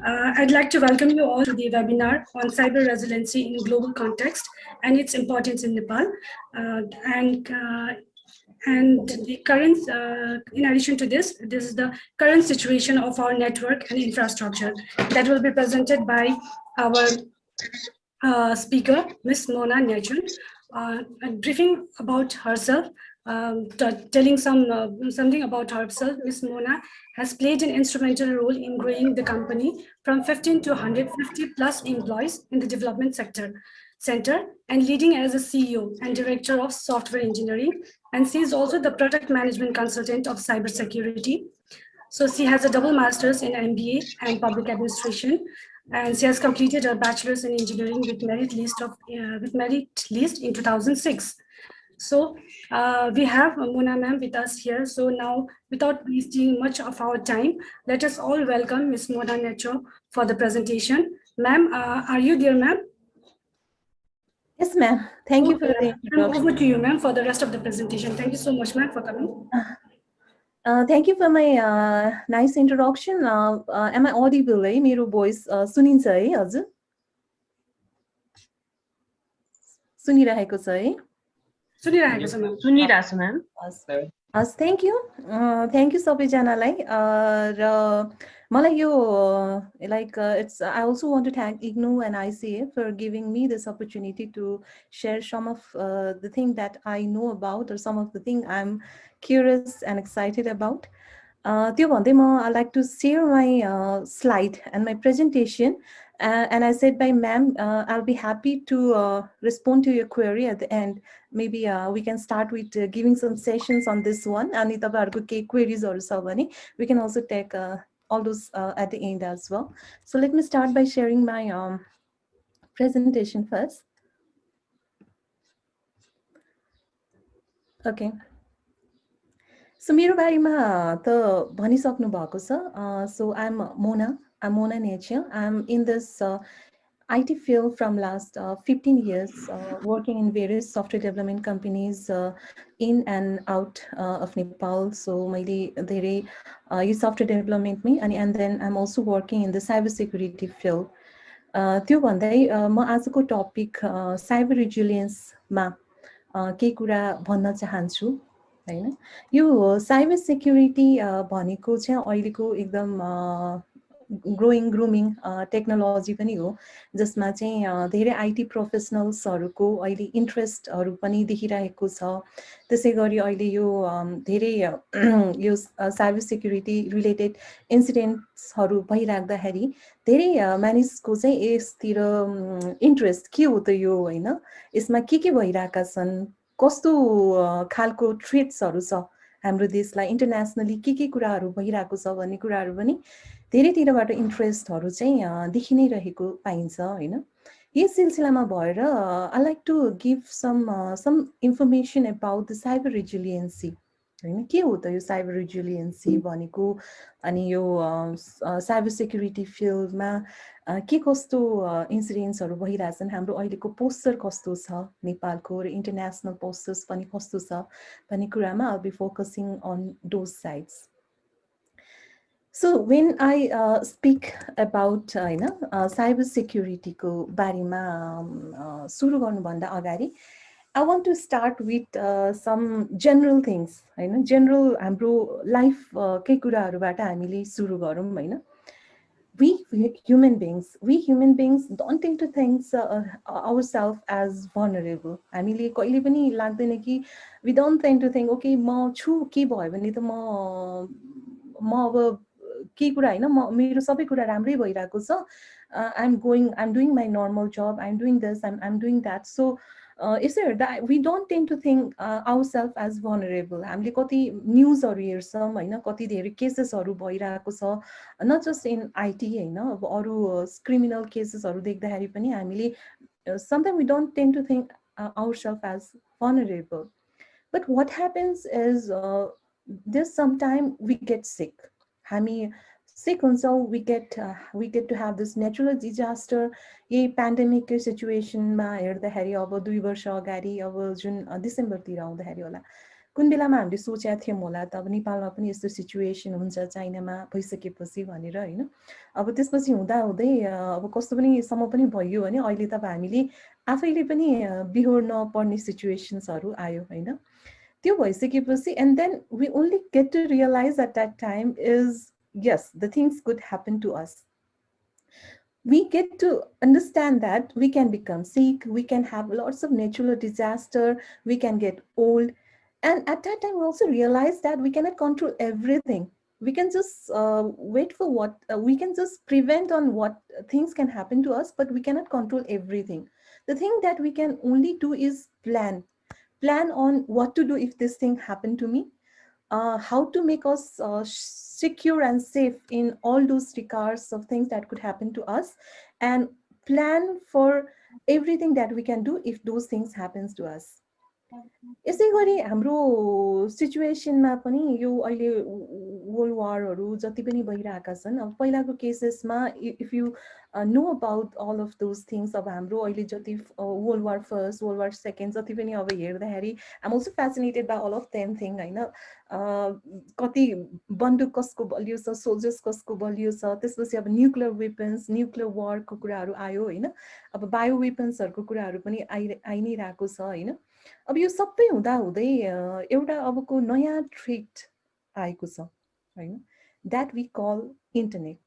I'd like to welcome you all to the webinar on cyber resiliency in global context and its importance in Nepal. Uh, and uh, and the current, in addition to this is the current situation of our network and infrastructure that will be presented by our speaker, Ms. Mona Nejun, briefing about herself, telling something about herself. Ms. Mona has played an instrumental role in growing the company from 15 to 150 plus employees in the development center and leading as a CEO and director of software engineering. And she is also the product management consultant of cybersecurity. So she has a double master's in MBA and public administration, and she has completed her bachelor's in engineering with merit list in 2006. So we have Mona ma'am with us here. So now, without wasting much of our time, let us all welcome Ms. Mona Necho for the presentation. Ma'am, are you there, ma'am? Yes, ma'am. Thank you for the introduction. Over to you, ma'am, for the rest of the presentation. Thank you so much, ma'am, for coming. Thank you for my nice introduction. Am I audible? मेरो voice सुनिन्छ है हजुर? सुनिरहेको छ है? सुनिरहेको छ ma'am. सुनिरहेको छ ma'am. Thank you. Thank you सबैजनालाई. र मलाई यो I also want to thank IGNOU and ICA for giving me this opportunity to share some of the thing that I know about or some of the thing I'm curious and excited about. त्यो भन्दै I like to share my slide and my presentation. And I said by ma'am, I'll be happy to respond to your query at the end. Maybe we can start with giving some sessions on this one. And queries also, we can also take all those at the end as well. So let me start by sharing my presentation first. Okay. So मेरो बारेमा त भनिसक्नु भएको छ. So I'm Mona Nejun. I'm in this IT field from last 15 years, working in various software development companies in and out of Nepal. So मैले धेरै यो software development and then I'm also working in the cybersecurity field. त्यो भन्दै म आजको topic cyber resilience मा केही कुरा भन्न चाहन्छु. हैन यो साइबर सिक्युरिटी भनेको चाहिँ अहिलेको एकदम ग्रोइङ टेक्नोलोजी पनि हो जसमा चाहिँ धेरै आईटी प्रोफेसनल्सहरुको अहिले इन्ट्रेस्टहरु पनि देखिरहेको छ त्यसैगरी अहिले यो धेरै यो साइबर सिक्युरिटी रिलेटेड इन्सिडेन्ट्सहरु भइराख्दाखेरि धेरै मानिसको चाहिँ यसतिर इन्ट्रेस्ट के हो त यो हैन यसमा के भइराका छन् कस्तो खालको थ्रेट्सहरु छ हाम्रो देशलाई इन्टरनेशनली के कुराहरु भइराको छ भन्ने कुराहरु पनि धेरैतिरबाट इन्ट्रेस्टहरु चाहिँ देखि नै रहेको पाइन्छ हैन यस सिलसिलामा भएर I like to give some information about the cyber resiliency हैन के हो त यो साइबर रेजिलियन्सी भनेको अनि यो साइबर सिक्युरिटी फिल्डमा के कस्तो इन्सिडेन्ट्सहरु भइराछन् हाम्रो अहिलेको पोस्चर कस्तो छ नेपालको र इन्टरनेशनल पोस्चर्स पनि कस्तो छ भन्ने कुरामा I'll be focusing on those sides. So when I speak about cyber security को बारेमा सुरु गर्नुभन्दा अगाडि I want to start with some general things हैन general हाम्रो लाइफ के कुराहरुबाट हामीले सुरु गरौँ हैन we human beings don't tend to think ourselves as vulnerable. हामीले कहिले पनि लाग्दैन कि we don't tend to think okay म छु के भयो भने त म अब के कुरा हैन मेरो सबै कुरा राम्रै भइराको छ I'm doing my normal job, I'm doing this, I'm doing that. So is there that we don't tend to think ourselves as vulnerable. हामीले कति न्यूजहरु हेर्छौं हैन कति धेरै केसेसहरु भइराको छ not just in IT हैन अब अरु क्रिमिनल केसेसहरु देख्दाखेरि पनि हामीले sometimes we don't tend to think ourselves as vulnerable. But what happens is there's sometime we get sick. हामी sick huन्छौं we get to have this natural disaster यही pandemic situation मा हेर्दाखेरि अब 2 वर्ष अगाडि अब जुन डिसेम्बर तिर आउँदाखेरि होला कुन बेलामा हामीले सोचेका थियौँ होला त अब नेपालमा पनि यस्तो सिचुएसन हुन्छ चाइनामा भइसकेपछि भनेर होइन। अब त्यसपछि हुँदाहुँदै अब कस्तो पनि सम्म पनि भयो भने अहिले त अब हामीले आफैले पनि बिहोर्न पर्ने सिचुएसन्सहरू आयो होइन। त्यो भइसकेपछि and then we only get to realise at that time is yes, the things could happen to us. We get to understand that we can become sick, we can have lots of natural disaster, we can get old. And at that time, we also realize that we cannot control everything. We can just wait for what, we can just prevent on what things can happen to us, but we cannot control everything. The thing that we can only do is plan on what to do if this thing happened to me, how to make us secure and safe in all those regards of things that could happen to us, and plan for everything that we can do if those things happens to us. यसै गरी हाम्रो सिचुएसनमा पनि यो अहिले world वारहरू जति पनि भइरहेका छन्, अब पहिलाको केसेसमा if you know about all of those things, अब हाम्रो अहिले जति world war first world war second जति पनि अब हेर्दाखेरि I'm also fascinated by all of them thing होइन। कति बन्दुक कसको बलियो छ, सोल्जर्स कसको बलियो छ, त्यसपछि अब न्युक्लियर वेपन्स न्युक्लियर वारको कुराहरू आयो होइन। अब बायो वेपन्सहरूको कुराहरू पनि आइ नै रहेको छ होइन। अब यो सबै हुँदाहुँदै एउटा अबको नयाँ थ्रेट आएको छ होइन, that we call internet.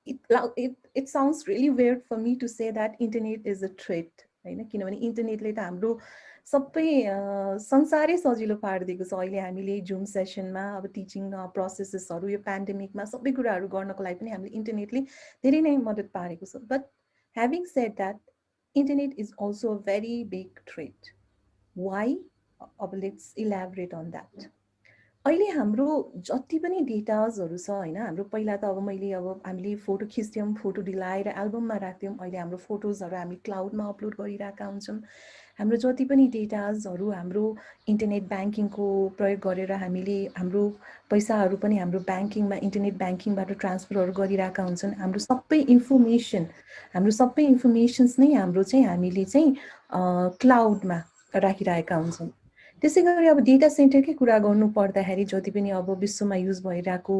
It sounds really weird for me to say that internet is a threat होइन, किनभने इन्टरनेटले त हाम्रो सबै संसारै सजिलो पारिदिएको छ। अहिले हामीले जुम सेसनमा अब टिचिङ प्रोसेसेसहरू यो पेन्डेमिकमा सबै कुराहरू गर्नको लागि पनि हामीले इन्टरनेटले धेरै नै मद्दत पारेको छ। But having shed that, internet is also a very big threat. Why? Let's elaborate on that. अहिले हाम्रो जति पनि डेटाजहरू छ होइन, हाम्रो पहिला त अब मैले अब हामीले फोटो खिच्थ्यौँ, फोटो ढिलाएर एल्बममा राख्थ्यौँ, अहिले हाम्रो फोटोजहरू हामी क्लाउडमा अपलोड गरिरहेका हुन्छौँ। हाम्रो जति पनि डेटाजहरू हाम्रो इन्टरनेट ब्याङ्किङको प्रयोग गरेर हामीले हाम्रो पैसाहरू पनि हाम्रो ब्याङ्किङमा इन्टरनेट ब्याङ्किङबाट ट्रान्सफरहरू गरिरहेका हुन्छन्। हाम्रो सबै इन्फर्मेसन्स नै हाम्रो चाहिँ हामीले चाहिँ क्लाउडमा राखिरहेका हुन्छौँ। त्यसै गरी अब डेटा सेन्टरकै कुरा गर्नु पर्दाखेरि जति पनि अब विश्वमा युज भइरहेको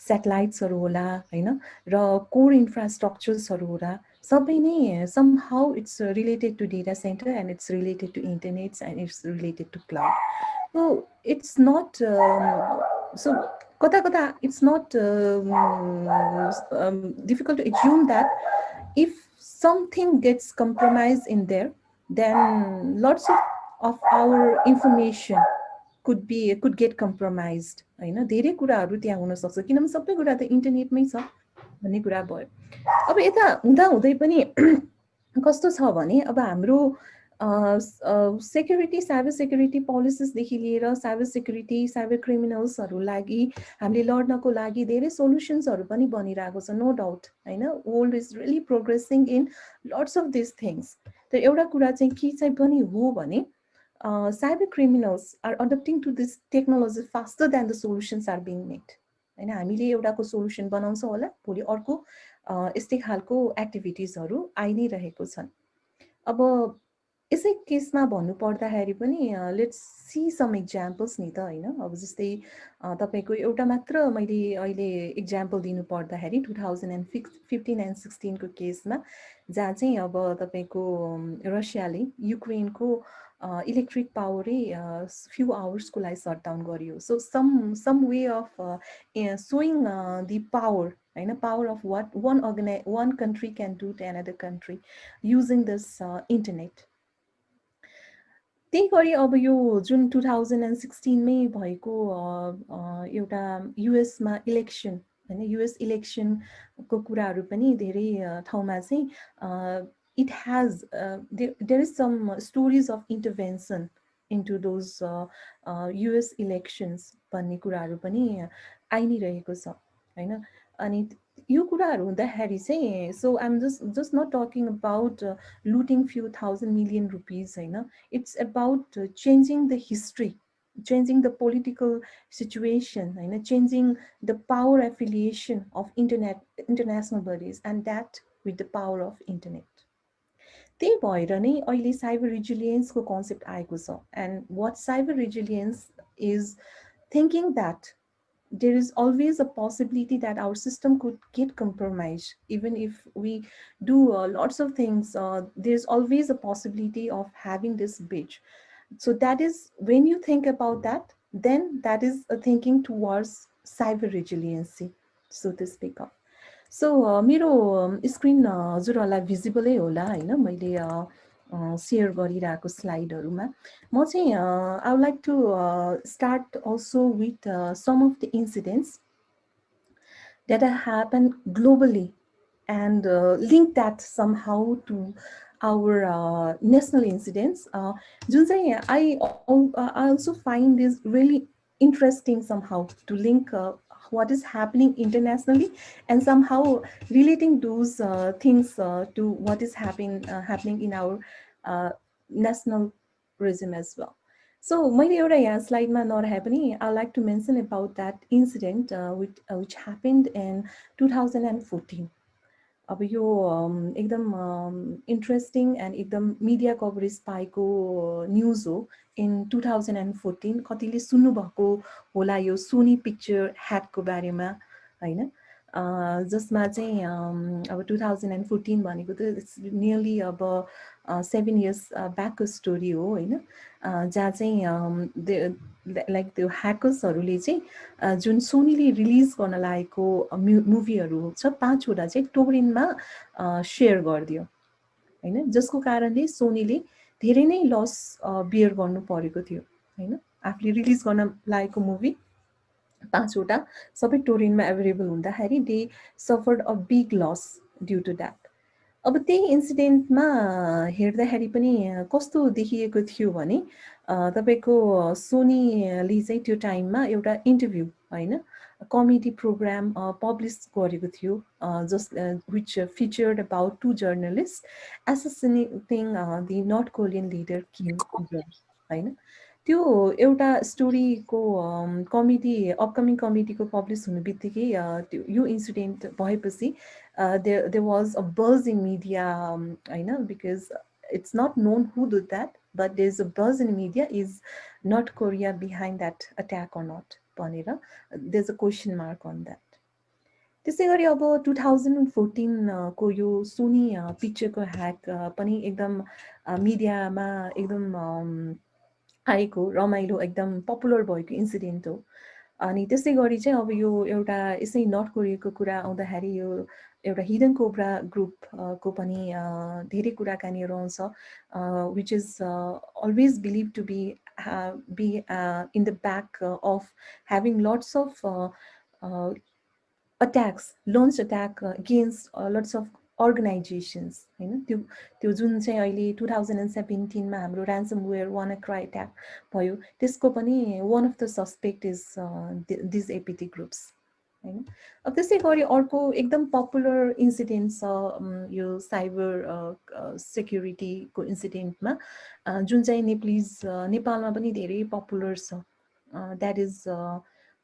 सेटेलाइट्सहरू होला होइन, र कोर इन्फ्रास्ट्रक्चर्सहरू होला, सबै नै somehow it's related to data center and it's related to internet and it's related to cloud. So it's not so kata it's not difficult to assume that if something gets compromised in there, then lots of our information could get compromised होइन। धेरै कुराहरू त्यहाँ हुन सक्छ किनभने सबै कुरा त इन्टरनेटमै छ भन्ने कुरा भयो। अब यता हुँदाहुँदै पनि कस्तो छ भने अब हाम्रो सेक्युरिटी साइबर सेक्युरिटी पोलिसिसदेखि लिएर साइबर सेक्युरिटी साइबर क्रिमिनल्सहरू लागि हामीले लड्नको लागि धेरै सोल्युसन्सहरू पनि बनिरहेको छ, नो डाउट होइन। World is really progressing in lots of this things. तर एउटा कुरा चाहिँ के चाहिँ पनि हो भने cyber criminals are adapting to this technology faster than the solutions are being made होइन। हामीले एउटाको सोल्युसन बनाउँछौँ होला, भोलि अर्को यस्तै खालको एक्टिभिटिजहरू आइ नै रहेको छन्। अब यसै केसमा भन्नु पर्दाखेरि पनि लेट्स सी सम एक्जाम्पल्स नि त होइन। अब जस्तै तपाईँको एउटा मात्र मैले अहिले एक्जाम्पल दिनु पर्दाखेरि 2015 एन्ड 16 को केसमा जहाँ चाहिँ अब तपाईँको रसियाले युक्रेनको इलेक्ट्रिक पावरै फ्यु आवर्सको लागि सटडाउन गरियो। So some way of showing the power होइन, power of what one country can do to another country using this internet। त्यही गरी अब यो जुन 2016 मै भएको एउटा युएसमा इलेक्सन होइन, युएस इलेक्सनको कुराहरू पनि धेरै ठाउँमा चाहिँ it has there is some stories of intervention into those US elections भन्ने कुराहरू पनि आइ नै रहेको छ होइन। अनि यो कुराहरू हुँदाखेरि चाहिँ so I'm just not talking about looting few thousand million rupees होइन, it's about changing the history, changing the political situation होइन, changing the power affiliation of international bodies and that with the power of internet। त्यही भएर नै अहिले cyber रिजिलियन्सको concept आएको छ. And what cyber resilience is thinking that there is always a possibility that our system could get compromised. Even if we do lots of things, there's always a possibility of having this breach. So that is, when you think about that, then that is a thinking towards cyber resiliency, so to speak of. So मेरो screen हजुरहरूलाई भिजिबलै होला होइन, मैले share गरिरहेको स्लाइडहरूमा. म चाहिँ I would like to start also with some of the incidents that have happened globally and link that somehow to our national incidents. जुन चाहिँ I also find is really interesting somehow to link what is happening internationally and somehow relating those things to what is happening in our national regime as well. So मैले एउटा यहाँ स्लाइडमा नरहे पनि I like to mention about that incident which happened in 2014. अब यो एकदम interesting and एकदम media coverage पाएको न्युज हो. इन 2014 कतिले सुन्नुभएको होला यो सोनी पिक्चर ह्याकको बारेमा होइन, जसमा चाहिँ अब 2014 भनेको त इट्स नियरली अब 7 years ब्याकको स्टोरी हो होइन, जहाँ चाहिँ लाइक त्यो ह्याकर्सहरूले चाहिँ जुन सोनीले रिलिज गर्न लागेको मुभीहरू छ 5वटा चाहिँ टोरेन्टमा सेयर गरिदियो होइन, जसको कारणले सोनीले धेरै नै लस बियर गर्नु परेको थियो होइन. आफूले रिलिज गर्न लागेको मुभी 5वटा सबै टोरेन्टमा एभाइलेबल हुँदाखेरि they suffered a big loss due to that. अब त्यही इन्सिडेन्टमा हेर्दाखेरि पनि कस्तो देखिएको थियो भने तपाईँको सोनीले चाहिँ त्यो टाइममा एउटा इन्टरभ्यू होइन कमेडी प्रोग्राम पब्लिस गरेको थियो, जस which featured about 2 journalists assassinating the North Korean leader Kim Jong होइन. त्यो एउटा स्टोरीको कमेडी अपकमिङ कमेडीको पब्लिस हुने बित्तिकै त्यो यो इन्सिडेन्ट भएपछि there was a buzz in media होइन, because it's not known who did that, but there's a buzz in media, is North Korea behind that attack or not भनेर there's a question mark on that. त्यसै गरी अब 2014 को यो Sony पिक्चरको hack पनि एकदम मिडियामा एकदम आएको रमाइलो एकदम पपुलर भएको इन्सिडेन्ट हो. अनि त्यसै गरी चाहिँ अब यो एउटा यसै नर्थ कोरियाको कुरा आउँदाखेरि यो एउटा हिडन कोब्रा ग्रुप को पनि धेरै कुराकानी रहन्छ, which is always believe to be in the back of having lots of attacks, launched attack against lots of organizations होइन. त्यो जुन चाहिँ अहिले 2017 मा हाम्रो ransomware WannaCry attack भयो, त्यसको पनि one of the suspect is these APT groups होइन. अब त्यसै गरी अर्को एकदम पपुलर इन्सिडेन्ट छ यो साइबर सेक्युरिटीको इन्सिडेन्टमा, जुन चाहिँ नेपालमा पनि धेरै पपुलर छ. द्याट इज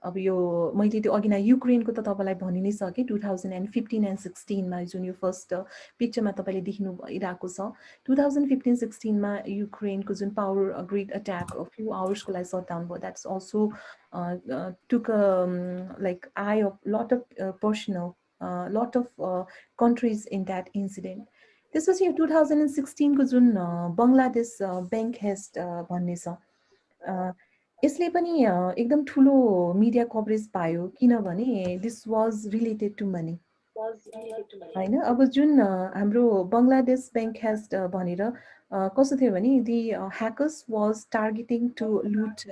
अब यो मैले त्यो अघि नै युक्रेनको त तपाईँलाई भनि नै सकेँ. 2015 and 16 मा जुन यो फर्स्ट पिक्चरमा तपाईँले देख्नु भइरहेको छ, 2015-16 मा युक्रेनको जुन पावर ग्रिड अट्याक फ्यु आवर्सको लागि सटडाउन भयो, that's also took like I of lot of personal lot of countries in that incident. त्यसपछि यो 2016 को जुन बङ्गलादेश ब्याङ्क हेस्ट भन्ने छ, यसले पनि एकदम ठुलो मिडिया कभरेज पायो, किनभने this was related to money होइन. अब जुन हाम्रो बङ्गलादेश ब्याङ्क हेस्ट भनेर कस्तो थियो भने the hackers was targeting to loot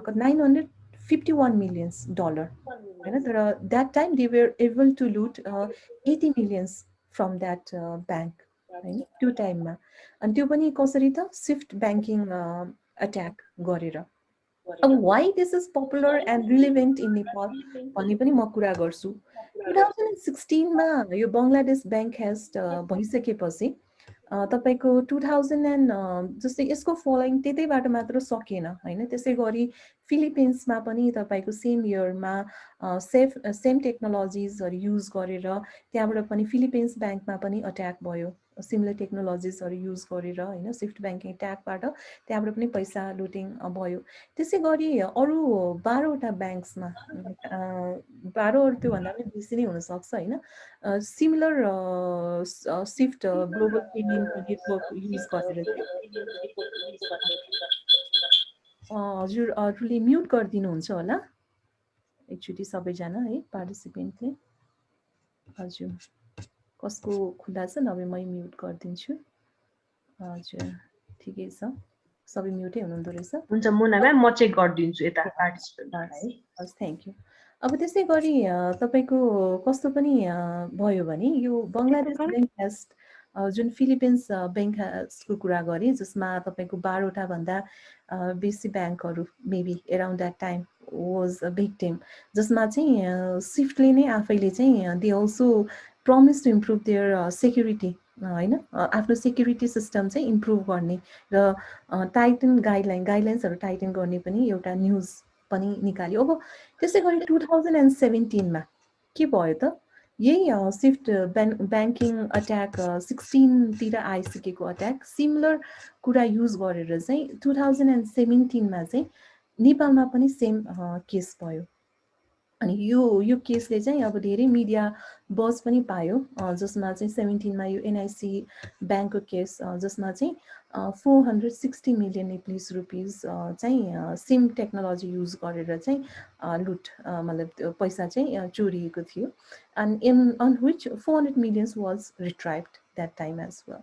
$951 million होइन, तर that time they were able to loot 80 million from that bank होइन त्यो टाइममा. अनि त्यो पनि कसरी त स्विफ्ट ब्याङ्किङ अट्याक गरेर. अब why this is popular and relevant in Nepal भन्ने पनि म कुरा गर्छु. 2016 मा यो बङ्गलादेश ब्याङ्क हेस्ट भइसकेपछि तपाईँको 2000 एन्ड जस्तै यसको फलोइङ त्यतैबाट मात्र सकेन होइन, त्यसै गरी फिलिपिन्समा पनि तपाईँको सेम इयरमा सेम टेक्नोलोजिजहरू युज गरेर त्यहाँबाट पनि फिलिपिन्स ब्याङ्कमा पनि अट्याक भयो, सिमिलर टेक्नोलोजिसहरू युज गरेर होइन, स्विफ्ट ब्याङ्किङ ट्यागबाट त्यहाँबाट पनि पैसा लुटिङ भयो। त्यसै गरी अरू 12वटा ब्याङ्क्समा 12 त्योभन्दा पनि बेसी नै हुनसक्छ होइन, similar Swift global payment network use गरेर चाहिँ हजुरहरूले म्युट गरिदिनुहुन्छ होला एकचोटि सबैजना है पार्टिसिपेन्टले। हजुर कसको खुला छ, नभए मै म्युट गरिदिन्छु। हजुर ठिकै छ, सबै म्युटै हुनुहुँदो रहेछ। हुन्छ मुना म्याम, म चेक गरिदिन्छु यता पार्टिसिपेन्टलाई। हस्, थ्याङ्क यू। अब त्यसै गरी तपाईँको कस्तो पनि भयो भने यो बङ्गलादेश ब्याङ्क जुन फिलिपिन्स ब्याङ्कको कुरा गरेँ, जसमा तपाईँको 12वटा भन्दा बेसी ब्याङ्कहरू maybe around that time was a victim, जसमा चाहिँ स्विफ्टले नै आफैले चाहिँ they also promise to improve their security होइन, आफ्नो सेक्युरिटी सिस्टम चाहिँ इम्प्रुभ गर्ने र टाइटन गाइडलाइन्सहरू टाइटन गर्ने पनि एउटा न्युज पनि निकाल्यो। अब त्यसै गरी 2017मा के भयो त, यही स्विफ्ट ब्याङ्किङ अट्याक 16तिर आइसकेको अट्याक सिमिलर कुरा युज गरेर चाहिँ 2017मा चाहिँ नेपालमा पनि सेम केस भयो। अनि यो केसले चाहिँ अब धेरै मिडिया बज पनि पायो, जसमा चाहिँ 17मा यो एनआइसी ब्याङ्कको केस, जसमा चाहिँ 460 मिलियन नेपालीज रुपिज चाहिँ सिम टेक्नोलोजी युज गरेर चाहिँ लुट मतलब त्यो पैसा चाहिँ चोरिएको थियो। And on which 400 millions was retrieved that time as well.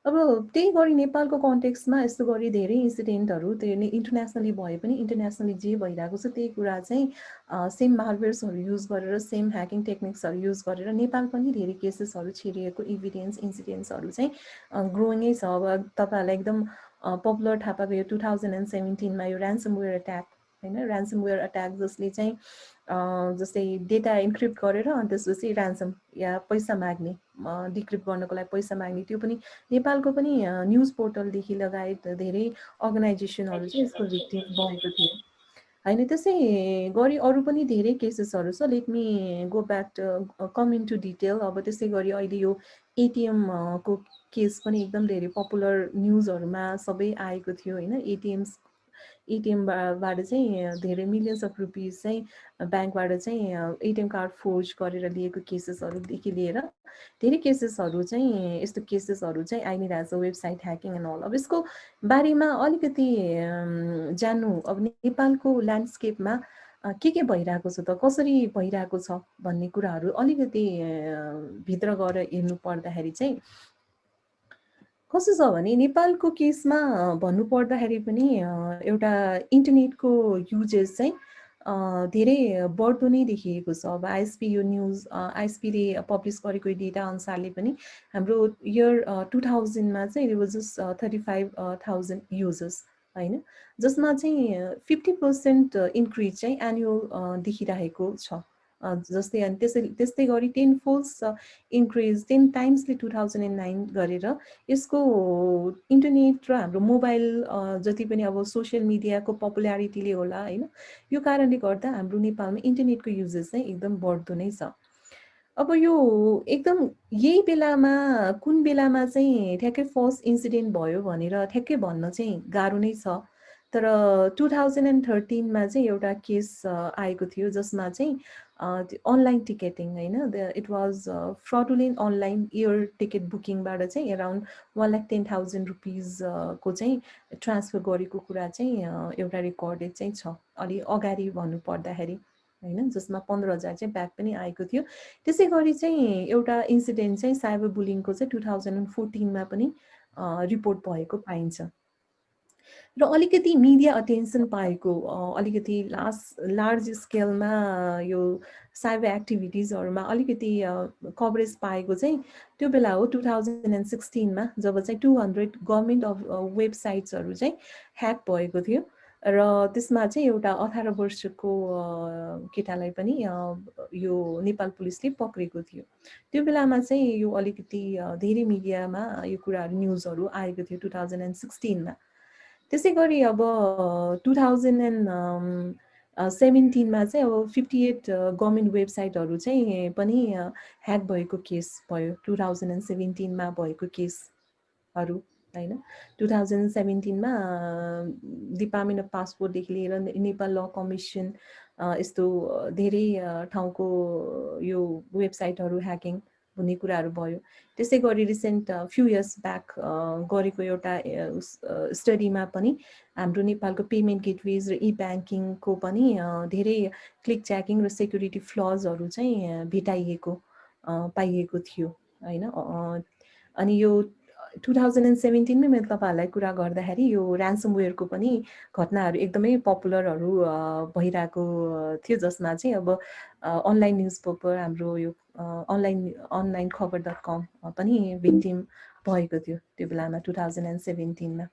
अब त्यही गरी नेपालको कन्टेक्स्टमा यस्तो गरी धेरै इन्सिडेन्टहरू त्यो इन्टरनेसनली भए पनि इन्टरनेसनली जे भइरहेको छ त्यही कुरा चाहिँ सेम मार्भर्सहरू युज गरेर सेम ह्याकिङ टेक्निक्सहरू युज गरेर नेपाल पनि धेरै केसेसहरू छिरिएको इभिडेन्स इन्सिडेन्ट्सहरू चाहिँ ग्रोइङै छ। अब तपाईँहरूलाई एकदम पपुलर थाहा पाएको यो 2017मा यो ऱ्यान्समवेयर अट्याक होइन, ऱ्यान्समवेयर अट्याक जसले चाहिँ जस्तै डेटा इन्क्रिप्ट गरेर अनि त्यसपछि ऱ्यान्सम या पैसा माग्ने डिक्रिप्ट गर्नको लागि पैसा माग्ने, त्यो पनि नेपालको पनि न्युज पोर्टलदेखि लगायत धेरै अर्गनाइजेसनहरू चाहिँ यसको भिक्टिम भएको थियो होइन। त्यसै गरी अरू पनि धेरै केसेसहरू छ, let me go back come in to detail. अब त्यसै गरी अहिले यो एटिएमको केस पनि एकदम धेरै पपुलर न्युजहरूमा सबै आएको थियो होइन। एटिएमबाट चाहिँ धेरै मिलियन्स अफ रुपिज चाहिँ ब्याङ्कबाट चाहिँ एटिएम कार्ड फोर्ज गरेर लिएको केसेसहरूदेखि लिएर धेरै केसेसहरू चाहिँ यस्तो केसेसहरू चाहिँ आइ नै रहेछ, वेबसाइट ह्याकिङ एन्ड अल। अब यसको बारेमा अलिकति जान्नु, अब नेपालको ल्यान्डस्केपमा के भइरहेको छ त, कसरी भइरहेको छ भन्ने कुराहरू अलिकति भित्र गएर हेर्नु पर्दाखेरि चाहिँ कस्तो छ भने नेपालको केसमा भन्नु पर्दाखेरि पनि एउटा इन्टरनेटको युजेस चाहिँ धेरै बढ्दो नै देखिएको छ। अब आइएसपी यो न्युज आइएसपीले पब्लिस गरेको डेटा अनुसारले पनि हाम्रो इयर 2000मा चाहिँ इट वाज जस्ट 35,000 युजर्स होइन, जसमा चाहिँ 50% इन्क्रिज चाहिँ एनुअल देखिरहेको छ। जस्तै अनि त्यस्तै गरी 10 फोल्ड्स इन्क्रिज 10 टाइम्सले 2009 गरेर यसको इन्टरनेट र हाम्रो मोबाइल जति पनि अब सोसियल मिडियाको पपुल्यारिटीले होला होइन, यो कारणले गर्दा हाम्रो नेपालमा इन्टरनेटको युजेस चाहिँ एकदम बढ्दो नै छ। अब यो एकदम यही बेलामा कुन बेलामा चाहिँ ठ्याक्कै फर्स्ट इन्सिडेन्ट भयो भनेर ठ्याक्कै भन्न चाहिँ गाह्रो नै छ। तर 2013मा चाहिँ एउटा केस आएको थियो जसमा चाहिँ अनलाइन टिकटिङ होइन, it was fraudulent online air ticket बुकिङबाट चाहिँ एराउन्ड 1,10,000 रुपिजको चाहिँ ट्रान्सफर गरेको कुरा चाहिँ एउटा रेकर्डेड चाहिँ छ अलि अगाडि भन्नु पर्दाखेरि होइन, जसमा 15,000 चाहिँ ब्याक पनि आएको थियो। त्यसै गरी चाहिँ एउटा इन्सिडेन्ट चाहिँ साइबर बुलिङको चाहिँ 2014मा पनि रिपोर्ट भएको पाइन्छ र अलिकति मिडिया अटेन्सन पाएको अलिकति लार्ज स्केलमा यो साइबर एक्टिभिटिजहरूमा अलिकति कभरेज पाएको चाहिँ त्यो बेला हो 2016मा, जब चाहिँ 200 गभर्मेन्ट अफ वेबसाइट्सहरू चाहिँ ह्याक भएको थियो। र त्यसमा चाहिँ एउटा 18 वर्षको केटालाई पनि यो नेपाल पुलिसले पक्रेको थियो। त्यो बेलामा चाहिँ यो अलिकति धेरै मिडियामा यो कुराहरू न्युजहरू आएको थियो 2016 मा। त्यसै गरी अब 2017 मा चाहिँ अब 58 गभर्मेन्ट वेबसाइटहरू चाहिँ पनि ह्याक भएको केस भयो 2017 मा भएको केसहरू हैन। 2017 मा डिपार्टमेन्ट अफ पासपोर्टदेखि लिएर नेपाल ल कमिसन यस्तो धेरै ठाउँको यो वेबसाइटहरू ह्याकिङ हुने कुराहरू भयो। त्यसै गरी रिसेन्ट फ्यु इयर्स ब्याक गरेको एउटा स्टडीमा पनि हाम्रो नेपालको पेमेन्ट गेटवेज र इ ब्याङ्किङको पनि धेरै क्लिक च्याकिङ र सेक्युरिटी फ्लजहरू चाहिँ भेटाइएको पाइएको थियो हैन। अनि यो 2017 मै मैले तपाईहरुलाई कुरा गर्दाखेरि यो ऱ्यान्समवेयरको पनि घटनाहरू एकदमै पपुलरहरू भइरहेको थियो, जसमा चाहिँ अब अनलाइन न्युज पेपर हाम्रो यो अनलाइन खबर.com पनि भिक्टिम भएको थियो त्यो बेलामा 2017 मा।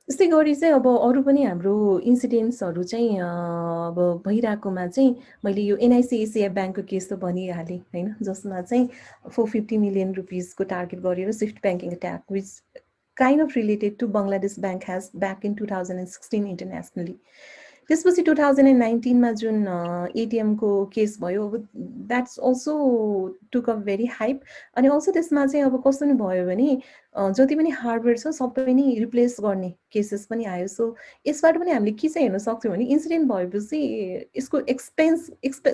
त्यस्तै गरी चाहिँ अब अरू पनि हाम्रो इन्सिडेन्ट्सहरू चाहिँ अब भइरहेकोमा चाहिँ मैले यो एनआइसिएसिआई ब्याङ्कको केस त भनिहालेँ हैन, जसमा चाहिँ 450 मिलियन रुपिसको टार्गेट गरेर SWIFT banking attack which kind of related to Bangladesh bank has back in 2016 internationally. त्यसपछि 2019 मा जुन एटिएमको केस भयो, that's also took a very hype. अनि अल्सो त्यसमा चाहिँ अब कस्तो नि भयो भने जति पनि हार्डवेयर छ सबै नै रिप्लेस गर्ने केसेस पनि आयो। सो यसबाट पनि हामीले के चाहिँ हेर्न सक्छौँ भने इन्सिडेन्ट भएपछि यसको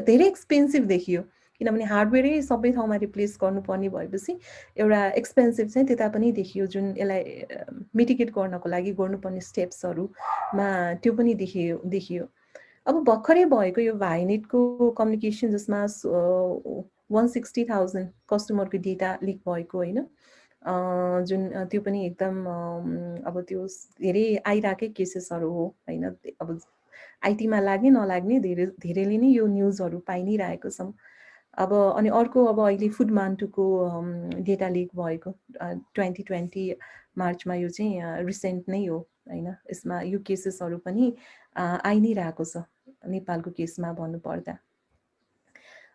धेरै एक्सपेन्सिभ देखियो, किनभने हार्डवेयरै सबै ठाउँमा रिप्लेस गर्नुपर्ने भएपछि एउटा एक्सपेन्सिभ चाहिँ त्यता पनि देखियो, जुन यसलाई मिटिगेट गर्नको लागि गर्नुपर्ने स्टेप्सहरूमा त्यो पनि देखियो। अब भर्खरै भएको यो भाइनेटको कम्युनिकेसन जसमा 160,000 कस्टमरको डेटा लिक भएको होइन, जुन त्यो पनि एकदम अब त्यो धेरै आइरहेकै केसेसहरू हो होइन। अब आइटीमा लाग्ने नलाग्ने धेरैले नै यो न्युजहरू पाइ नै रहेको छौँ। अब अनि अर्को अब अहिले फुडमान्टुको डेटा लिक भएको 2020 मार्चमा, यो चाहिँ रिसेन्ट नै हो होइन। यसमा यो केसेसहरू पनि आइ नै रहेको छ नेपालको केसमा भन्नुपर्दा।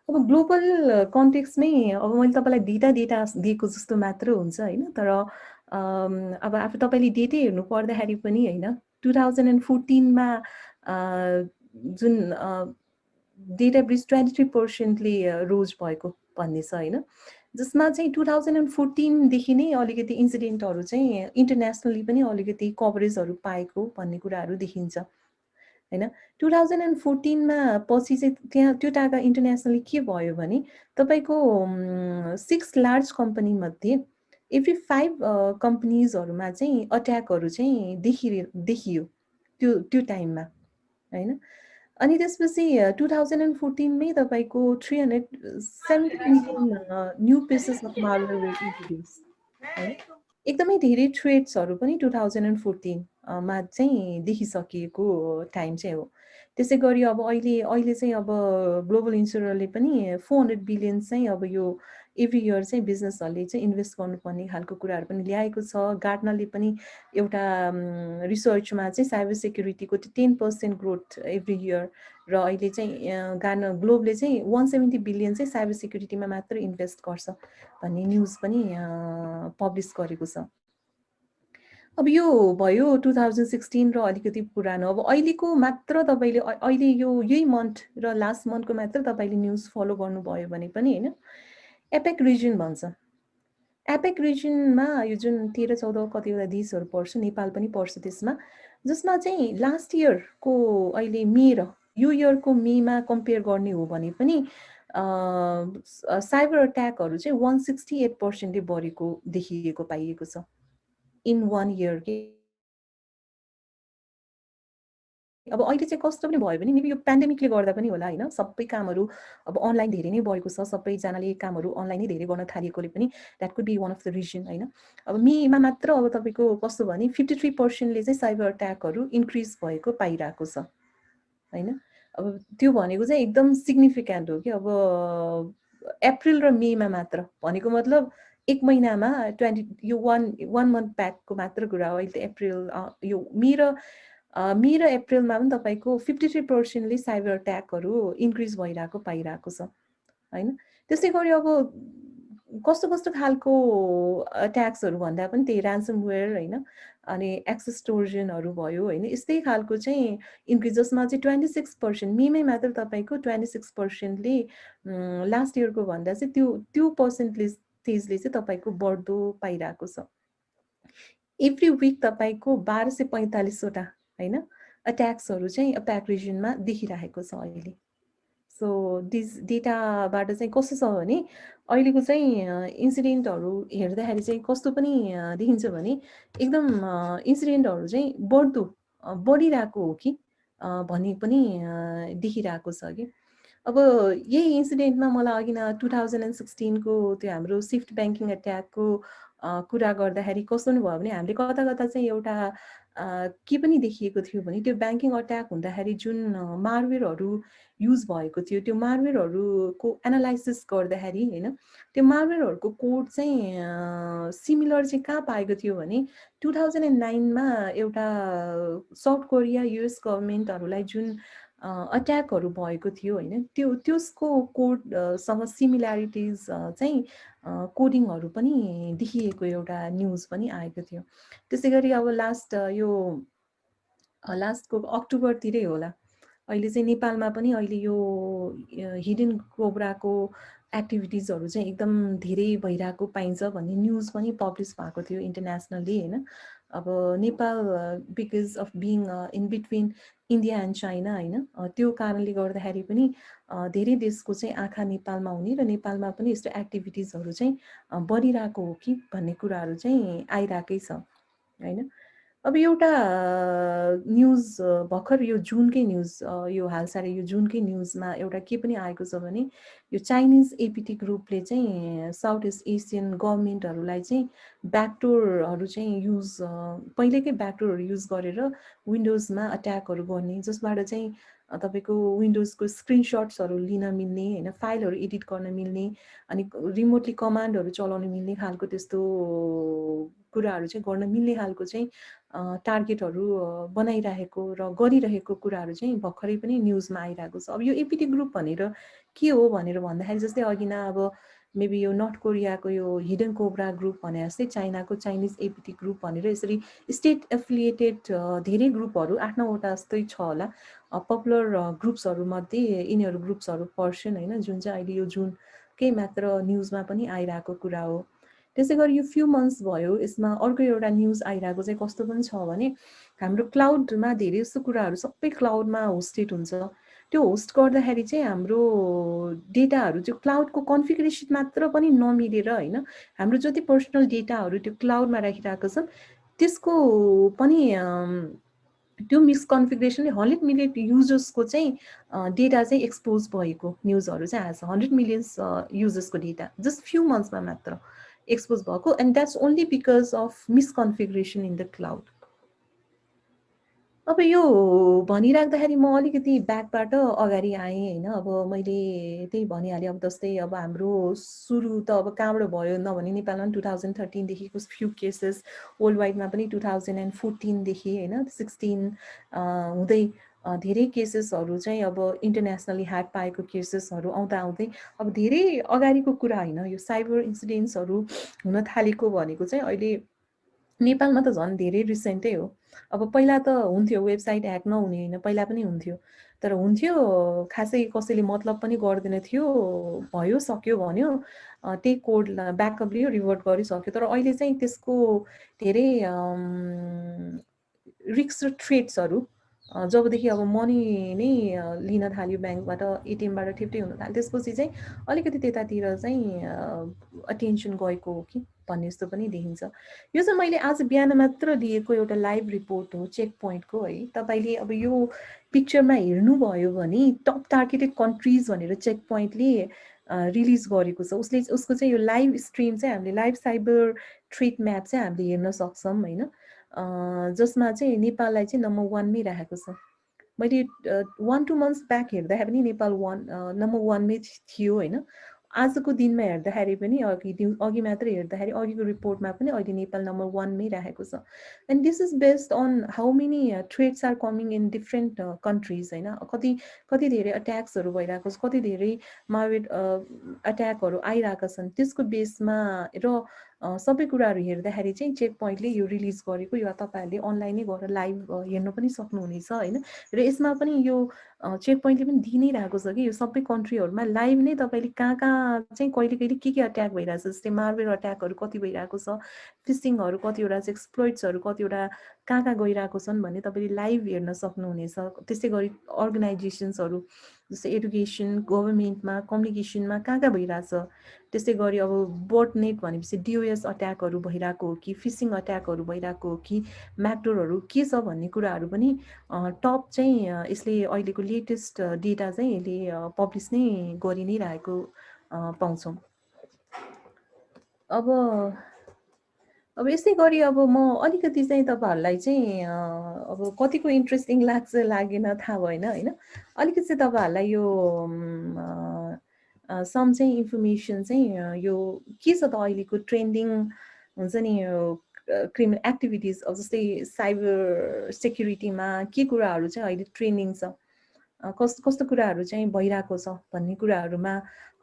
अब ग्लोबल कन्टेक्स्टमै अब मैले तपाईँलाई डेटा दिएको जस्तो मात्र हुन्छ होइन, तर अब आफू तपाईँले डेटै हेर्नु पर्दाखेरि पनि होइन 2014 मा जुन डेटा ब्रिच 23% रोज भएको भन्ने छ होइन, जसमा चाहिँ 2014 देखि नै अलिकति इन्सिडेन्टहरू चाहिँ इन्टरनेसनली पनि अलिकति कभरेजहरू पाएको भन्ने कुराहरू देखिन्छ होइन। 2014 मा पछि चाहिँ त्यहाँ त्यो टाका इन्टरनेसनली के भयो भने तपाईँको 6 लार्ज कम्पनी मध्ये एभ्री 5 कम्पनीजहरूमा चाहिँ अट्याकहरू चाहिँ देखियो त्यो टाइममा होइन। अनि त्यसपछि 2014 मै तपाईँको 370 million new pieces of malware were introduce होइन। एकदमै धेरै थ्रेट्सहरू पनि 2014 मा चाहिँ देखिसकिएको टाइम चाहिँ हो। त्यसै गरी अब अहिले चाहिँ अब ग्लोबल इन्स्योररले पनि 400 बिलियन चाहिँ अब यो एभ्री इयर चाहिँ बिजनेसहरूले चाहिँ इन्भेस्ट गर्नुपर्ने खालको कुराहरू पनि ल्याएको छ। गार्टनरले पनि एउटा रिसर्चमा चाहिँ साइबर सेक्युरिटीको 10% ग्रोथ एभ्री इयर, र अहिले चाहिँ गार्टनर ग्लोबले चाहिँ 170 बिलियन चाहिँ साइबर सेक्युरिटीमा मात्र इन्भेस्ट गर्छ भन्ने न्युज पनि पब्लिस गरेको छ। अब यो भयो 2016 र अलिकति पुरानो। अब अहिलेको मात्र तपाईँले अहिले यही मन्थ र लास्ट मन्थको मात्र तपाईँले न्युज फलो गर्नुभयो भने पनि होइन, एपेक रिजन भन्छ। एपेक रिजनमा यो जुन 13-14 कतिवटा देशहरू पर्छ, नेपाल पनि पर्छ त्यसमा, जसमा चाहिँ लास्ट इयरको अहिले मे र यो इयरको मेमा कम्पेयर गर्ने हो भने पनि साइबर अट्याकहरू चाहिँ 168% बढेको देखिएको पाइएको छ इन 1 इयर के। अब अहिले चाहिँ कस्तो पनि भयो भने मेबी यो पेन्डेमिकले गर्दा पनि होला होइन, सबै कामहरू अब अनलाइन धेरै नै भएको छ, सबैजनाले कामहरू अनलाइनै धेरै गर्न थालेकोले पनि that could be one of the reason होइन। अब मेमा मात्र अब तपाईँको कस्तो भने 53%ले चाहिँ साइबर अट्याकहरू इन्क्रिज भएको पाइरहेको छ होइन। अब त्यो भनेको चाहिँ एकदम सिग्निफिकेन्ट हो कि अब अप्रिल र मेमा मात्र, भनेको मतलब एक महिनामा 20 यो one month ब्याकको मात्र कुरा हो। अहिले अप्रिल यो मे र अप्रिलमा पनि तपाईँको 53% साइबर अट्याकहरू इन्क्रिज भइरहेको पाइरहेको छ होइन। त्यसै गरी अब कस्तो कस्तो खालको अट्याक्सहरू भन्दा पनि त्यही ऱ्यान्समवेयर होइन, अनि एक्सेस्टोर्जनहरू भयो होइन, यस्तै खालको चाहिँ इन्क्रिज, जसमा चाहिँ 26% मेमै मात्र तपाईँको 26%ले लास्ट इयरको भन्दा चाहिँ त्यो पर्सेन्टेजले चाहिँ तपाईँको बढ्दो पाइरहेको छ। एभ्री विक तपाईँको 1245वटा होइन अट्याक्सहरू चाहिँ अट्याक रिजनमा देखिरहेको छ अहिले। सो दिस डेटाबाट चाहिँ कस्तो छ भने अहिलेको चाहिँ इन्सिडेन्टहरू हेर्दाखेरि चाहिँ कस्तो पनि देखिन्छ भने एकदम इन्सिडेन्टहरू चाहिँ बढिरहेको हो कि भन्ने पनि देखिरहेको छ कि। अब यही इन्सिडेन्टमा मलाई अघि 2016को त्यो हाम्रो स्विफ्ट ब्याङ्किङ अट्याकको कुरा गर्दाखेरि कस्तो नि भयो भने हामीले कता कता चाहिँ एउटा के पनि देखिएको थियो भने त्यो ब्याङ्किङ अट्याक हुँदाखेरि जुन मार्वेयरहरू युज भएको थियो, त्यो मार्वेयरहरूको एनालाइसिस गर्दाखेरि होइन, त्यो मार्वेयरहरूको कोड चाहिँ सिमिलर चाहिँ कहाँ पाएको थियो भने 2009मा एउटा साउथ कोरिया युएस गभर्मेन्टहरूलाई जुन अट्याकहरू भएको थियो होइन, त्यसको कोडसँग सिमिल्यारिटिज चाहिँ कोडिङहरू पनि देखिएको एउटा न्युज पनि आएको थियो। त्यसै गरी अब लास्टको अक्टोबरतिरै होला, अहिले चाहिँ नेपालमा पनि अहिले यो हिडन कोब्राको एक्टिभिटिजहरू चाहिँ एकदम धेरै भइरहेको पाइन्छ भन्ने न्युज पनि पब्लिस भएको थियो इन्टरनेसनली होइन। अब Nepal because of being in between India and China होइन, त्यो कारणले गर्दाखेरि पनि धेरै देशको चाहिँ आँखा नेपालमा हुने र नेपालमा पनि यस्तो एक्टिभिटिजहरू चाहिँ बढिरहेको हो कि भन्ने कुराहरू चाहिँ आइरहेकै छ होइन। अब एउटा न्युज भर्खर यो जुनकै न्युज, यो हालसारै यो जुनकै न्युजमा एउटा के पनि आएको छ भने यो चाइनिज एपिटी ग्रुपले चाहिँ साउथ इस्ट एसियन गभर्मेन्टहरूलाई चाहिँ ब्याकडोरहरू चाहिँ पहिलेकै ब्याकडोरहरू युज गरेर विन्डोजमा अट्याकहरू गर्ने, जसबाट चाहिँ तपाईँको विन्डोजको स्क्रिनसट्सहरू लिन मिल्ने होइन, फाइलहरू एडिट गर्न मिल्ने, अनि रिमोटली कमान्डहरू चलाउन मिल्ने खालको त्यस्तो कुराहरू चाहिँ गर्न मिल्ने खालको चाहिँ टार्गेटहरू बनाइरहेको र गरिरहेको कुराहरू चाहिँ भर्खरै पनि न्युजमा आइरहेको छ। अब यो एपिटी ग्रुप भनेर के हो भनेर भन्दाखेरि जस्तै अघि अब मेबी यो नर्थ कोरियाको यो हिडन कोब्रा ग्रुप भने जस्तै चाइनाको चाइनिज एपिटी ग्रुप भनेर यसरी स्टेट एफिलिएटेड धेरै ग्रुपहरू 8-9वटा जस्तै छ होला पपुलर ग्रुप्सहरूमध्ये यिनीहरू ग्रुप्सहरू पर्छन् होइन, जुन चाहिँ अहिले यो जुनकै मात्र न्युजमा पनि आइरहेको कुरा हो। त्यसै गरी यो फ्यु मन्थ्स भयो, यसमा अर्को एउटा न्युज आइरहेको चाहिँ कस्तो पनि छ भने हाम्रो क्लाउडमा धेरै जस्तो कुराहरू सबै क्लाउडमा होस्टेड हुन्छ। त्यो होस्ट गर्दाखेरि चाहिँ हाम्रो डेटाहरू त्यो क्लाउडको कन्फिगरेसन मात्र पनि नमिलेर होइन, हाम्रो जति पर्सनल डेटाहरू त्यो क्लाउडमा राखिरहेको छ त्यसको पनि त्यो मिसकन्फिगरेसनले 100 मिलियन युजर्सको चाहिँ डेटा चाहिँ एक्सपोज भएको न्युजहरू चाहिँ आएको छ। 100 मिलियन युजर्सको डेटा जस्ट फ्यु मन्थ्समा मात्र एक्सपोज भएको, and that's only because of misconfiguration in the cloud. अब यो भनिराख्दाखेरि म अलिकति ब्याकबाट अगाडि आएँ होइन। अब मैले त्यही भनिहालेँ, अब जस्तै अब हाम्रो सुरु त अब कहाँबाट भयो नभने नेपालमा 2013देखिको फ्यु केसेस, वर्ल्ड वाइडमा पनि 2014देखि होइन 16 हुँदै धेरै केसेसहरू चाहिँ अब इन्टरनेसनली ह्याड पाएको केसेसहरू आउँदा अब धेरै अगाडिको कुरा होइन, यो साइबर इन्सिडेन्ट्सहरू हुन थालेको भनेको चाहिँ अहिले नेपालमा त झन् धेरै रिसेन्टै हो। अब पहिला त हुन्थ्यो वेबसाइट ह्याक नहुने होइन, पहिला पनि हुन्थ्यो, तर हुन्थ्यो खासै कसैले मतलब पनि गर्दैन थियो, भयो सक्यो भन्यो त्यही कोड ब्याकअप लियो रिभर्ट गरिसक्यो। तर अहिले चाहिँ त्यसको धेरै रिस्क र थ्रेट्सहरू जबदेखि अब मनी नै लिन थाल्यो ब्याङ्कबाट, एटिएमबाट ठिप्टै हुन थाल्यो, त्यसपछि चाहिँ अलिकति त्यतातिर चाहिँ अटेन्सन गएको हो कि भन्ने जस्तो पनि देखिन्छ। यो चाहिँ मैले आज बिहान मात्र लिएको एउटा लाइभ रिपोर्ट हो चेक पोइन्टको है। तपाईँले अब यो पिक्चरमा हेर्नुभयो भने टप टार्गेटेड कन्ट्रिज भनेर चेक पोइन्टले रिलिज गरेको छ। उसको चाहिँ यो लाइभ स्ट्रिम चाहिँ हामीले लाइभ साइबर थ्रेट म्याप चाहिँ हामीले हेर्न सक्छौँ होइन, जसमा चाहिँ नेपाललाई चाहिँ नम्बर 1मै राखेको छ। मैले 1-2 मन्थ्स ब्याक हेर्दाखेरि पनि नेपाल नम्बर 1मै थियो होइन। आजको दिनमा हेर्दाखेरि पनि अघि मात्रै हेर्दाखेरि अघिको रिपोर्टमा पनि अहिले नेपाल नम्बर 1 मै राखेको छ। And this is based on how many threats are coming in different countries होइन। कति धेरै अट्याक्सहरू भइरहेको छ, कति धेरै मालवेयर अट्याकहरू आइरहेका छन्, त्यसको बेसमा र सबै कुराहरू हेर्दाखेरि चाहिँ चेक पोइन्टले यो रिलिज गरेको, यो तपाईँहरूले अनलाइनै गएर लाइभ हेर्न पनि सक्नुहुनेछ होइन। र यसमा पनि यो चेक पोइन्टले पनि दिइ नै रहेको छ कि यो सबै कन्ट्रीहरूमा लाइभ नै तपाईँले कहाँ कहाँ चाहिँ कहिले कहिले के अट्याक भइरहेको छ, जस्तै मालवेयर अट्याकहरू कति भइरहेको छ, फिसिङहरू कतिवटा चाहिँ एक्सप्लोइट्सहरू कतिवटा कहाँ कहाँ गइरहेको छन् भन्ने तपाईँले लाइभ हेर्न सक्नुहुनेछ। त्यसै गरी अर्गनाइजेसन्सहरू जस्तै एडुकेसन, गभर्मेन्टमा, कम्युनिकेसनमा कहाँ कहाँ भइरहेछ। त्यसै गरी अब बोटनेट भनेपछि डिओएस अट्याकहरू भइरहेको हो कि फिसिङ अट्याकहरू भइरहेको हो कि म्याकडोरहरू के छ भन्ने कुराहरू पनि टप चाहिँ यसले अहिलेको लेटेस्ट डेटा चाहिँ यसले पब्लिस नै गरि नै रहेको पाउँछौँ। अब यसै गरी अब म अलिकति चाहिँ तपाईँहरूलाई चाहिँ अब कतिको इन्ट्रेस्टिङ लाग्छ लागेन थाहा भएन होइन। अलिकति चाहिँ तपाईँहरूलाई यो सम चाहिँ इन्फर्मेसन चाहिँ यो के छ त अहिलेको ट्रेन्डिङ हुन्छ नि क्रिमिनल एक्टिभिटिज, अब जस्तै साइबर सेक्युरिटीमा के कुराहरू चाहिँ अहिले ट्रेन्डिङ छ, कस्तो कस्तो कुराहरू चाहिँ भइरहेको छ भन्ने कुराहरूमा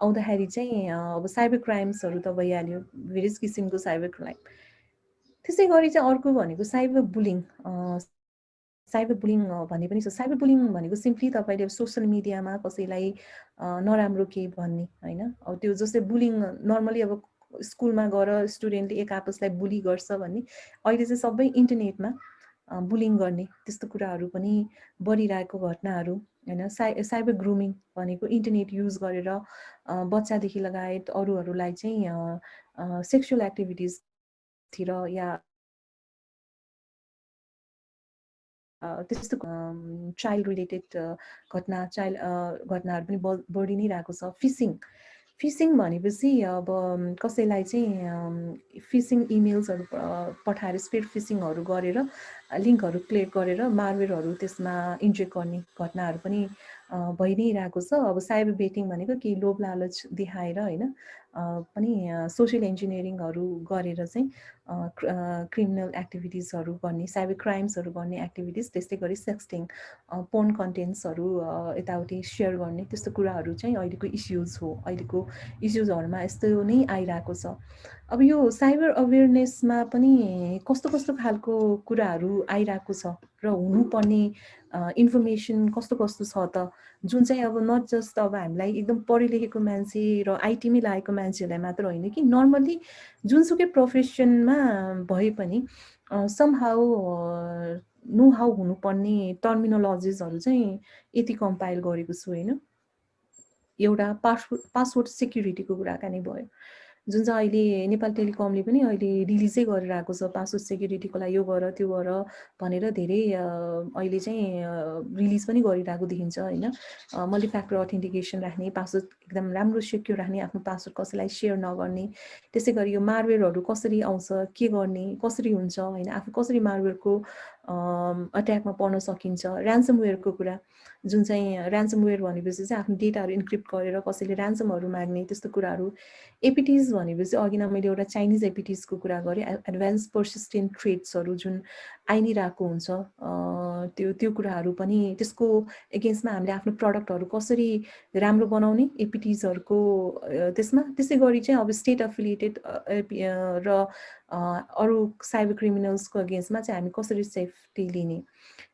आउँदाखेरि चाहिँ अब साइबर क्राइम्सहरू त भइहाल्यो, भेरियस किसिमको साइबर क्राइम। त्यसै गरी चाहिँ अर्को भनेको साइबर बुलिङ। साइबर बुलिङ भन्ने पनि छ। साइबर बुलिङ भनेको सिम्पली तपाईँले सोसियल मिडियामा कसैलाई नराम्रो केही भन्ने होइन। अब त्यो जस्तै बुलिङ नर्मली अब स्कुलमा गएर स्टुडेन्टले एक आपसलाई बुली गर्छ भन्ने, अहिले चाहिँ सबै इन्टरनेटमा बुलिङ गर्ने त्यस्तो कुराहरू पनि बढिरहेको घटनाहरू होइन। साइबर ग्रुमिङ भनेको इन्टरनेट युज गरेर बच्चादेखि लगायत अरूहरूलाई चाहिँ सेक्सुअल एक्टिभिटिजतिर या त्यस्तो चाइल्ड रिलेटेड घटनाहरू पनि बढी नै रहेको छ। फिसिङ भनेपछि अब कसैलाई चाहिँ फिसिङ इमेल्सहरू पठाएर स्पेड फिसिङहरू गरेर लिङ्कहरू क्लिक गरेर मालवेयरहरू त्यसमा इन्जेक्ट गर्ने घटनाहरू पनि भइ नै रहेको छ। अब साइबर बेटिङ भनेको केही लोभ लालच देखाएर होइन पनि सोसियल इन्जिनियरिङहरू गरेर चाहिँ क्रिमिनल एक्टिभिटिजहरू गर्ने, साइबर क्राइम्सहरू गर्ने एक्टिभिटिज, त्यस्तै गरी सेक्सटिङ, पोर्न कन्टेन्ट्सहरू यताउति सेयर गर्ने त्यस्तो कुराहरू चाहिँ अहिलेको इस्युज हो। अहिलेको इस्युजहरूमा यस्तो नै आइरहेको छ। अब यो साइबर अवेरनेसमा पनि कस्तो कस्तो खालको कुराहरू आइरहेको छ र हुनुपर्ने इन्फर्मेसन कस्तो कस्तो छ त, जुन चाहिँ अब नट जस्ट अब हामीलाई एकदम पढे लेखेको मान्छे र आइटीमै लागेको मान्छेहरूलाई मात्र होइन कि नर्मली जुनसुकै प्रोफेसनमा भए पनि समहाउ नो हाउ हुनुपर्ने टर्मिनोलोजिजहरू चाहिँ यति कम्पाइल गरेको छु होइन। एउटा पासवर्ड सेक्युरिटीको कुराकानी भयो, जुन चाहिँ अहिले नेपाल टेलिकमले पनि अहिले रिलिजै गरिरहेको छ। पासवर्ड सेक्युरिटीको लागि यो गर त्यो गर भनेर धेरै अहिले चाहिँ रिलिज पनि गरिरहेको देखिन्छ होइन। मल्टिफ्याक्टर अथेन्टिकेसन राख्ने, पासवर्ड एकदम राम्रो सेक्युर राख्ने, आफ्नो पासवर्ड कसैलाई सेयर नगर्ने। त्यसै गरी यो मालवेयरहरू कसरी आउँछ, के गर्ने, कसरी हुन्छ होइन, आफू कसरी मालवेयरको अट्याकमा पर्न सकिन्छ। ऱ्यान्समवेयरको कुरा, जुन चाहिँ ऱ्यान्समवेयर भनेपछि चाहिँ आफ्नो डेटाहरू इन्क्रिप्ट गरेर कसैले ऱ्यान्समहरू माग्ने त्यस्तो कुराहरू। एपिटिज भनेपछि अघि नै मैले एउटा चाइनिज एपिटिजको कुरा गरेँ, एडभान्स पर्सिस्टेन्ट थ्रेट्सहरू जुन आइ नै रहेको हुन्छ, त्यो कुराहरू पनि त्यसको एगेन्स्टमा हामीले आफ्नो प्रडक्टहरू कसरी राम्रो बनाउने एपिटिजहरूको त्यसमा। त्यसै गरी चाहिँ अब स्टेट एफिलिएटेड र अरू साइबर क्रिमिनल्सको अगेन्स्टमा चाहिँ हामी कसरी सेफ्टी लिने।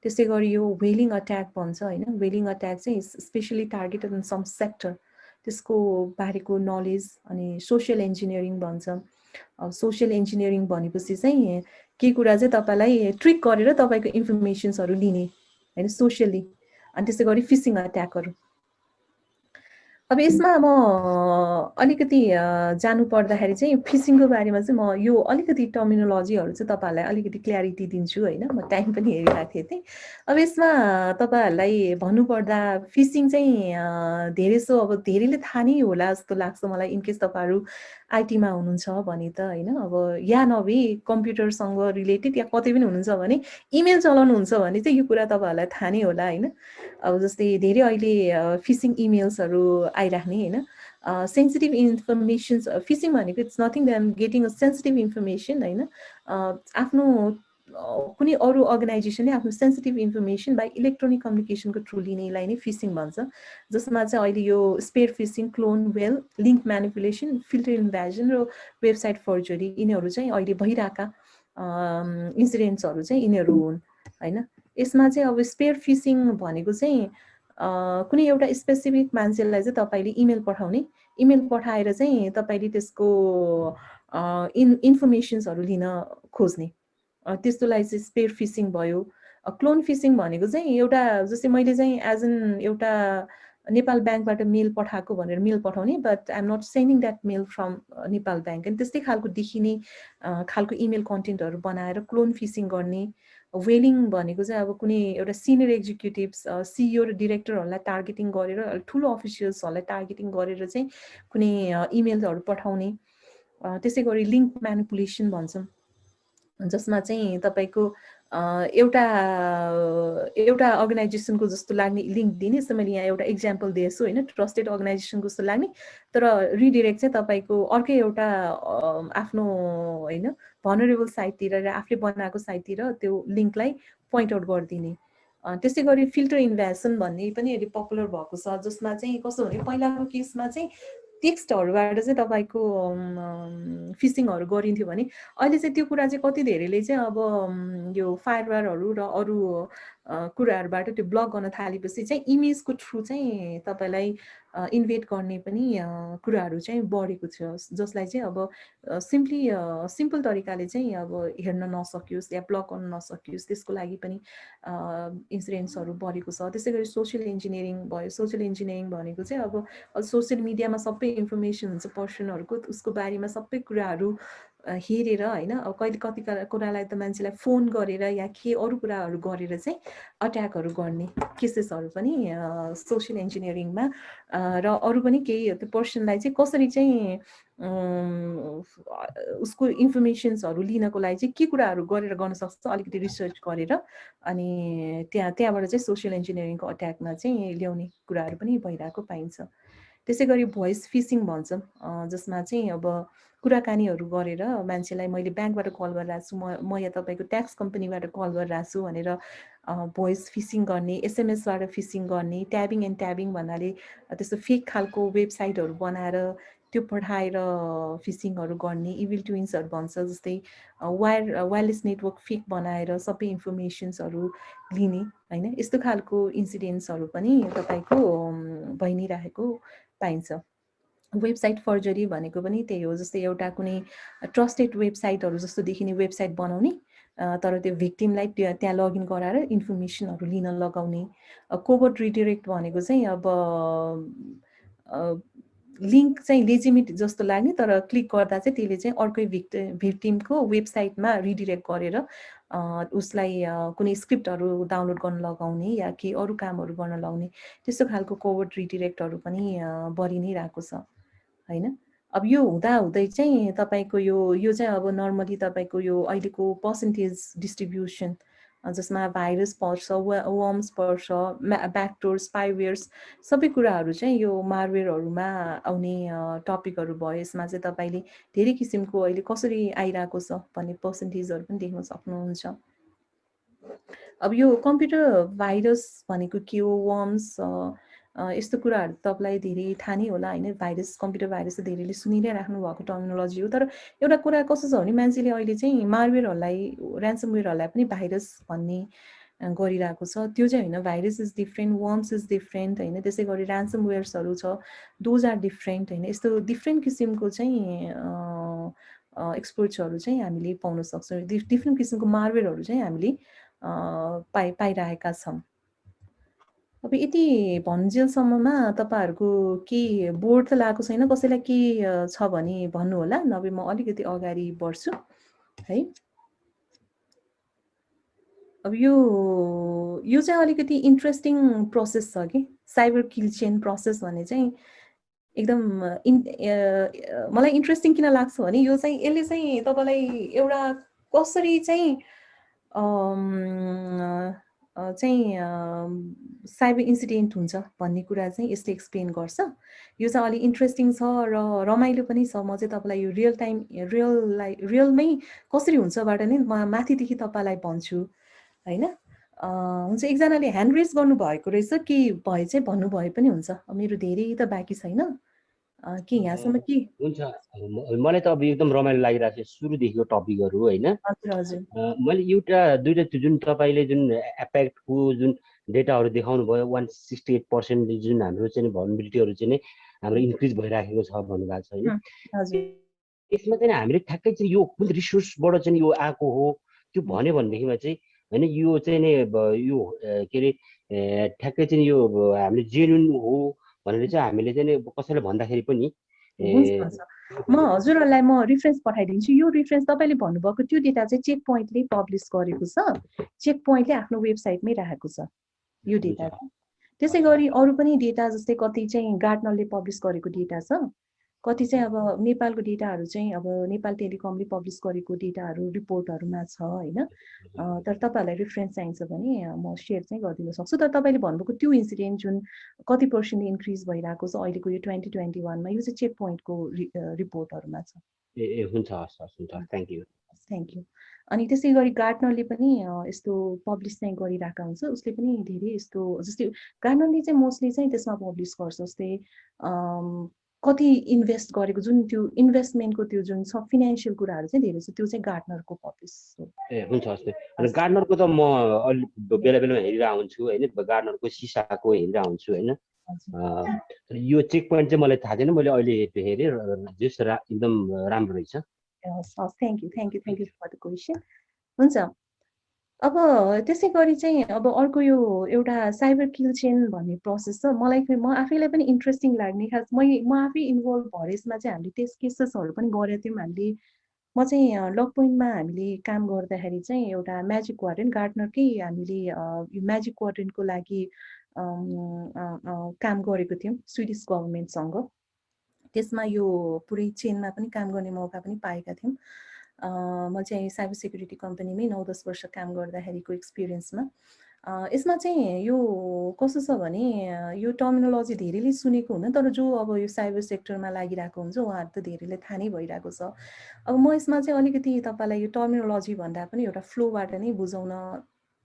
त्यसै गरी यो वेलिङ अट्याक भन्छ होइन। वेलिङ अट्याक चाहिँ specially targeted in some sector, त्यसको बारेको नलेज। अनि सोसियल इन्जिनियरिङ भन्छ। सोसियल इन्जिनियरिङ भनेपछि चाहिँ के कुरा चाहिँ तपाईँलाई ट्रिक गरेर तपाईँको इन्फर्मेसन्सहरू लिने होइन सोसियली। अनि त्यसै गरी फिसिङ अट्याकहरू। अब यसमा म अलिकति जानु पर्दाखेरि चाहिँ फिसिङको बारेमा चाहिँ म यो अलिकति टर्मिनोलोजीहरू चाहिँ तपाईँहरूलाई अलिकति क्ल्यारिटी दिन्छु होइन। म टाइम पनि हेरिरहेको थिएँ त्यही। अब यसमा तपाईँहरूलाई भन्नुपर्दा फिसिङ चाहिँ धेरै सो अब धेरैले थाहा नै होला जस्तो लाग्छ मलाई, इनकेस तपाईँहरू आइटीमा हुनुहुन्छ भने त होइन। अब या नभए कम्प्युटरसँग रिलेटेड या कतै पनि हुनुहुन्छ भने इमेल चलाउनुहुन्छ भने चाहिँ यो कुरा तपाईँहरूलाई थाहा नै होला होइन। अब जस्तै धेरै अहिले फिसिङ इमेल्सहरू आइराख्ने होइन। सेन्सिटिभ इन्फर्मेसन्स फिसिङ भनेको it's nothing then getting a sensitive information होइन आफ्नो कुनै अरू अर्गनाइजेसनले आफ्नो सेन्सिटिभ इन्फर्मेसन बाई इलेक्ट्रोनिक कम्युनिकेसनको थ्रु लिनेलाई नै फिसिङ भन्छ जसमा चाहिँ अहिले यो spear phishing clone whale link manipulation filter invasion र वेबसाइट फर्जरी यिनीहरू चाहिँ अहिले भइरहेका इन्सिडेन्ट्सहरू चाहिँ यिनीहरू हुन् होइन यसमा चाहिँ अब स्पेयर फिसिङ भनेको चाहिँ कुनै एउटा स्पेसिफिक मान्छेलाई चाहिँ तपाईँले इमेल पठाउने इमेल पठाएर चाहिँ तपाईँले त्यसको इन्फर्मेसन्सहरू लिन खोज्ने त्यस्तोलाई चाहिँ स्पेयर फिसिङ भयो क्लोन फिसिङ भनेको चाहिँ एउटा जस्तै मैले चाहिँ एज एन एउटा नेपाल ब्याङ्कबाट मेल पठाएको भनेर मेल पठाउने but I am not sending that mail from Nepal bank अनि त्यस्तै खालको देखिने खालको इमेल कन्टेन्टहरू बनाएर क्लोन फिसिङ गर्ने वेलिङ भनेको चाहिँ अब कुनै एउटा सिनियर एक्जिक्युटिभ्स सिइओ र डिरेक्टरहरूलाई टार्गेटिङ गरेर ठुलो अफिसियल्सहरूलाई टार्गेटिङ गरेर चाहिँ कुनै इमेलहरू पठाउने त्यसै गरी लिङ्क म्यानिपुलेसन भन्छौँ जसमा चाहिँ तपाईँको एउटा अर्गनाइजेसनको जस्तो लाग्ने लिङ्क दिने जस्तो मैले यहाँ एउटा इक्जाम्पल दिएछु होइन ट्रस्टेड अर्गनाइजेसनको जस्तो लाग्ने तर रिडिरेक्ट चाहिँ तपाईँको अर्कै एउटा आफ्नो होइन भनरेबल साइटतिर र आफूले बनाएको साइटतिर त्यो लिङ्कलाई पोइन्ट आउट गरिदिने त्यसै गरी फिल्टर इन्भ्यासन भन्ने पनि अहिले पपुलर भएको छ जसमा चाहिँ कस्तो भने पहिलाको केसमा चाहिँ टेक्स्टहरूबाट चाहिँ तपाईँको फिसिङहरू गरिन्थ्यो भने अहिले चाहिँ त्यो कुरा चाहिँ कति धेरैले चाहिँ अब यो फायरवारहरू र अरू कुराहरूबाट त्यो ब्लक गर्न थालेपछि चाहिँ इमेजको थ्रु चाहिँ तपाईँलाई इन्भेट गर्ने पनि कुराहरू चाहिँ बढेको छ जसलाई चाहिँ अब सिम्पल तरिकाले चाहिँ अब हेर्न नसकियोस् या ब्लक गर्न नसकियोस् त्यसको लागि पनि इन्सिडेन्ट्सहरू बढेको छ त्यसै गरी सोसियल इन्जिनियरिङ भयो सोसियल इन्जिनियरिङ भनेको चाहिँ अब सोसियल मिडियामा सबै इन्फर्मेसन हुन्छ पर्सनहरूको उसको बारेमा सबै कुराहरू हेरेर होइन अब कहिले कति कुरालाई त मान्छेलाई फोन गरेर या के अरू कुराहरू गरेर चाहिँ अट्याकहरू गर्ने केसेसहरू पनि सोसियल इन्जिनियरिङमा र अरू पनि केही त्यो पर्सनलाई चाहिँ कसरी चाहिँ उसको इन्फर्मेसन्सहरू लिनको लागि चाहिँ के कुराहरू गरेर गर्न सक्छ अलिकति रिसर्च गरेर अनि त्यहाँबाट चाहिँ सोसियल इन्जिनियरिङको अट्याकमा चाहिँ ल्याउने कुराहरू पनि भइरहेको पाइन्छ त्यसै गरी भोइस फिसिङ भन्छौँ जसमा चाहिँ अब कुराकानीहरू गरेर मान्छेलाई मैले ब्याङ्कबाट कल गरिरहेको छु म यहाँ तपाईँको ट्याक्स कम्पनीबाट कल गरिरहेको छु भनेर भोइस फिसिङ गर्ने एसएमएसबाट फिसिङ गर्ने ट्याबिङ एन्ड ट्याबिङ भन्नाले त्यस्तो फेक खालको वेबसाइटहरू बनाएर त्यो पठाएर फिसिङहरू गर्ने इभिल ट्विन्सहरू भन्छ जस्तै वायरलेस नेटवर्क फेक बनाएर सबै इन्फर्मेसन्सहरू लिने होइन यस्तो खालको इन्सिडेन्ट्सहरू पनि तपाईँको भइ नै रहेको पाइन्छ वेबसाइट फर्जरी भनेको पनि त्यही हो जस्तै एउटा कुनै ट्रस्टेड वेबसाइटहरू जस्तो देखिने वेबसाइट बनाउने तर त्यो भिक्टिमलाई त्यहाँ लगइन गराएर इन्फर्मेसनहरू लिन लगाउने कोभर्ट रिडिरेक्ट भनेको चाहिँ अब लिङ्क चाहिँ लेजिमिट जस्तो लाग्ने तर क्लिक गर्दा चाहिँ त्यसले चाहिँ अर्कै भिक्टिमको वेबसाइटमा रिडिरेक्ट गरेर उसलाई कुनै स्क्रिप्टहरू डाउनलोड गर्न लगाउने या केही अरू कामहरू गर्न लगाउने त्यस्तो खालको कोभर्ट रिडिरेक्टहरू पनि बढी नै रहेको छ होइन अब यो हुँदाहुँदै चाहिँ तपाईँको यो चाहिँ अब नर्मली तपाईँको यो अहिलेको पर्सेन्टेज डिस्ट्रिब्युसन जसमा भाइरस पर्छ वर्म्स पर्छ ब्याकडोर स्पाइवेयर्स सबै कुराहरू चाहिँ यो मारवेयरहरूमा आउने टपिकहरू भयो यसमा चाहिँ तपाईँले धेरै किसिमको अहिले कसरी आइरहेको छ भन्ने पर्सेन्टेजहरू पनि देख्न सक्नुहुन्छ अब यो कम्प्युटर भाइरस भनेको के हो वर्म्स यस्तो कुराहरू तपाईँलाई धेरै थाहा नै होला होइन भाइरस कम्प्युटर भाइरस त धेरैले सुनि नै राख्नु भएको टर्मिनोलोजी हो तर एउटा कुरा कस्तो छ भने मान्छेले अहिले चाहिँ मारवेयरहरूलाई ऱ्यान्समवेयरहरूलाई पनि भाइरस भन्ने गरिरहेको छ त्यो चाहिँ होइन virus is different worms is different होइन त्यसै गरी ऱ्यान्समवेयर्सहरू छ दोज आर डिफ्रेन्ट होइन यस्तो डिफ्रेन्ट किसिमको चाहिँ एक्सपर्ट्सहरू चाहिँ हामीले पाउन सक्छौँ डिफ्रेन्ट किसिमको मारवेयरहरू चाहिँ हामीले पाइरहेका छौँ अब यति भन्जेलसम्ममा तपाईँहरूको के बोर्ड त लागेको छैन कसैलाई के छ भने भन्नु होला नभए म अलिकति अगाडि बढ्छु है अब यो चाहिँ अलिकति इन्ट्रेस्टिङ प्रोसेस छ कि साइबर किल चेन प्रोसेस भन्ने चाहिँ एकदम मलाई इन्ट्रेस्टिङ किन लाग्छ भने यो चाहिँ यसले चाहिँ तपाईँलाई एउटा कसरी चाहिँ चाहिँ साइबर इन्सिडेन्ट हुन्छ भन्ने कुरा चाहिँ यसले एक्सप्लेन गर्छ। यो चाहिँ अलि इन्ट्रेस्टिङ छ र रमाइलो पनि छ। म चाहिँ तपाईँलाई यो रियलमै कसरी हुन्छबाट नै म माथिदेखि तपाईँलाई भन्छु होइन। हुन्छ, एकजनाले ह्यान्ड रेज गर्नुभएको रहेछ, के भए चाहिँ भन्नुभए पनि हुन्छ। मेरो धेरै त बाँकी छैन कि यहाँसम्म कि हुन्छ। मलाई त अब एकदम रमाइलो लागिरहेको छ सुरुदेखिको टपिकहरू होइन। हजुर हजुर मैले एउटा दुईटा त्यो जुन तपाईँले जुन एपेक्टको जुन डेटाहरू देखाउनु भयो 168% जुन हाम्रो चाहिँ भलनरेबिलिटीहरू चाहिँ हाम्रो इन्क्रिज भइराखेको छ भन्नुभएको छ होइन। हजुर यसमा चाहिँ हामीले ठ्याक्कै चाहिँ यो कुन रिसोर्सबाट चाहिँ यो आएको हो त्यो भन्यो भनेदेखिमा चाहिँ होइन यो चाहिँ नि यो के अरे ठ्याक्कै चाहिँ यो हामीले जेन्युन हो भनेर चाहिँ हामीले चाहिँ कसैले भन्दाखेरि पनि हुन्छ। म हजुरहरूलाई म रिफरेन्स पठाइदिन्छु। यो रिफरेन्स तपाईँले भन्नुभएको त्यो डेटा चाहिँ चेक पोइन्टले पब्लिस गरेको छ, चेक पोइन्टले आफ्नो वेबसाइटमै राखेको छ यो डेटा। त्यसै गरी अरू पनि डेटा जस्तै कति चाहिँ गार्टनरले पब्लिस गरेको डेटा छ, कति चाहिँ अब नेपालको डेटाहरू चाहिँ अब नेपाल टेलिकमले पब्लिस गरेको डेटाहरू रिपोर्टहरूमा छ होइन। तर तपाईँहरूलाई रिफरेन्स चाहिन्छ भने म सेयर चाहिँ गरिदिन सक्छु। तर तपाईँले भन्नुभएको त्यो इन्सिडेन्ट जुन कति पर्सेन्ट इन्क्रिज भइरहेको छ अहिलेको यो 2021 मा, यो चाहिँ चेक पोइन्टको रिपोर्टहरूमा छ। ए हुन्छ, हस् हस्, हुन्छ, थ्याङ्क यू। Thank you. अनि त्यसै गरी गार्टनरले पनि यस्तो पब्लिस चाहिँ गरिरहेका हुन्छ। उसले पनि धेरै यस्तो जस्तै गार्टनरले चाहिँ मोस्टली चाहिँ त्यसमा पब्लिस गर्छ। जस्तै कति इन्भेस्ट गरेको जुन त्यो इन्भेस्टमेन्टको त्यो जुन छ फिनान्सियल कुराहरू चाहिँ धेरै छ, त्यो चाहिँ गार्टनरको पब्लिस हो। ए हुन्छ, हस्। गार्डनरको त म अलि बेला बेलामा हेरिरहेको हुन्छु होइन, गार्डनरको सिसाको हेरिरहेको हुन्छु होइन। यो चेक पोइन्ट चाहिँ मलाई थाहा छैन, मैले अहिले हेरेँ, जस एकदम राम्रो रहेछ। हस् हस्, thank you for the question. हुन्छ, अब त्यसै गरी चाहिँ अब अर्को यो एउटा साइबर किल चेन भन्ने प्रोसेस छ। म आफैलाई पनि इन्ट्रेस्टिङ लाग्ने, खास म आफै इन्भल्भ भएर यसमा चाहिँ हामीले टेस्ट केसेसहरू पनि गरेको थियौँ हामीले। म चाहिँ लक पोइन्टमा हामीले काम गर्दाखेरि चाहिँ एउटा म्याजिक क्वाड्रेन्ट गार्टनरकै हामीले यो म्याजिक क्वाड्रेन्टको लागि काम गरेको थियौँ स्विडिस गभर्मेन्टसँग। त्यसमा यो पुरै चेनमा पनि काम गर्ने मौका पनि पाएका थियौँ। म चाहिँ साइबर सेक्युरिटी कम्पनीमै 9-10 वर्ष काम गर्दाखेरिको एक्सपिरियन्समा यसमा चाहिँ यो कस्तो छ भने यो टर्मिनोलोजी धेरैले सुनेको हुन्न, तर जो अब यो साइबर सेक्टरमा लागिरहेको हुन्छ उहाँहरू त धेरैले थाहा नै भइरहेको छ। अब म यसमा चाहिँ अलिकति तपाईँलाई यो टर्मिनोलोजी भन्दा पनि एउटा फ्लोबाट नै बुझाउन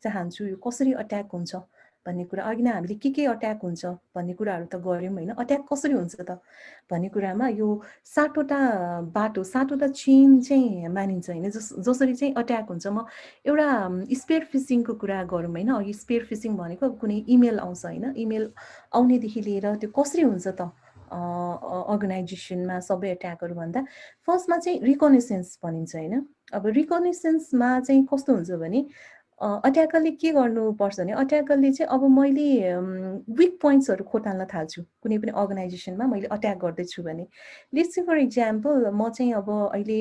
चाहन्छु, यो कसरी अट्याक हुन्छ भन्ने कुरा। अघि नै हामीले के अट्याक हुन्छ भन्ने कुराहरू त गऱ्यौँ होइन। अट्याक कसरी हुन्छ त भन्ने कुरामा यो 7वटा बाटो 7वटा चेन चाहिँ मानिन्छ होइन, जसरी चाहिँ अट्याक हुन्छ। म एउटा स्पेयर फिसिङको कुरा गरौँ होइन। अघि स्पेयर फिसिङ भनेको कुनै इमेल आउँछ होइन, इमेल आउनेदेखि लिएर त्यो कसरी हुन्छ त अर्गनाइजेसनमा सबै एट्याकहरू भन्दा फर्स्टमा चाहिँ रिकनेसेन्स भनिन्छ होइन। अब रिकनेसेन्समा चाहिँ कस्तो हुन्छ भने अट्याकरले के गर्नुपर्छ भने अट्याकरले चाहिँ अब मैले विक पोइन्ट्सहरू खोटाल्न थाल्छु कुनै पनि अर्गनाइजेसनमा मैले अट्याक गर्दैछु भने। लेट्स से फर इक्जाम्पल म चाहिँ अब अहिले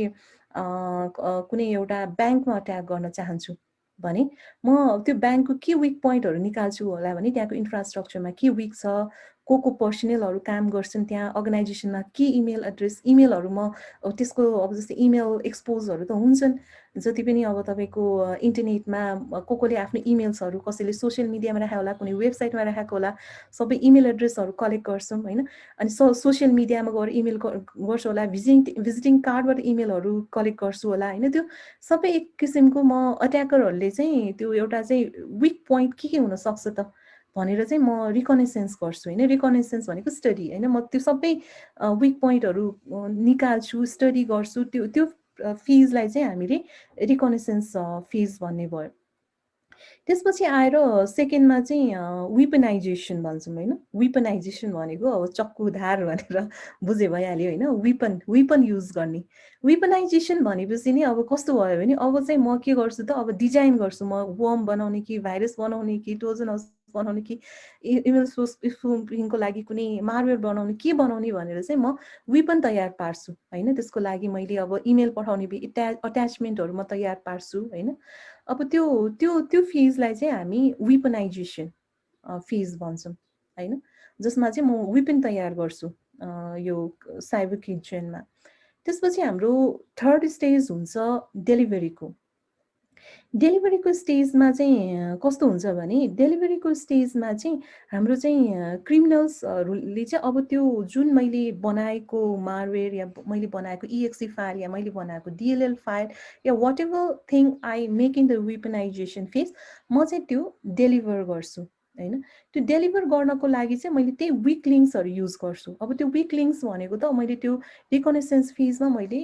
कुनै एउटा ब्याङ्कमा अट्याक गर्न चाहन्छु भने म त्यो ब्याङ्कको के विक पोइन्टहरू निकाल्छु होला भने त्यहाँको इन्फ्रास्ट्रक्चरमा के विक छ, को पर्सनलहरू काम गर्छन् त्यहाँ अर्गनाइजेसनमा, के इमेल एड्रेस इमेलहरू म त्यसको अब जस्तै इमेल एक्सपोजहरू त हुन्छन् जति पनि अब तपाईँको इन्टरनेटमा कोले आफ्नो इमेल्सहरू कसैले सोसियल मिडियामा राखेको होला, कुनै वेबसाइटमा राखेको होला, सबै इमेल एड्रेसहरू कलेक्ट गर्छौँ होइन। अनि सोसियल मिडियामा गएर इमेल गर्छु होला, भिजिटिङ कार्डबाट इमेलहरू कलेक्ट गर्छु होला होइन। त्यो सबै एक किसिमको म अट्याकरहरूले चाहिँ त्यो एउटा चाहिँ विक पोइन्ट के हुनसक्छ त भनेर चाहिँ म रिकनेसेन्स गर्छु होइन। रिकनेसेन्स भनेको स्टडी होइन। म त्यो सबै विक पोइन्टहरू निकाल्छु, स्टडी गर्छु। त्यो फिजलाई चाहिँ हामीले रिकनेसेन्स फिज भन्ने भयो। त्यसपछि आएर सेकेन्डमा चाहिँ विपनाइजेसन भन्छौँ होइन। विपनाइजेसन भनेको अब चक्कु धार भनेर बुझे भइहाल्यो होइन। विपन युज गर्ने। विपनाइजेसन भनेपछि नि अब कस्तो भयो भने अब चाहिँ म के गर्छु त अब डिजाइन गर्छु, म वर्म बनाउने कि भाइरस बनाउने कि ट्रोजन हाउस बनाउने कि इमेल स्पुफिङको लागि कुनै मालवेयर बनाउने के बनाउने भनेर चाहिँ म विपन तयार पार्छु होइन। त्यसको लागि मैले अब इमेल पठाउने अट्याचमेन्टहरू म तयार पार्छु होइन। अब त्यो फिजलाई चाहिँ हामी विपनाइजेसन फिज भन्छौँ होइन, जसमा चाहिँ म विपन तयार गर्छु यो साइबर किचनमा। त्यसपछि हाम्रो थर्ड स्टेज हुन्छ डेलिभरीको। डेलिभरीको स्टेजमा चाहिँ कस्तो हुन्छ भने डेलिभरीको स्टेजमा चाहिँ हाम्रो चाहिँ क्रिमिनल्सहरूले चाहिँ अब त्यो जुन मैले बनाएको मारवेयर या मैले बनाएको EXE फाइल या मैले बनाएको DLL फाइल या whatever thing I make in the weaponization phase म चाहिँ त्यो डेलिभर गर्छु होइन। त्यो डेलिभर गर्नको लागि चाहिँ मैले त्यही विक लिङ्क्सहरू युज गर्छु। अब त्यो विक लिङ्क्स भनेको त मैले त्यो रिकनेसेन्स फेजमा मैले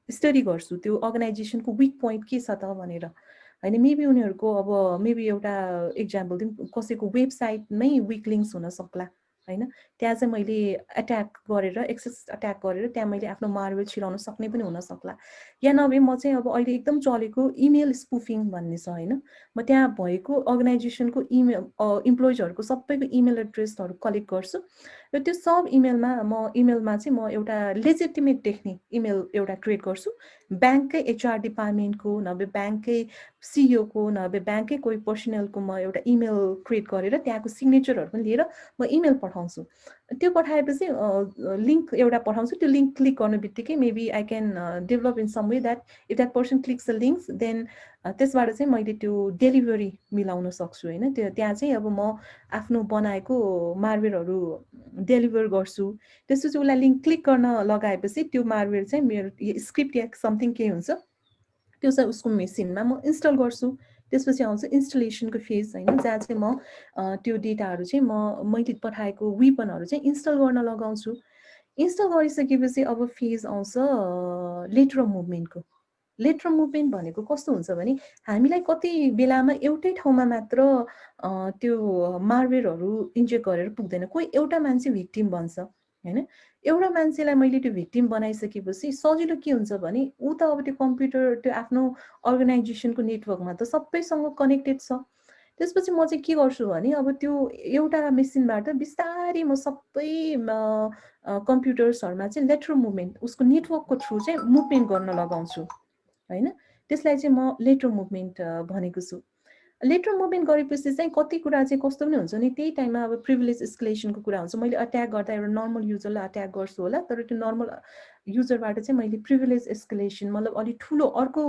स्टडी गर्छु त्यो अर्गनाइजेसनको विक पोइन्ट के छ त भनेर होइन। मेबी उनीहरूको अब मेबी एउटा इक्जाम्पल दिउँ, कसैको वेबसाइटमै विक लिङ्क्स हुन सक्ला होइन। त्यहाँ चाहिँ मैले एट्याक गरेर एक्सेस एट्याक गरेर त्यहाँ मैले आफ्नो मार्वेल छिराउन सक्ने पनि हुन सक्ला। या नभए म चाहिँ अब अहिले एकदम चलेको इमेल स्पुफिङ भन्ने छ होइन। म त्यहाँ भएको अर्गनाइजेसनको इमेल इम्प्लोइजहरूको सबैको इमेल एड्रेसहरू कलेक्ट गर्छु र त्यो सब इमेलमा चाहिँ म एउटा लेजिटिमेट देख्ने इमेल एउटा क्रिएट गर्छु। ब्याङ्ककै HR डिपार्टमेन्टको नभए ब्याङ्ककै CEO को नभए ब्याङ्ककै कोही पर्सनलको म एउटा इमेल क्रिएट गरेर त्यहाँको सिग्नेचरहरू पनि लिएर म इमेल पठाउँछु। त्यो पठाएपछि लिङ्क एउटा पठाउँछु। त्यो लिङ्क क्लिक गर्ने बित्तिकै maybe I can develop in some way that if that person clicks the links then त्यसबाट चाहिँ मैले त्यो डेलिभरी मिलाउन सक्छु होइन। त्यहाँ चाहिँ अब म आफ्नो बनाएको मार्वेयरहरू डेलिभर गर्छु। त्यसपछि उसलाई लिङ्क क्लिक गर्न लगाएपछि त्यो मार्वेयर चाहिँ मेरो स्क्रिप्ट या समथिङ के हुन्छ त्यो चाहिँ उसको मेसिनमा म इन्स्टल गर्छु। त्यसपछि आउँछ इन्स्टलेसनको फेज होइन, जहाँ चाहिँ म त्यो डेटाहरू चाहिँ मैले पठाएको वेपनहरू चाहिँ इन्स्टल गर्न लगाउँछु। इन्स्टल गरिसकेपछि अब फेज आउँछ लेटर अफ मुभमेन्टको। लेटर अफ मुभमेन्ट भनेको कस्तो हुन्छ भने हामीलाई कति बेलामा एउटै ठाउँमा मात्र त्यो मार्वेयरहरू इन्जेक्ट गरेर पुग्दैन। कोही एउटा मान्छे भिक्टिम बन्छ होइन। एउटा मान्छेलाई मैले त्यो भिक्टिम बनाइसकेपछि सजिलो के हुन्छ भने ऊ त अब त्यो कम्प्युटर त्यो आफ्नो अर्गनाइजेसनको नेटवर्कमा त सबैसँग कनेक्टेड छ। त्यसपछि म चाहिँ के गर्छु भने अब त्यो एउटा मेसिनबाट बिस्तारै म सबै कम्प्युटर्सहरूमा चाहिँ लेटर मुभमेन्ट उसको नेटवर्कको थ्रु चाहिँ मुभमेन्ट गर्न लगाउँछु होइन। त्यसलाई चाहिँ म लेटर मुभमेन्ट भनेको छु। लेटर मुभमेन्ट गरेपछि चाहिँ कति कुरा चाहिँ कस्तो पनि हुन्छ नि, त्यही टाइममा अब प्रिभिलेज एस्केलेसनको कुरा हुन्छ। मैले अट्याक गर्दा एउटा नर्मल युजरलाई अट्याक गर्छु होला, तर त्यो नर्मल युजरबाट चाहिँ मैले प्रिभिलेज एस्केलेसन मतलब अलिक ठुलो अर्को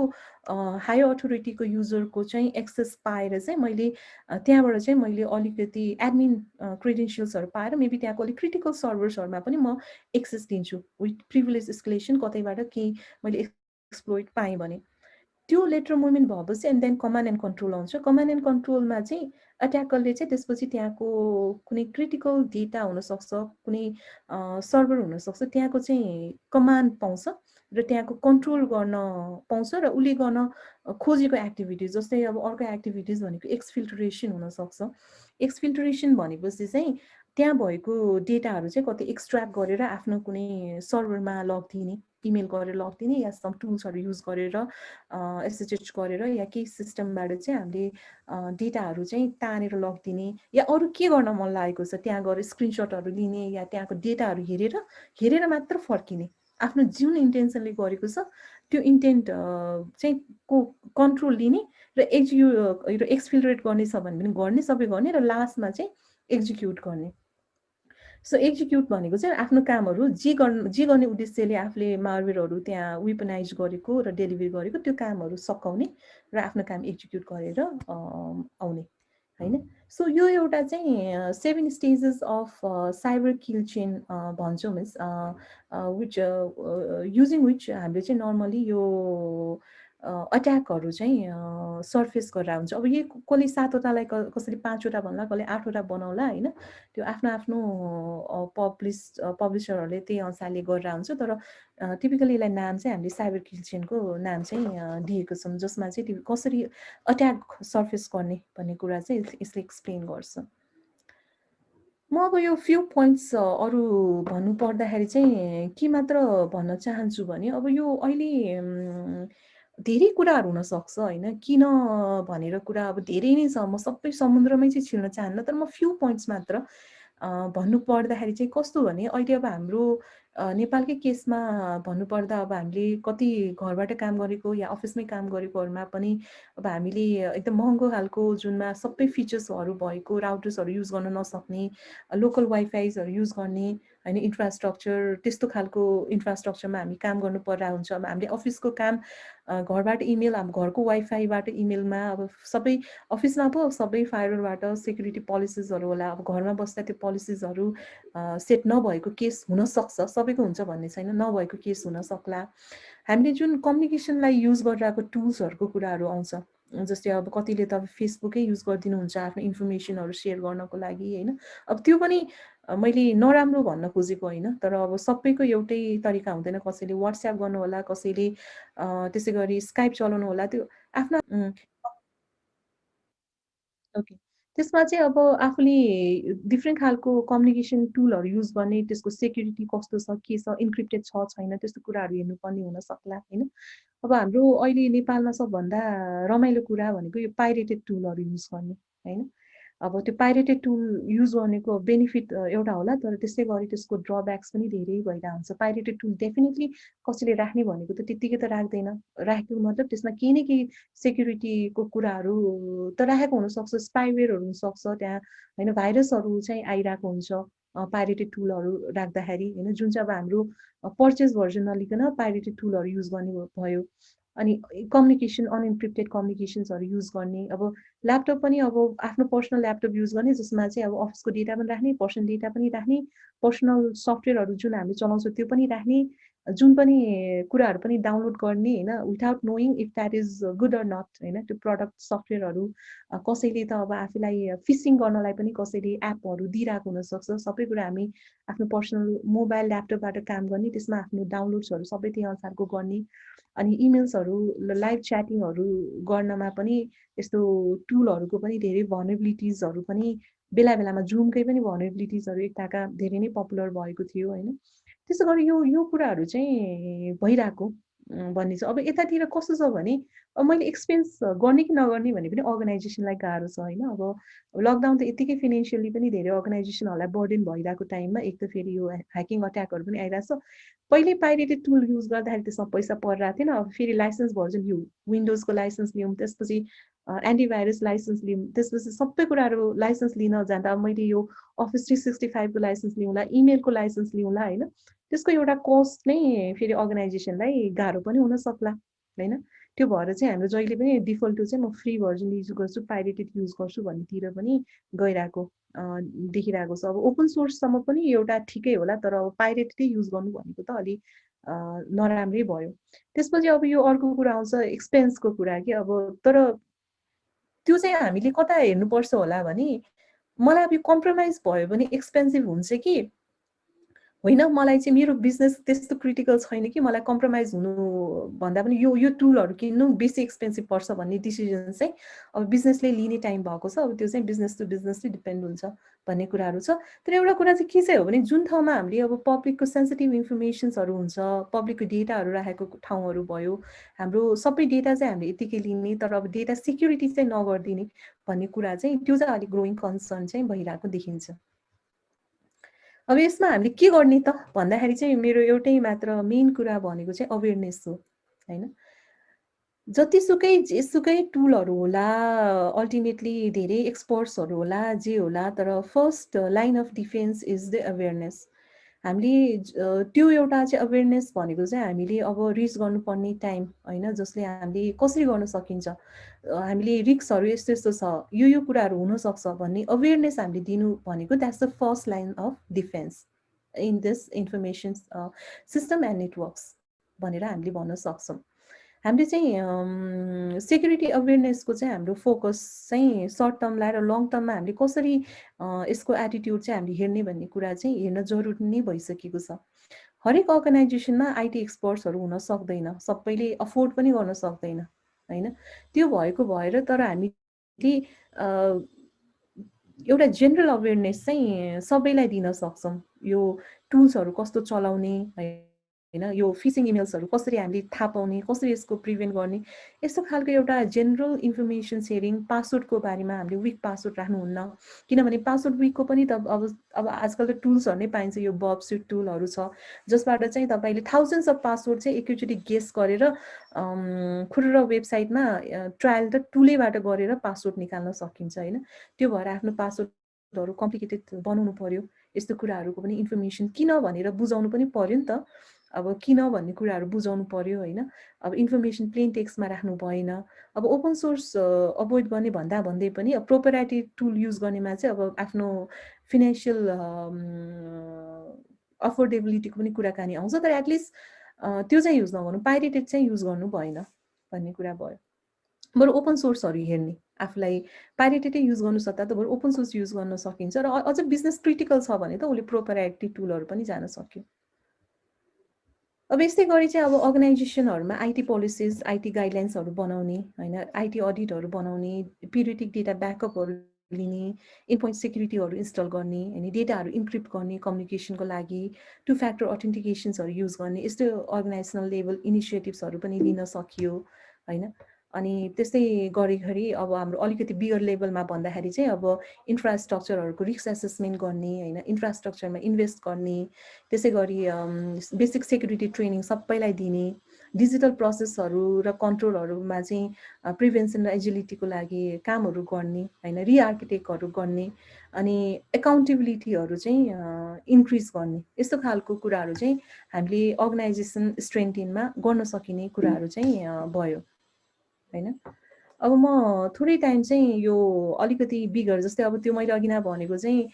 हायर अथोरिटीको युजरको चाहिँ एक्सेस पाएर चाहिँ मैले त्यहाँबाट चाहिँ मैले अलिकति एडमिन क्रेडेन्सियल्सहरू पाएर मेबी त्यहाँको अलिक क्रिटिकल सर्भर्सहरूमा पनि म एक्सेस दिन्छु विथ प्रिभिलेज एस्केलेसन। कतैबाट केही मैले एक्सप्लोइट पाएँ भने त्यो लेटर मुभमेन्ट भएपछि and then command and control आउँछ। कमान्ड एन्ड कन्ट्रोलमा चाहिँ अट्याकरले चाहिँ त्यसपछि त्यहाँको कुनै क्रिटिकल डेटा हुनसक्छ, कुनै सर्भर हुनसक्छ, त्यहाँको चाहिँ कमान्ड पाउँछ र त्यहाँको कन्ट्रोल गर्न पाउँछ र उसले गर्न खोजेको एक्टिभिटिज जस्तै अब अर्को एक्टिभिटिज भनेको एक्सफिल्ट्रेसन हुनसक्छ। एक्सफिल्ट्रेसन भनेपछि चाहिँ त्यहाँ भएको डेटाहरू चाहिँ कतै एक्सट्र्याक्ट गरेर आफ्नो कुनै सर्भरमा लगिदिने, इमेल गरेर लगिदिने या सम टुल्सहरू युज गरेर SSH गरेर या केही सिस्टमबाट चाहिँ हामीले डेटाहरू चाहिँ तानेर लगिदिने या अरू के गर्न मन लागेको छ त्यहाँ गएर स्क्रिनसटहरू लिने या त्यहाँको डेटाहरू हेरेर मात्र फर्किने। आफ्नो जुन इन्टेन्सनले गरेको छ त्यो इन्टेन्ट चाहिँ को कन्ट्रोल लिने र एक्सफिल्ट्रेट गर्ने छ भने पनि गर्ने, सबै गर्ने र लास्टमा चाहिँ एक्जिक्युट गर्ने। सो एक्जिक्युट भनेको चाहिँ आफ्नो कामहरू जे गर्ने उद्देश्यले आफूले मार्वेयरहरू त्यहाँ वेपनाइज गरेको र डेलिभरी गरेको त्यो कामहरू सकाउने र आफ्नो काम एक्जिक्युट गरेर आउने होइन। सो यो एउटा चाहिँ 7 stages of cyber kill chain भन्छौँ मिस, विच युजिङ विच हामीले चाहिँ नर्मली यो अट्याकहरू चाहिँ सर्फेस गरेर हुन्छ। अब यही कसले 7वटालाई कसैले 5वटा भन्ला, कसले 8वटा बनाउला होइन। त्यो आफ्नो पब्लिसरहरूले त्यही अनुसारले गरेर हुन्छ। तर टिपिकली यसलाई नाम चाहिँ हामीले साइबर किल चेनको नाम चाहिँ दिएको छौँ, जसमा चाहिँ कसरी अट्याक सर्फेस गर्ने भन्ने कुरा चाहिँ यसले एक्सप्लेन गर्छ। म अब यो फ्यु पोइन्ट्स अरू भन्नु पर्दाखेरि चाहिँ के मात्र भन्न चाहन्छु भने अब यो अहिले धेरै कुराहरू हुनसक्छ होइन। किन भनेर कुरा अब धेरै नै छ, म सबै समुद्रमै चाहिँ छिर्न चाहन्न, तर म फ्यु पोइन्ट्स मात्र भन्नु पर्दाखेरि चाहिँ कस्तो भने अहिले अब हाम्रो नेपालकै केसमा भन्नुपर्दा अब हामीले कति घरबाट काम गरेको या अफिसमै काम गरेकोहरूमा पनि अब हामीले एकदम महँगो खालको जुनमा सबै फिचर्सहरू भएको राउटर्सहरू युज गर्न नसक्ने, लोकल वाइफाइजहरू युज गर्ने हैन इन्फ्रास्ट्रक्चर त्यस्तो खालको इन्फ्रास्ट्रक्चरमा हामी काम गर्नु परिरहेको हुन्छ। अब हामीले अफिसको काम घरबाट इमेल अब घरको वाइफाईबाट इमेलमा अब सबै अफिसमा पो सबै फायरबाट सेक्युरिटी पोलिसिजहरू होला। अब घरमा बस्दा त्यो पोलिसिजहरू सेट नभएको केस हुनसक्छ, सबैको हुन्छ भन्ने छैन, नभएको केस हुन सक्ला। हामीले जुन कम्युनिकेसनलाई युज गरिरहेको टुल्सहरूको कुराहरू आउँछ, जस्तै अब कतिले त अब फेसबुकै युज गरिदिनुहुन्छ आफ्नो इन्फर्मेसनहरू सेयर गर्नको लागि हैन। अब त्यो पनि मैले नराम्रो भन्न खोजेको होइन, तर अब सबैको एउटै तरिका हुँदैन। कसैले व्हाट्सएप गर्नु होला, कसैले त्यसै गरी स्काइप चलाउनु होला, त्यो आफ्ना ओके। त्यसमा चाहिँ अब आफूले डिफ्रेन्ट खालको कम्युनिकेसन टुलहरू युज गर्ने, त्यसको सेक्युरिटी कस्तो छ, के छ, इन्क्रिप्टेड छ छैन, त्यस्तो कुराहरू हेर्नुपर्ने हुन सक्ला हैन। अब हाम्रो अहिले नेपालमा सबभन्दा रमाइलो कुरा भनेको यो पाइरेटेड टुलहरू युज गर्ने हैन। अब त्यो पाइरेटेड टुल युज गर्नेको बेनिफिट एउटा होला, तर त्यसै गरी त्यसको ड्रब्याक्स पनि धेरै भइरहेको हुन्छ। पाइरेटेड टुल डेफिनेटली कसैले राख्ने भनेको त त्यत्तिकै त राख्दैन। राखेको मतलब त्यसमा केही न केही सेक्युरिटीको कुराहरू त राखेको हुनसक्छ, स्पाइवेयरहरू हुनसक्छ त्यहाँ हैन, भाइरसहरू चाहिँ आइरहेको हुन्छ पाइरेटेड टुलहरू राख्दाखेरि हैन, जुन चाहिँ अब हाम्रो पर्चेज भर्जन नलिकन पाइरेटेड टुलहरू युज गर्ने भयो। अनि कम्युनिकेसन अनइन्क्रिप्टेड कम्युनिकेसन्सहरू युज गर्ने। अब ल्यापटप पनि अब आफ्नो पर्सनल ल्यापटप युज गर्ने, जसमा चाहिँ अब अफिसको डेटा पनि राख्ने, पर्सनल डेटा पनि राख्ने, पर्सनल सफ्टवेयरहरू जुन हामीले चलाउँछौँ त्यो पनि राख्ने, जुन पनि कुराहरू पनि डाउनलोड गर्ने हैन, without knowing if that is good or not हैन। त्यो प्रडक्ट सफ्टवेयरहरू कसैले त अब आफूलाई फिसिङ गर्नलाई पनि कसैले एपहरू दिइरहेको हुनसक्छ। सबै कुरा हामी आफ्नो पर्सनल मोबाइल ल्यापटपबाट काम गर्ने, त्यसमा आफ्नो डाउनलोड्सहरू सबै त्यही अनुसारको गर्ने। अनि इमेल्सहरू लाइभ च्याटिङहरू गर्नमा पनि यस्तो टुलहरूको पनि धेरै भनरेबिलिटिजहरू पनि बेला बेलामा जुमकै पनि भनरेबिलिटिजहरू एकताका धेरै नै पपुलर भएको थियो हैन। त्यसो गरी यो कुराहरू चाहिँ भइरहेको भन्ने छ। अब यतातिर कस्तो छ भने अब मैले एक्सपेन्स गर्ने कि नगर्ने भने पनि अर्गनाइजेसनलाई गाह्रो छ हैन। अब लकडाउन त यत्तिकै फाइनेन्सियली पनि धेरै अर्गनाइजेसनहरूलाई बर्डन भइरहेको टाइममा एक त फेरि यो ह्याकिङ अट्याकहरू पनि आइरहेछ। पहिले पाइरेटेड टुल युज गर्दाखेरि त्यसमा पैसा परिरहेको थिएन। अब फेरि लाइसेन्स भर्जन लिउँ, विन्डोजको लाइसेन्स लिउँ, त्यसपछि एन्टिभाइरस लाइसेन्स लिउँ, त्यसपछि सबै कुराहरू लाइसेन्स लिन जाँदा मैले यो अफिस 365 को लाइसेन्स लिउँला, इमेलको लाइसेन्स लिउँला हैन। त्यसको एउटा कस्ट नै फेरि अर्गनाइजेसनलाई गाह्रो पनि हुन सक्ला हैन। त्यो भएर चाहिँ हाम्रो जहिले पनि डिफल्ट टु चाहिँ म फ्री भर्जन युज गर्छु, पाइरेटेड युज गर्छु भन्नेतिर पनि गइरहेको देखिरहेको छ। अब ओपन सोर्ससम्म पनि एउटा ठिकै होला, तर अब पाइरेटेडै युज गर्नु भनेको त अलि नराम्रै भयो। त्यसपछि अब यो अर्को कुरा आउँछ एक्सपेन्सको कुरा कि अब तर त्यो चाहिँ हामीले कता हेर्नुपर्छ होला भने मलाई अब यो कम्प्रोमाइज भयो भने एक्सपेन्सिभ हुन्छ कि होइन, मलाई चाहिँ मेरो बिजनेस त्यस्तो क्रिटिकल छैन कि मलाई कम्प्रोमाइज हुनु भन्दा पनि यो टुलहरू किन्नु बेसी एक्सपेन्सिभ पर्छ भन्ने डिसिजन चाहिँ अब बिजनेसले लिने टाइम भएको छ। अब त्यो चाहिँ बिजनेस टु बिजनेसले डिपेन्ड हुन्छ भन्ने कुराहरू छ। तर एउटा कुरा चाहिँ के चाहिँ हो भने जुन ठाउँमा हामीले अब पब्लिकको सेन्सिटिभ इन्फर्मेसन्सहरू हुन्छ, पब्लिकको डेटाहरू राखेको ठाउँहरू भयो, हाम्रो सबै डेटा चाहिँ हामीले यतिकै लिने तर अब डेटा सिक्युरिटी चाहिँ नगरिदिने भन्ने कुरा चाहिँ त्यो चाहिँ अलिक ग्रोइङ कन्सर्न चाहिँ भइरहेको देखिन्छ। अब यसमा हामीले के गर्ने त भन्दाखेरि चाहिँ मेरो एउटै मात्र मेन कुरा भनेको चाहिँ अवेरनेस हो हैन। जतिसुकै जेसुकै टुलहरू होला, अल्टिमेटली धेरै एक्सपर्ट्सहरू होला, जे होला, तर first line of defence is the awareness. हामीले त्यो एउटा चाहिँ अवेरनेस भनेको चाहिँ हामीले अब रिच गर्नुपर्ने टाइम हैन, जसले हामीले कसरी गर्न सकिन्छ, हामीले रिस्कहरू यस्तो यस्तो छ, यो कुराहरू हुनसक्छ भन्ने अवेरनेस हामीले दिनु भनेको that's the first line of defence in this information system and networks भनेर हामीले भन्न सक्छौँ। हामीले चाहिँ सेक्युरिटी अवेरनेसको चाहिँ हाम्रो फोकस चाहिँ सर्ट टर्मलाई र लङ टर्ममा हामीले कसरी यसको एटिट्युड चाहिँ हामीले हेर्ने भन्ने कुरा चाहिँ हेर्न जरुरी नै भइसकेको छ। हरेक अर्गनाइजेसनमा आइटी एक्सपर्ट्सहरू हुन सक्दैन, सबैले अफोर्ड पनि गर्न सक्दैन हैन। त्यो भएको भएर तर हामीले एउटा जेनरल अवेरनेस चाहिँ सबैलाई दिन सक्छौँ। यो टुल्सहरू कस्तो चलाउने हैन, यो फिसिङ इमेल्सहरू कसरी हामीले थाहा पाउने, कसरी यसको प्रिभेन्ट गर्ने, यस्तो खालको एउटा जेनरल इन्फर्मेसन सेयरिङ। पासवर्डको बारेमा हामीले विक पासवर्ड राख्नुहुन्न, किनभने पासवर्ड विकको पनि त अब आजकल त टुल्सहरू नै पाइन्छ, यो बब सुट टुलहरू छ जसबाट चाहिँ तपाईँले थाउजन्ड्स अफ पासवर्ड चाहिँ एकैचोटि गेस गरेर खुर्र वेबसाइटमा ट्रायल त टुलैबाट गरेर पासवर्ड निकाल्न सकिन्छ हैन। त्यो भएर आफ्नो पासवर्ड कोडहरू कम्प्लिकेटेड बनाउनु पर्यो, यस्तो कुराहरूको पनि इन्फर्मेसन किन भनेर बुझाउनु पनि पर्यो नि त। अब किन भन्ने कुराहरू बुझाउनु पर्यो होइन। अब इन्फर्मेसन प्लेन टेक्स्टमा राख्नु भएन। अब ओपन सोर्स अभोइड गर्ने भन्दै पनि अब प्रोप्राइटरी टुल युज गर्नेमा चाहिँ अब आफ्नो फिनान्सियल अफोर्डेबिलिटीको पनि कुराकानी आउँछ, तर एटलिस्ट त्यो चाहिँ युज नगर्नु, पाइरेटेड चाहिँ युज गर्नु भएन भन्ने कुरा भयो। बरु ओपन सोर्सहरू हेर्ने, आफूलाई पाइरेटेडै युज गर्नु सट्टा त बरु ओपन सोर्स युज गर्न सकिन्छ। र अझ बिजनेस क्रिटिकल छ भने त उसले प्रोप्राइटरी टुलहरू पनि जान सक्यो। अब यस्तै गरी चाहिँ अब अर्गनाइजेसनहरूमा आइटी पोलिसिज, आइटी गाइडलाइन्सहरू बनाउने होइन, आइटी अडिटहरू बनाउने, पिरियडिक डेटा ब्याकअपहरू लिने, इन्पोइन्ट सेक्युरिटीहरू इन्स्टल गर्ने होइन, डेटाहरू इन्क्रिप्ट गर्ने कम्युनिकेसनको लागि, 2 फ्याक्टर अथेन्टिकेसन्सहरू युज गर्ने, यस्तो अर्गनाइजेसनल लेभल इनिसिएटिभ्सहरू पनि लिन सकियो होइन। अनि त्यस्तै गरेखेरि अब हाम्रो अलिकति बिगर लेभलमा भन्दाखेरि चाहिँ अब इन्फ्रास्ट्रक्चरहरूको रिस्क एसेसमेन्ट गर्ने होइन, इन्फ्रास्ट्रक्चरमा इन्भेस्ट गर्ने, त्यसै गरी बेसिक सेक्युरिटी ट्रेनिङ सबैलाई दिने, डिजिटल प्रोसेसहरू र कन्ट्रोलहरूमा चाहिँ प्रिभेन्सन र एजिलिटीको लागि कामहरू गर्ने होइन, रिआर्किटेक्टहरू गर्ने, अनि एकाउन्टेबिलिटीहरू चाहिँ इन्क्रिज गर्ने, यस्तो खालको कुराहरू चाहिँ हामीले अर्गनाइजेसन स्ट्रेन्थेनमा गर्न सकिने कुराहरू चाहिँ भयो होइन। अब म थोरै टाइम चाहिँ यो अलिकति बिगर जस्तै अब त्यो मैले अघि नै भनेको चाहिँ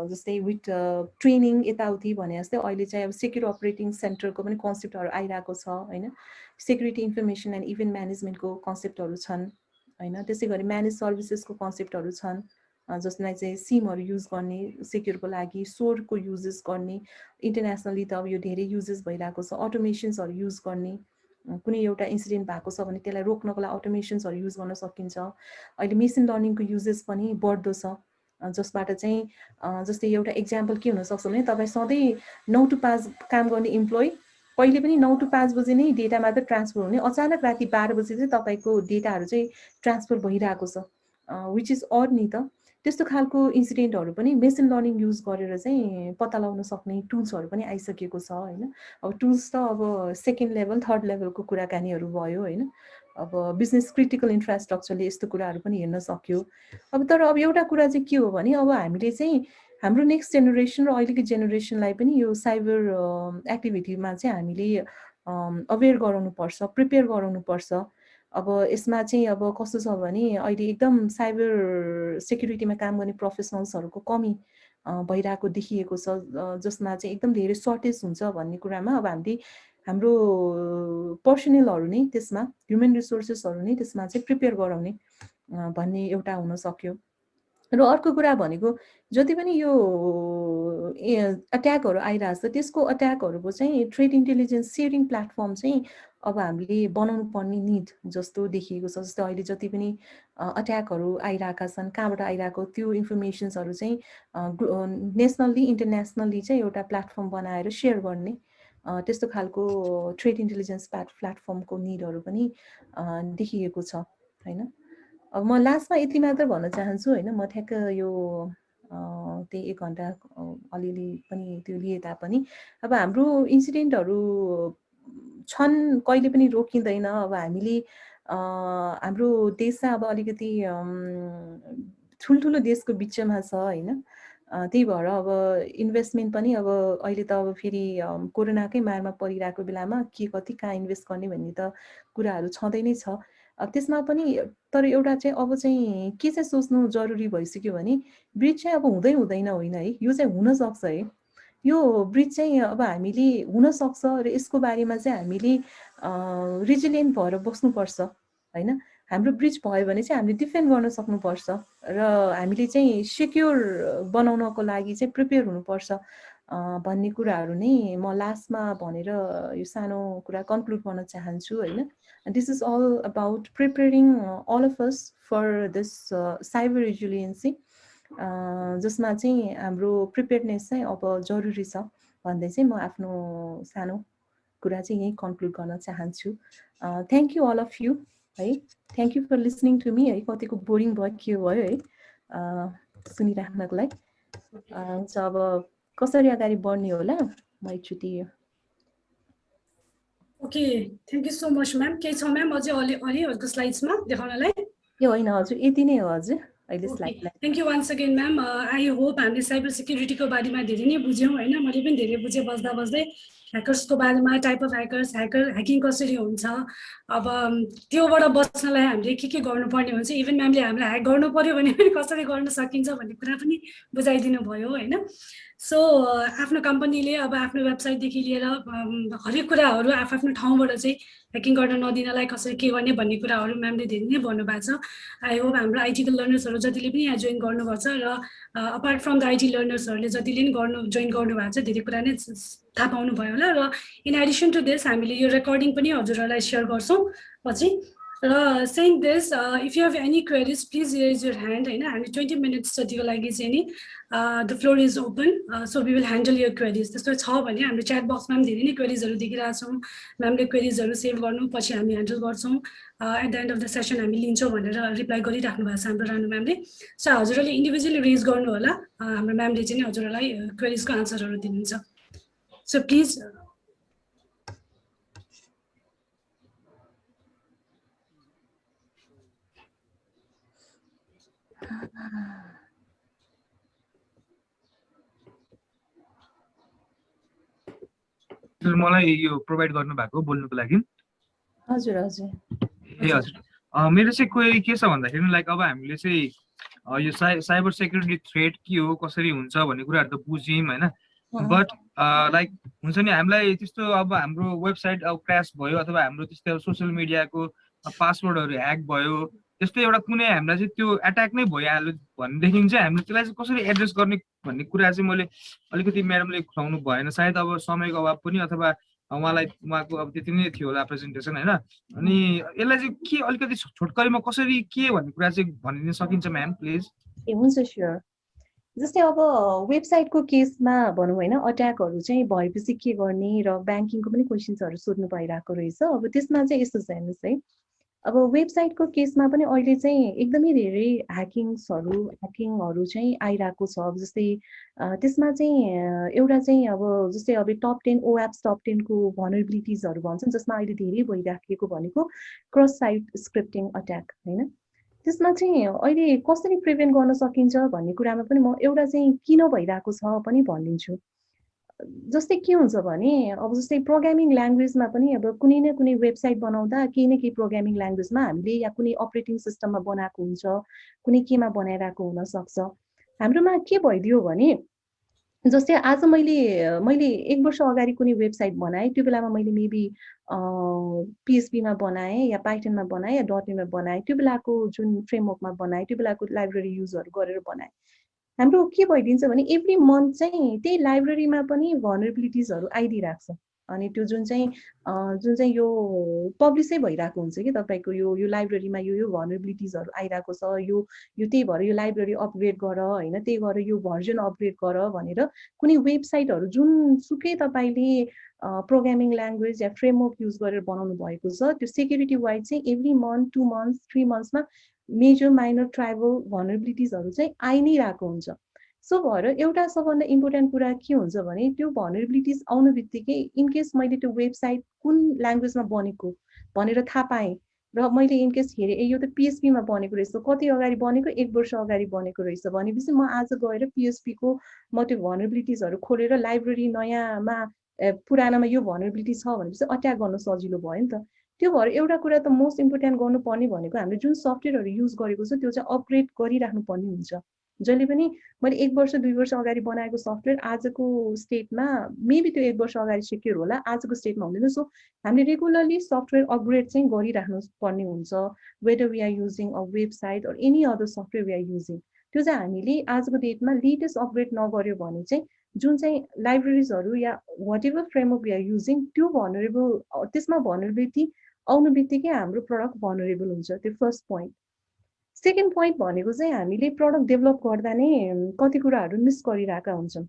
जस्तै विथ ट्रेनिङ यताउति भने जस्तै अहिले चाहिँ अब सेक्युर अपरेटिङ सेन्टरको पनि कन्सेप्टहरू आइरहेको छ होइन, सेक्युरिटी इन्फर्मेसन एन्ड इभेन्ट म्यानेजमेन्टको कन्सेप्टहरू छन् होइन, त्यसै गरी म्यानेज सर्भिसेसको कन्सेप्टहरू छन्, जसलाई चाहिँ सिमहरू युज गर्ने सेक्युरको लागि, सोरको युजेस गर्ने, इन्टरनेसनली त अब यो धेरै युजेस भइरहेको छ, अटोमेसन्सहरू युज गर्ने, कुनै एउटा इन्सिडेन्ट भएको छ भने त्यसलाई रोक्नको लागि अटोमेसन्सहरू युज गर्न सकिन्छ। अहिले मेसिन लर्निङको युजेस पनि बढ्दो छ, जसबाट चाहिँ जस्तै एउटा इक्जाम्पल के हुनसक्छ भने तपाईँ सधैँ 9 to 5 काम गर्ने इम्प्लोइ पहिले पनि 9 to 5 बजे नै डेटा मात्र ट्रान्सफर हुने, अचानक राति 12 बजे चाहिँ तपाईँको डेटाहरू चाहिँ ट्रान्सफर भइरहेको छ, विच इज अड नि त। त्यस्तो खालको इन्सिडेन्टहरू पनि मेसिन लर्निङ युज गरेर चाहिँ पत्ता लगाउन सक्ने टुल्सहरू पनि आइसकेको छ होइन। अब टुल्स त अब सेकेन्ड लेभल थर्ड लेभलको कुराकानीहरू भयो होइन। अब बिजनेस क्रिटिकल इन्फ्रास्ट्रक्चरले यस्तो कुराहरू पनि हेर्न सक्यो। अब तर अब एउटा कुरा चाहिँ के हो भने अब हामीले चाहिँ हाम्रो नेक्स्ट जेनेरेसन र अहिलेको जेनेरेसनलाई पनि यो साइबर एक्टिभिटीमा चाहिँ हामीले अवेर गराउनुपर्छ, प्रिपेयर गराउनुपर्छ। अब यसमा चाहिँ अब कस्तो छ भने अहिले एकदम साइबर सेक्युरिटीमा काम गर्ने प्रोफेसनल्सहरूको कमी भइरहेको देखिएको छ, जसमा चाहिँ एकदम धेरै सर्टेज हुन्छ भन्ने कुरामा अब हामीले हाम्रो पर्सनलहरू नै त्यसमा ह्युमन रिसोर्सेसहरू नै त्यसमा चाहिँ प्रिपेयर गराउने भन्ने एउटा हुन सक्यो। र अर्को कुरा भनेको जति पनि यो अट्याकहरू आइरहेको छ त्यसको अट्याकहरूको चाहिँ थ्रेट इन्टेलिजेन्स सेयरिङ प्लेटफर्म चाहिँ अब हामीले बनाउनु पर्ने निड जस्तो देखिएको छ। जस्तो अहिले जति पनि अट्याकहरू आइरहेका छन्, कहाँबाट आइरहेको त्यो इन्फर्मेसन्सहरू चाहिँ नेसनल्ली इन्टरनेसनल्ली चाहिँ एउटा प्लेटफर्म बनाएर सेयर गर्ने, त्यस्तो खालको थ्रेट इन्टेलिजेन्स प्लेटफर्मको निडहरू पनि देखिएको छ होइन। अब म लास्टमा यति मात्र भन्न चाहन्छु होइन, म ठ्याक्क यो त्यही 1 घन्टा अलिअलि पनि त्यो लिए तापनि अब हाम्रो इन्सिडेन्टहरू छन्, कहिले पनि रोकिँदैन। अब हामीले हाम्रो देश चाहिँ अब अलिकति ठुल्ठुलो देशको बिचमा छ होइन, त्यही भएर अब इन्भेस्टमेन्ट पनि अब अहिले त अब फेरि कोरोनाकै मारमा परिरहेको बेलामा के कति कहाँ इन्भेस्ट गर्ने भन्ने त कुराहरू छँदै नै छ। अब त्यसमा पनि तर एउटा चाहिँ अब चाहिँ के चाहिँ सोच्नु जरुरी भइसक्यो भने ब्रिज चाहिँ अब हुँदै हुँदैन होइन है, यो चाहिँ हुनसक्छ है। यो ब्रिज चाहिँ अब हामीले हुनसक्छ र यसको बारेमा चाहिँ हामीले रिजिलियन्ट भएर बस्नुपर्छ होइन। हाम्रो ब्रिज भयो भने चाहिँ हामीले डिफेन्ड गर्न सक्नुपर्छ र हामीले चाहिँ सेक्योर बनाउनको लागि चाहिँ प्रिपेयर हुनुपर्छ भन्ने कुराहरू नै म लास्टमा भनेर यो सानो कुरा कन्क्लुड गर्न चाहन्छु होइन। This is all about preparing all of us for this cyber resiliency, जसमा चाहिँ हाम्रो प्रिपेयरनेस चाहिँ अब जरुरी छ भन्दै चाहिँ म आफ्नो सानो कुरा चाहिँ यही कन्क्लुड गर्न चाहन्छु। Thank you all of you है, thank you for listening to me है। कतिको बोरिङ भयो के भयो है सुनिराख्नको लागि। हुन्छ अब कसरी अगाडि बढ्ने होला म एकचोटि। Okay, thank you so much ma'am. केही छ म्याम अझै अलि अर्को स्लाइड्समा देखाउनलाई? यो होइन हजुर, यति नै हो हजुर। अहिले स्लाइडलाई thank you once again ma'am I hope हामीले साइबर सेक्युरिटीको बारेमा धेरै नै बुझ्यौँ होइन मैले पनि धेरै बुझेँ बस्दा बस्दै ह्याकर्सको बारेमा टाइप अफ ह्याकिङ कसरी हुन्छ अब त्योबाट बच्नलाई हामीले के गर्नुपर्ने हुन्छ इभन म्यामले हामीलाई ह्याक गर्नु पर्यो भने पनि कसरी गर्न सकिन्छ भन्ने कुरा पनि बुझाइदिनु भयो होइन सो आफ्नो कम्पनीले अब आफ्नो वेबसाइटदेखि लिएर हरेक कुराहरू आफ्नो ठाउँबाट चाहिँ ह्याकिङ गर्न नदिनलाई कसरी के गर्ने भन्ने कुराहरू म्यामले धेरै नै भन्नुभएको छ आई होप हाम्रो आइटीको लर्नर्सहरू जतिले पनि यहाँ जोइन गर्नुपर्छ र अपार्ट फ्रम द आइटी लर्नर्सहरूले जतिले पनि जोइन गर्नुभएको छ धेरै कुरा नै थाहा पाउनुभयो होला र इन एडिसन टु दिस हामीले यो रेकर्डिङ पनि हजुरहरूलाई सेयर गर्छौँ पछि र saying this if you have any queries please raise your hand होइन हामी 20 मिनट्स जतिको लागि चाहिँ नि the floor is open so we will handle your queries त्यस्तो छ भने हाम्रो च्याट बक्समा पनि धेरै नै क्वेरिजहरू देखिरहेको छौँ म्यामले क्वेरिजहरू सेभ गर्नु पछि हामी ह्यान्डल गर्छौँ at the end of the session हामी लिन्छौँ भनेर रिप्लाई गरिराख्नु भएको छ हाम्रो रानु म्यामले सो हजुरहरूले इन्डिभिजुअली रेज गर्नु होला हाम्रो म्यामले चाहिँ हजुरहरूलाई क्वेरिजको आन्सरहरू दिनुहुन्छ सो प्लिज मलाई यो प्रोभाइड गर्नु भएको बोल्नुको लागि हजुर हजुर ए हजुर मेरो चाहिँ क्वेरी के छ भन्दाखेरि लाइक अब हामीले चाहिँ यो साइबर सेक्युरिटी थ्रेट के हो कसरी हुन्छ भन्ने कुराहरू त बुझ्यौँ होइन बट लाइक हुन्छ नि हामीलाई त्यस्तो अब हाम्रो वेबसाइट अब क्रास भयो अथवा हाम्रो त्यस्तो सोसियल मिडियाको पासवर्डहरू ह्याक भयो त्यस्तो एउटा कुनै हामीलाई चाहिँ त्यो एट्याक नै भइहाल्यो भनेदेखि चाहिँ हामीले त्यसलाई चाहिँ कसरी एड्रेस गर्ने भन्ने कुरा चाहिँ मैले अलिकति म्याडमले खुवाउनु भएन सायद अब समयको अभाव पनि अथवा उहाँको अब त्यति नै थियो होला प्रेजेन्टेसन होइन अनि यसलाई चाहिँ के अलिकति छोटकरीमा कसरी के भन्ने कुरा चाहिँ भनिदिन सकिन्छ म्याम प्लिज ए हुन्छ स्योर जस्तै अब वेबसाइटको केसमा भनौँ होइन अट्याकहरू चाहिँ भएपछि के गर्ने र ब्याङ्किङको पनि क्वेसन्सहरू सोध्नु पाइरहेको रहेछ अब त्यसमा चाहिँ यस्तो छ हेर्नुहोस् है अब वेबसाइटको केसमा पनि अहिले चाहिँ एकदमै धेरै ह्याकिङहरू चाहिँ आइरहेको छ अब जस्तै त्यसमा चाहिँ एउटा चाहिँ अब जस्तै अब टप 10 ओएप्स टप 10 को भनरेबिलिटिजहरू भन्छन् जसमा अहिले धेरै भइराखेको भनेको क्रस साइट स्क्रिप्टिङ अट्याक होइन त्यसमा चाहिँ अहिले कसरी प्रिभेन्ट गर्न सकिन्छ भन्ने कुरामा पनि म एउटा चाहिँ किन भइरहेको छ पनि भनिदिन्छु जस्तै के हुन्छ भने अब जस्तै प्रोग्रामिङ ल्याङ्ग्वेजमा पनि अब कुनै न कुनै वेबसाइट बनाउँदा केही न केही प्रोग्रामिङ ल्याङ्ग्वेजमा हामीले या कुनै अपरेटिङ सिस्टममा बनाएको हुन्छ कुनै केमा बनाइरहेको हुनसक्छ हाम्रोमा के भइदियो भने जस्तै आज मैले 1 वर्ष अगाडि कुनै वेबसाइट बनाएँ त्यो बेलामा मैले मेबी PHP मा बनाएँ या पाइथनमा बनाएँ या .NET मा बनाएँ त्यो बेलाको जुन फ्रेमवर्कमा बनाएँ त्यो बेलाको लाइब्रेरी युजहरू गरेर बनाएँ हाम्रो के भइदिन्छ भने एभ्री मन्थ चाहिँ त्यही लाइब्रेरीमा पनि भनरेबिलिटिजहरू आइदिइरहेको छ अनि त्यो जुन चाहिँ यो पब्लिसै भइरहेको हुन्छ कि तपाईँको यो लाइब्रेरीमा यो भनरेबिलिटिजहरू आइरहेको छ यो त्यही भएर यो लाइब्रेरी अपग्रेड गर होइन त्यही भएर यो भर्जन अपग्रेड गर भनेर कुनै वेबसाइटहरू जुनसुकै तपाईँले प्रोग्रामिङ ल्याङ्ग्वेज या फ्रेमवर्क युज गरेर बनाउनु भएको छ त्यो सेक्युरिटी वाइज चाहिँ एभ्री मन्थ 2 मन्थ्स 3 मन्थ्समा मेजर माइनर ट्राइबल भनरेबिलिटिजहरू चाहिँ आइ नै रहेको हुन्छ सो भएर एउटा सबभन्दा इम्पोर्टेन्ट कुरा के हुन्छ भने त्यो भनरेबिलिटिज आउनु बित्तिकै इनकेस मैले त्यो वेबसाइट कुन ल्याङ्ग्वेजमा बनेको भनेर थाहा पाएँ र मैले इनकेस हेरेँ यो त PHP मा बनेको रहेछ कति अगाडि बनेको 1 वर्ष अगाडि बनेको रहेछ भनेपछि म आज गएर PHP को म त्यो भनरेबिलिटिजहरू खोलेर लाइब्रेरी नयाँमा पुरानामा यो भनरेबिलिटी छ भनेपछि अट्याक गर्न सजिलो भयो नि त त्यो भएर एउटा कुरा त मोस्ट इम्पोर्टेन्ट गर्नुपर्ने भनेको हामीले जुन सफ्टवेयरहरू युज गरेको छ त्यो चाहिँ अपग्रेड गरिराख्नु पर्ने हुन्छ जहिले पनि मैले 1 वर्ष 2 वर्ष अगाडि बनाएको सफ्टवेयर आजको स्टेटमा मेबी त्यो 1 वर्ष अगाडि सिक्योर होला आजको स्टेटमा हुँदैन सो हामीले रेगुलरली सफ्टवेयर अपग्रेड चाहिँ गरिराख्नु पर्ने हुन्छ whether we are using a website or any other software we are using त्यो चाहिँ हामीले आजको डेटमा लेटेस्ट अपग्रेड नगर्यो भने चाहिँ जुन चाहिँ लाइब्रेरिजहरू या whatever framework we are using त्यो भनरेबल त्यसमा भनरेबिलिटी आउनु बित्तिकै हाम्रो प्रडक्ट भनरेबल हुन्छ त्यो फर्स्ट पोइन्ट सेकेन्ड पोइन्ट भनेको चाहिँ हामीले प्रडक्ट डेभलप गर्दा नै कति कुराहरू मिस गरिरहेका हुन्छौँ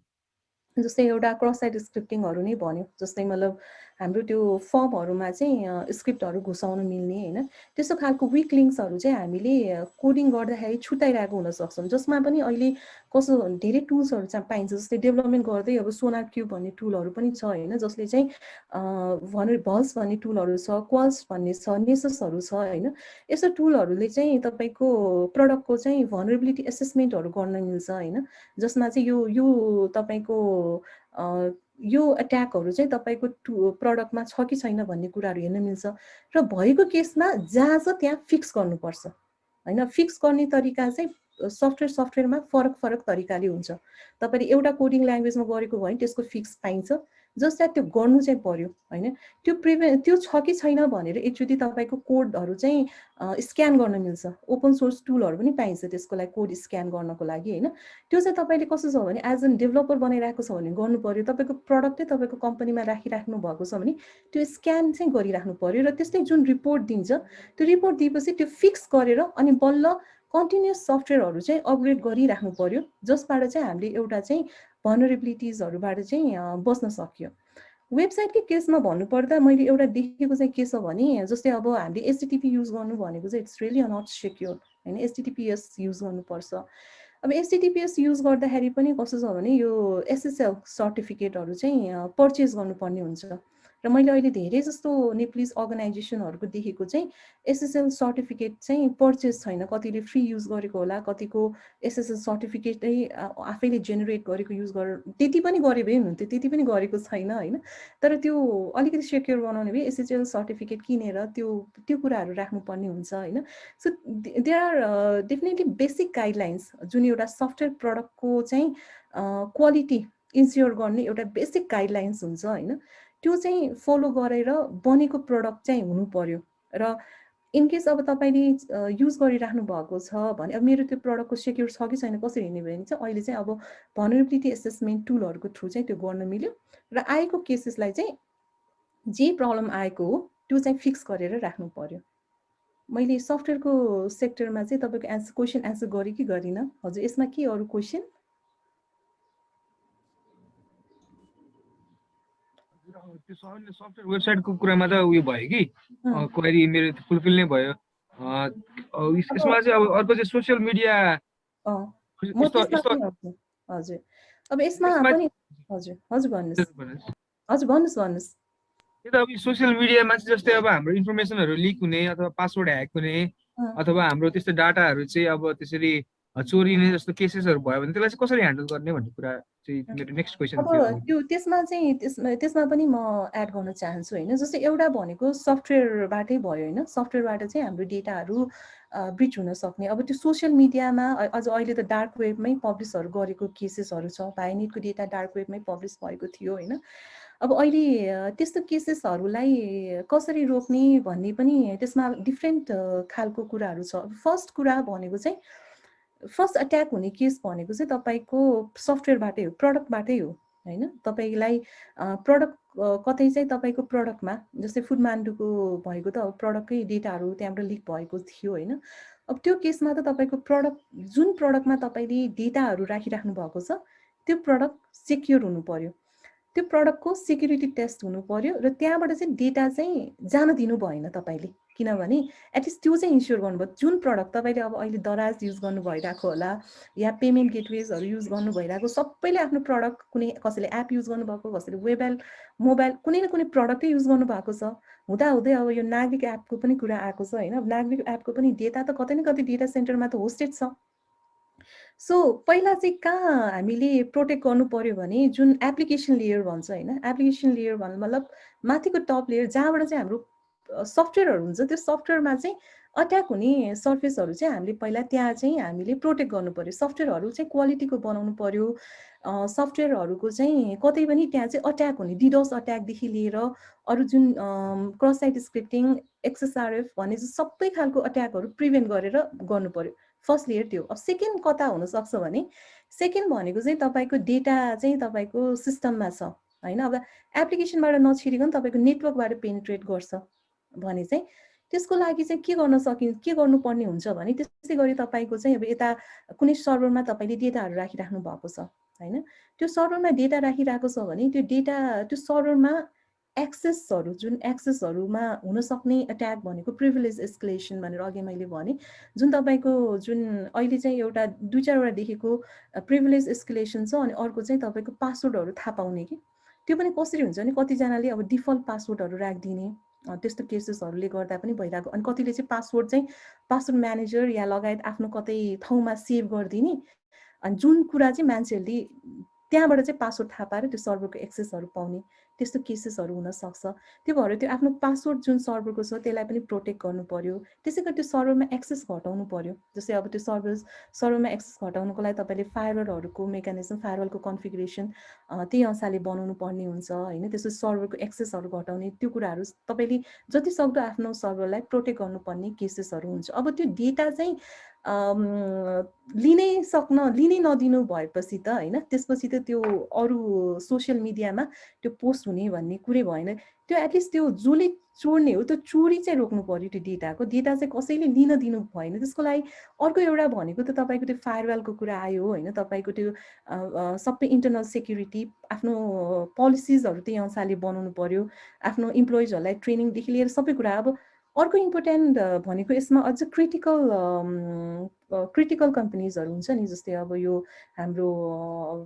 जस्तै एउटा क्रस साइट स्क्रिप्टिङहरू नै भन्यो जस्तै मतलब हाम्रो त्यो फर्महरूमा चाहिँ स्क्रिप्टहरू घुसाउन मिल्ने होइन त्यस्तो खालको विक लिङ्क्सहरू चाहिँ हामीले कोडिङ गर्दाखेरि छुट्याइरहेको हुन सक्छौँ जसमा पनि अहिले कस्तो धेरै टुल्सहरू चाहिँ पाइन्छ जस्तै डेभलपमेन्ट गर्दै अब सोनार क्युब भन्ने टुलहरू पनि छ होइन जसले चाहिँ भल्स भन्ने टुलहरू छ क्वाल्स भन्ने छ नेससहरू छ होइन यस्तो टुलहरूले चाहिँ तपाईँको प्रडक्टको चाहिँ भनरेबिलिटी एसेसमेन्टहरू गर्न मिल्छ होइन जसमा चाहिँ यो तपाईँको यो एट्याकहरू चाहिँ तपाईँको प्रडक्टमा छ कि छैन भन्ने कुराहरू हेर्न मिल्छ र भएको केसमा जहाँ छ त्यहाँ फिक्स गर्नुपर्छ होइन फिक्स गर्ने तरिका चाहिँ सफ्टवेयरमा फरक तरिकाले हुन्छ तपाईँले एउटा कोडिङ ल्याङ्ग्वेजमा गरेको भयो भने त्यसको फिक्स पाइन्छ जसलाई त्यो गर्नु चाहिँ पर्यो होइन त्यो छ कि छैन भनेर एकचोटि तपाईँको कोडहरू चाहिँ स्क्यान गर्न मिल्छ ओपन सोर्स टुलहरू पनि पाइन्छ त्यसको लागि कोड स्क्यान गर्नको लागि होइन त्यो चाहिँ तपाईँले कस्तो छ भने एज एन डेभलपर बनाइरहेको छ भने गर्नु पर्यो तपाईँको प्रडक्टै तपाईँको कम्पनीमा राखिराख्नु भएको छ भने त्यो स्क्यान चाहिँ गरिराख्नु पर्यो र त्यसले जुन रिपोर्ट दिन्छ त्यो रिपोर्ट दिएपछि त्यो फिक्स गरेर अनि बल्ल कन्टिन्युस सफ्टवेयरहरू चाहिँ अपग्रेड गरिराख्नु पर्यो जसबाट चाहिँ हामीले एउटा चाहिँ भनरेबिलिटिजहरूबाट चाहिँ बच्न सक्यो वेबसाइटकै केसमा भन्नुपर्दा मैले एउटा देखेको चाहिँ के छ भने जस्तै अब हामीले एचटिटिपी युज गर्नु भनेको चाहिँ इट्स रियली नट सेक्योर होइन एचटिटिपिएस युज गर्नुपर्छ अब एचटिटिपिएस युज गर्दाखेरि पनि कस्तो छ भने यो एसएसएल सर्टिफिकेटहरू चाहिँ पर्चेज गर्नुपर्ने हुन्छ र मैले अहिले धेरै जस्तो नेप्लिज अर्गनाइजेसनहरूको देखेको चाहिँ एसएसएल सर्टिफिकेट चाहिँ पर्चेज छैन कतिले फ्री युज गरेको होला कतिको एसएसएल सर्टिफिकेटै आफैले जेनेरेट गरेको युज गरेर त्यति पनि गरे भए हुन्थ्यो त्यति पनि गरेको छैन होइन तर त्यो अलिकति सेक्योर बनाउने भए एसएसएल सर्टिफिकेट किनेर त्यो कुराहरू राख्नुपर्ने हुन्छ होइन so there are definitely basic guidelines जुन एउटा सफ्टवेयर प्रडक्टको चाहिँ क्वालिटी इन्स्योर गर्ने एउटा बेसिक गाइडलाइन्स हुन्छ होइन त्यो चाहिँ फलो गरेर बनेको प्रडक्ट चाहिँ हुनु पर्यो र इनकेस अब तपाईँले युज गरिराख्नु भएको छ भने अब मेरो त्यो प्रडक्टको सेक्योर छ कि छैन कसरी हेर्ने भने चाहिँ अहिले चाहिँ अब भनरेबिलिटी एसेसमेन्ट टुलहरूको थ्रु चाहिँ त्यो गर्न मिल्यो र आएको केसेसलाई चाहिँ जे प्रब्लम आएको हो त्यो चाहिँ फिक्स गरेर राख्नु पर्यो मैले सफ्टवेयरको सेक्टरमा चाहिँ तपाईँको क्वेसन एन्सर गरेँ कि गरिनँ हजुर यसमा के अरू क्वेसन त्यो सफ्टवेयर वेबसाइटको कुरामा त उयो भयो कि क्वेरी मेरो फुलफिल नै भयो यसमा चाहिँ अब अर्को चाहिँ सोसियल मिडिया हजुर अब यसमा पनि हजुर भन्नुहोस् त्यो त अब सोसियल मिडियामा चाहिँ जस्तै अब हाम्रो इन्फर्मेसनहरू लिक हुने अथवा पासवर्ड ह्याक हुने अथवा हाम्रो त्यस्तो डाटाहरू चाहिँ अब त्यसरी चोरिने जस्तो केसेसहरू भयो भने त्यसलाई चाहिँ कसरी ह्यान्डल गर्ने भन्ने कुरा चाहिँ मेरो नेक्स्ट क्वेसन थियो त्यसमा पनि म एड गर्न चाहन्छु होइन जस्तै एउटा भनेको सफ्टवेयरबाटै भयो होइन सफ्टवेयरबाट चाहिँ हाम्रो डेटाहरू ब्रिच हुन सक्ने अब त्यो सोसियल मिडियामा अझ अहिले त डार्क वेबमै पब्लिसहरू गरेको केसेसहरू छ भाइनेटको डेटा डार्क वेबमै पब्लिस भएको थियो होइन अब अहिले त्यस्तो केसेसहरूलाई कसरी रोक्ने भन्ने पनि त्यसमा डिफ्रेन्ट खालको कुराहरू छ फर्स्ट कुरा भनेको चाहिँ फर्स्ट अट्याक हुने केस भनेको चाहिँ तपाईँको सफ्टवेयरबाटै हो प्रडक्टबाटै हो होइन तपाईँलाई प्रडक्ट कतै चाहिँ तपाईँको प्रडक्टमा जस्तै फुडमान्डुको भएको त प्रडक्टकै डेटाहरू त्यहाँबाट लिक भएको थियो होइन अब त्यो केसमा त तपाईँको प्रडक्ट जुन प्रडक्टमा तपाईँले डेटाहरू राखिराख्नु भएको छ त्यो प्रडक्ट सेक्योर हुनु पर्यो त्यो प्रडक्टको सिक्युरिटी टेस्ट हुनु पर्यो र त्यहाँबाट चाहिँ डेटा चाहिँ जान दिनु भएन तपाईँले किनभने एटलिस्ट त्यो चाहिँ इन्स्योर गर्नुभयो जुन प्रडक्ट तपाईँले अब अहिले दराज युज गर्नु भइरहेको होला या पेमेन्ट गेटवेजहरू युज गर्नु भइरहेको सबैले आफ्नो प्रडक्ट कुनै कसैले एप युज गर्नुभएको कसैले मोबाइल कुनै न कुनै प्रडक्टै युज गर्नुभएको छ हुँदाहुँदै अब यो नागरिक एपको पनि कुरा आएको छ होइन नागरिक एपको पनि डेटा त कतै न कतै डेटा सेन्टरमा त होस्टेड छ सो पहिला चाहिँ कहाँ हामीले प्रोटेक्ट गर्नु पर्यो भने जुन एप्लिकेसन लेयर भन्छ होइन एप्लिकेसन लेयर भन्नु मतलब माथिको टप लेयर जहाँबाट चाहिँ हाम्रो सफ्टवेयरहरू हुन्छ त्यो सफ्टवेयरमा चाहिँ अट्याक हुने सर्फेसहरू चाहिँ हामीले पहिला त्यहाँ चाहिँ हामीले प्रोटेक्ट गर्नु पर्यो सफ्टवेयरहरू चाहिँ क्वालिटीको बनाउनु पर्यो सफ्टवेयरहरूको चाहिँ कतै पनि त्यहाँ चाहिँ अट्याक हुने डिडोस अट्याकदेखि लिएर अरू जुन क्रस साइट स्क्रिप्टिङ एक्सएसआरएफ भन्ने चाहिँ सबै खालको अट्याकहरू प्रिभेन्ट गरेर गर्नु पर्यो फर्स्ट लेयर त्यो अब सेकेन्ड कता हुनसक्छ भने सेकेन्ड भनेको चाहिँ तपाईँको डेटा चाहिँ तपाईँको सिस्टममा छ होइन अब एप्लिकेसनबाट नछिरिकन तपाईँको नेटवर्कबाट पेनिट्रेट गर्छ भने चाहिँ त्यसको लागि चाहिँ के गर्नुपर्ने हुन्छ भने त्यसै गरी तपाईँको चाहिँ अब यता कुनै सर्भरमा तपाईँले डेटाहरू राखिराख्नु भएको छ होइन त्यो सर्भरमा डेटा राखिरहेको छ भने त्यो सर्भरमा एक्सेसहरू जुन एक्सेसहरूमा हुन सक्ने अट्याक भनेको प्रिभिलेज एस्केलेसन भनेर अघि मैले भने जुन तपाईँको जुन अहिले चाहिँ एउटा 2-4वटा देखेको प्रिभिलेज एस्केलेसन छ अनि अर्को चाहिँ तपाईँको पासवर्डहरू थाहा पाउने कि त्यो पनि कसरी हुन्छ भने कतिजनाले अब डिफल्ट पासवर्डहरू राखिदिने त्यस्तो केसेसहरूले गर्दा पनि भइरहेको अनि कतिले चाहिँ पासवर्ड म्यानेजर या लगायत आफ्नो कतै ठाउँमा सेभ गरिदिने अनि जुन कुरा चाहिँ मान्छेहरूले त्यहाँबाट चाहिँ पासवर्ड थाहा पाएर त्यो सर्भरको एक्सेसहरू पाउने त्यस्तो केसेसहरू हुन सक्छ त्यो भएर त्यो आफ्नो पासवर्ड जुन सर्भरको छ त्यसलाई पनि प्रोटेक्ट गर्नु पर्यो त्यसै गरी त्यो सर्भरमा एक्सेस घटाउनु पर्यो जस्तै अब त्यो सर्भरमा एक्सेस घटाउनुको लागि तपाईँले फायरवलहरूको मेकानिजम फायरवलको कन्फिगरेसन त्यही अनुसारले बनाउनु पर्ने हुन्छ हैन त्यसो सर्भरको एक्सेसहरू घटाउने त्यो कुराहरू तपाईँले जति सक्दो आफ्नो सर्भरलाई प्रोटेक्ट गर्नुपर्ने केसेसहरू हुन्छ अब त्यो डेटा चाहिँ लिनै नदिनु भएपछि त हैन त्यसपछि त त्यो अरू सोसियल मिडियामा त्यो पोस्ट हुने भन्ने कुरै भएन त्यो एटलिस्ट त्यो जसले चोर्ने हो त्यो चोरी चाहिँ रोक्नु पर्यो त्यो डेटा चाहिँ कसैले लिन दिनु भएन त्यसको लागि अर्को एउटा भनेको त तपाईँको त्यो फायरवलको कुरा आयो हैन तपाईँको त्यो सबै इन्टरनल सेक्युरिटी आफ्नो पोलिसिजहरू त्यही अनुसारले बनाउनु पर्यो आफ्नो इम्प्लोइजहरूलाई ट्रेनिङदेखि लिएर सबै कुरा अब अर्को इम्पोर्टेन्ट भनेको यसमा अझ क्रिटिकल कम्पनीजहरू हुन्छ नि जस्तै अब यो हाम्रो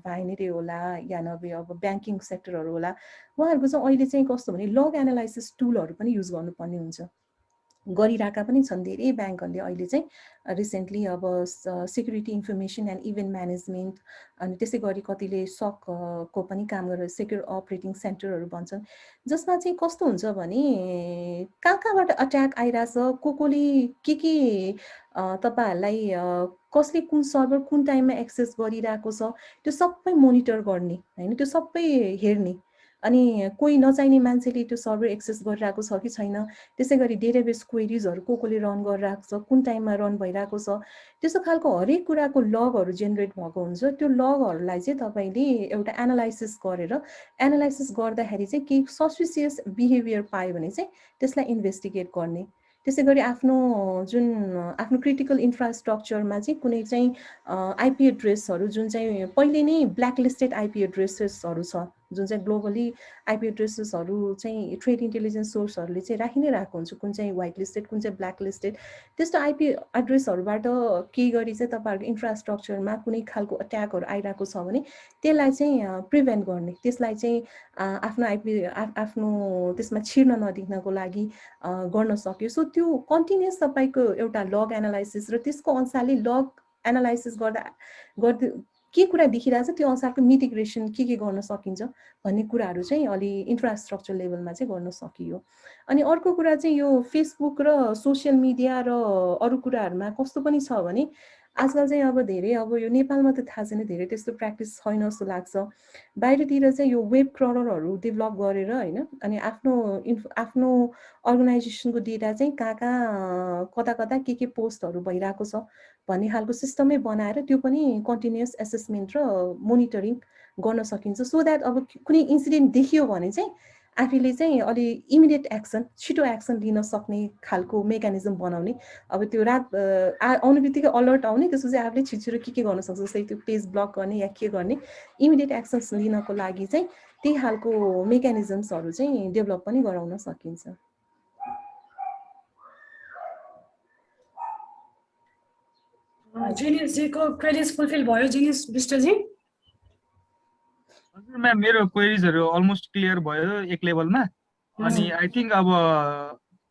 भाइनेरे होला या नभए अब ब्याङ्किङ सेक्टरहरू होला उहाँहरूको चाहिँ अहिले चाहिँ कस्तो भने लग एनालाइसिस टुलहरू पनि युज गर्नुपर्ने हुन्छ गरिरहेका पनि छन् धेरै ब्याङ्कहरूले अहिले चाहिँ रिसेन्टली अब security information and event management अनि त्यसै गरी कतिले सकको पनि काम गरेर सेक्युर अपरेटिङ सेन्टरहरू भन्छन् जसमा चाहिँ कस्तो हुन्छ भने कहाँबाट अट्याक आइरहेछ कसले के तपाईँहरूलाई कसले कुन सर्भर कुन टाइममा एक्सेस गरिरहेको छ त्यो सबै मोनिटर गर्ने हैन त्यो सबै हेर्ने अनि कोही नचाहिने मान्छेले त्यो सर्भर एक्सेस गरिरहेको छ कि छैन त्यसै गरी डेटाबेस क्वेरीजहरू कसले रन गरिरहेको छ कुन टाइममा रन भइरहेको छ त्यस्तो खालको हरेक कुराको लगहरू जेनेरेट भएको हुन्छ त्यो लगहरूलाई चाहिँ तपाईँले एउटा एनालाइसिस गर्दाखेरि चाहिँ केही सस्पिसियस बिहेभियर पायो भने चाहिँ त्यसलाई इन्भेस्टिगेट गर्ने त्यसै गरी आफ्नो क्रिटिकल इन्फ्रास्ट्रक्चरमा चाहिँ कुनै चाहिँ आइपी एड्रेसहरू जुन चाहिँ पहिले नै ब्ल्याकलिस्टेड आइपी एड्रेसेसहरू छ जुन चाहिँ ग्लोबली आइपी एड्रेसेसहरू चाहिँ ट्रेड इन्टेलिजेन्स सोर्सहरूले चाहिँ राखि नै रहेको हुन्छ कुन चाहिँ व्हाइट लिस्टेड कुन चाहिँ ब्ल्याक लिस्टेड त्यस्तो आइपी एड्रेसहरूबाट केही गरी चाहिँ तपाईँहरूको इन्फ्रास्ट्रक्चरमा कुनै खालको अट्याकहरू आइरहेको छ भने त्यसलाई चाहिँ प्रिभेन्ट गर्ने त्यसलाई चाहिँ आफ्नो त्यसमा छिर्न नदिनको लागि गर्न सक्यो सो त्यो कन्टिन्युस तपाईँको एउटा लग एनालाइसिस र त्यसको अनुसारले लग एनालाइसिस गर्दै के कुरा देखिरहेछ त्यो अनुसारको मिटिगेसन के गर्न सकिन्छ भन्ने कुराहरू चाहिँ अलि इन्फ्रास्ट्रक्चर लेभलमा चाहिँ गर्न सकियो अनि अर्को कुरा चाहिँ यो फेसबुक र सोसियल मिडिया र अरू कुराहरूमा कस्तो पनि छ भने आजकल चाहिँ अब धेरै अब यो नेपालमा त थाहा छैन धेरै त्यस्तो प्र्याक्टिस छैन जस्तो लाग्छ बाहिरतिर चाहिँ यो वेब क्रलरहरू डेभलप गरेर हैन अनि आफ्नो अर्गनाइजेसनको डेटा चाहिँ कता के पोस्टहरू भइरहेको छ भन्ने खालको सिस्टमै बनाएर त्यो पनि कन्टिन्युअस एसेसमेन्ट र मोनिटरिङ गर्न सकिन्छ सो द्याट अब कुनै इन्सिडेन्ट देखियो भने चाहिँ आफूले चाहिँ अलि इमिडिएट एक्सन छिटो एक्सन लिन सक्ने खालको मेकानिजम बनाउने अब त्यो रात आउने बित्तिकै अलर्ट आउने त्यसपछि आफूले छिटो के गर्न सक्छ जस्तै त्यो पेज ब्लक गर्ने या के गर्ने इमिडिएट एक्सन्स लिनको लागि चाहिँ त्यही खालको मेकानिजम्सहरू चाहिँ डेभलप पनि गराउन सकिन्छ जेनिसजीको क्वेरिज फुलफिल भयो जेनिस विष्टजी हजुर म्याम मेरो क्वेरिजहरू अलमोस्ट क्लियर भयो एक लेभलमा अनि आई थिङ्क अब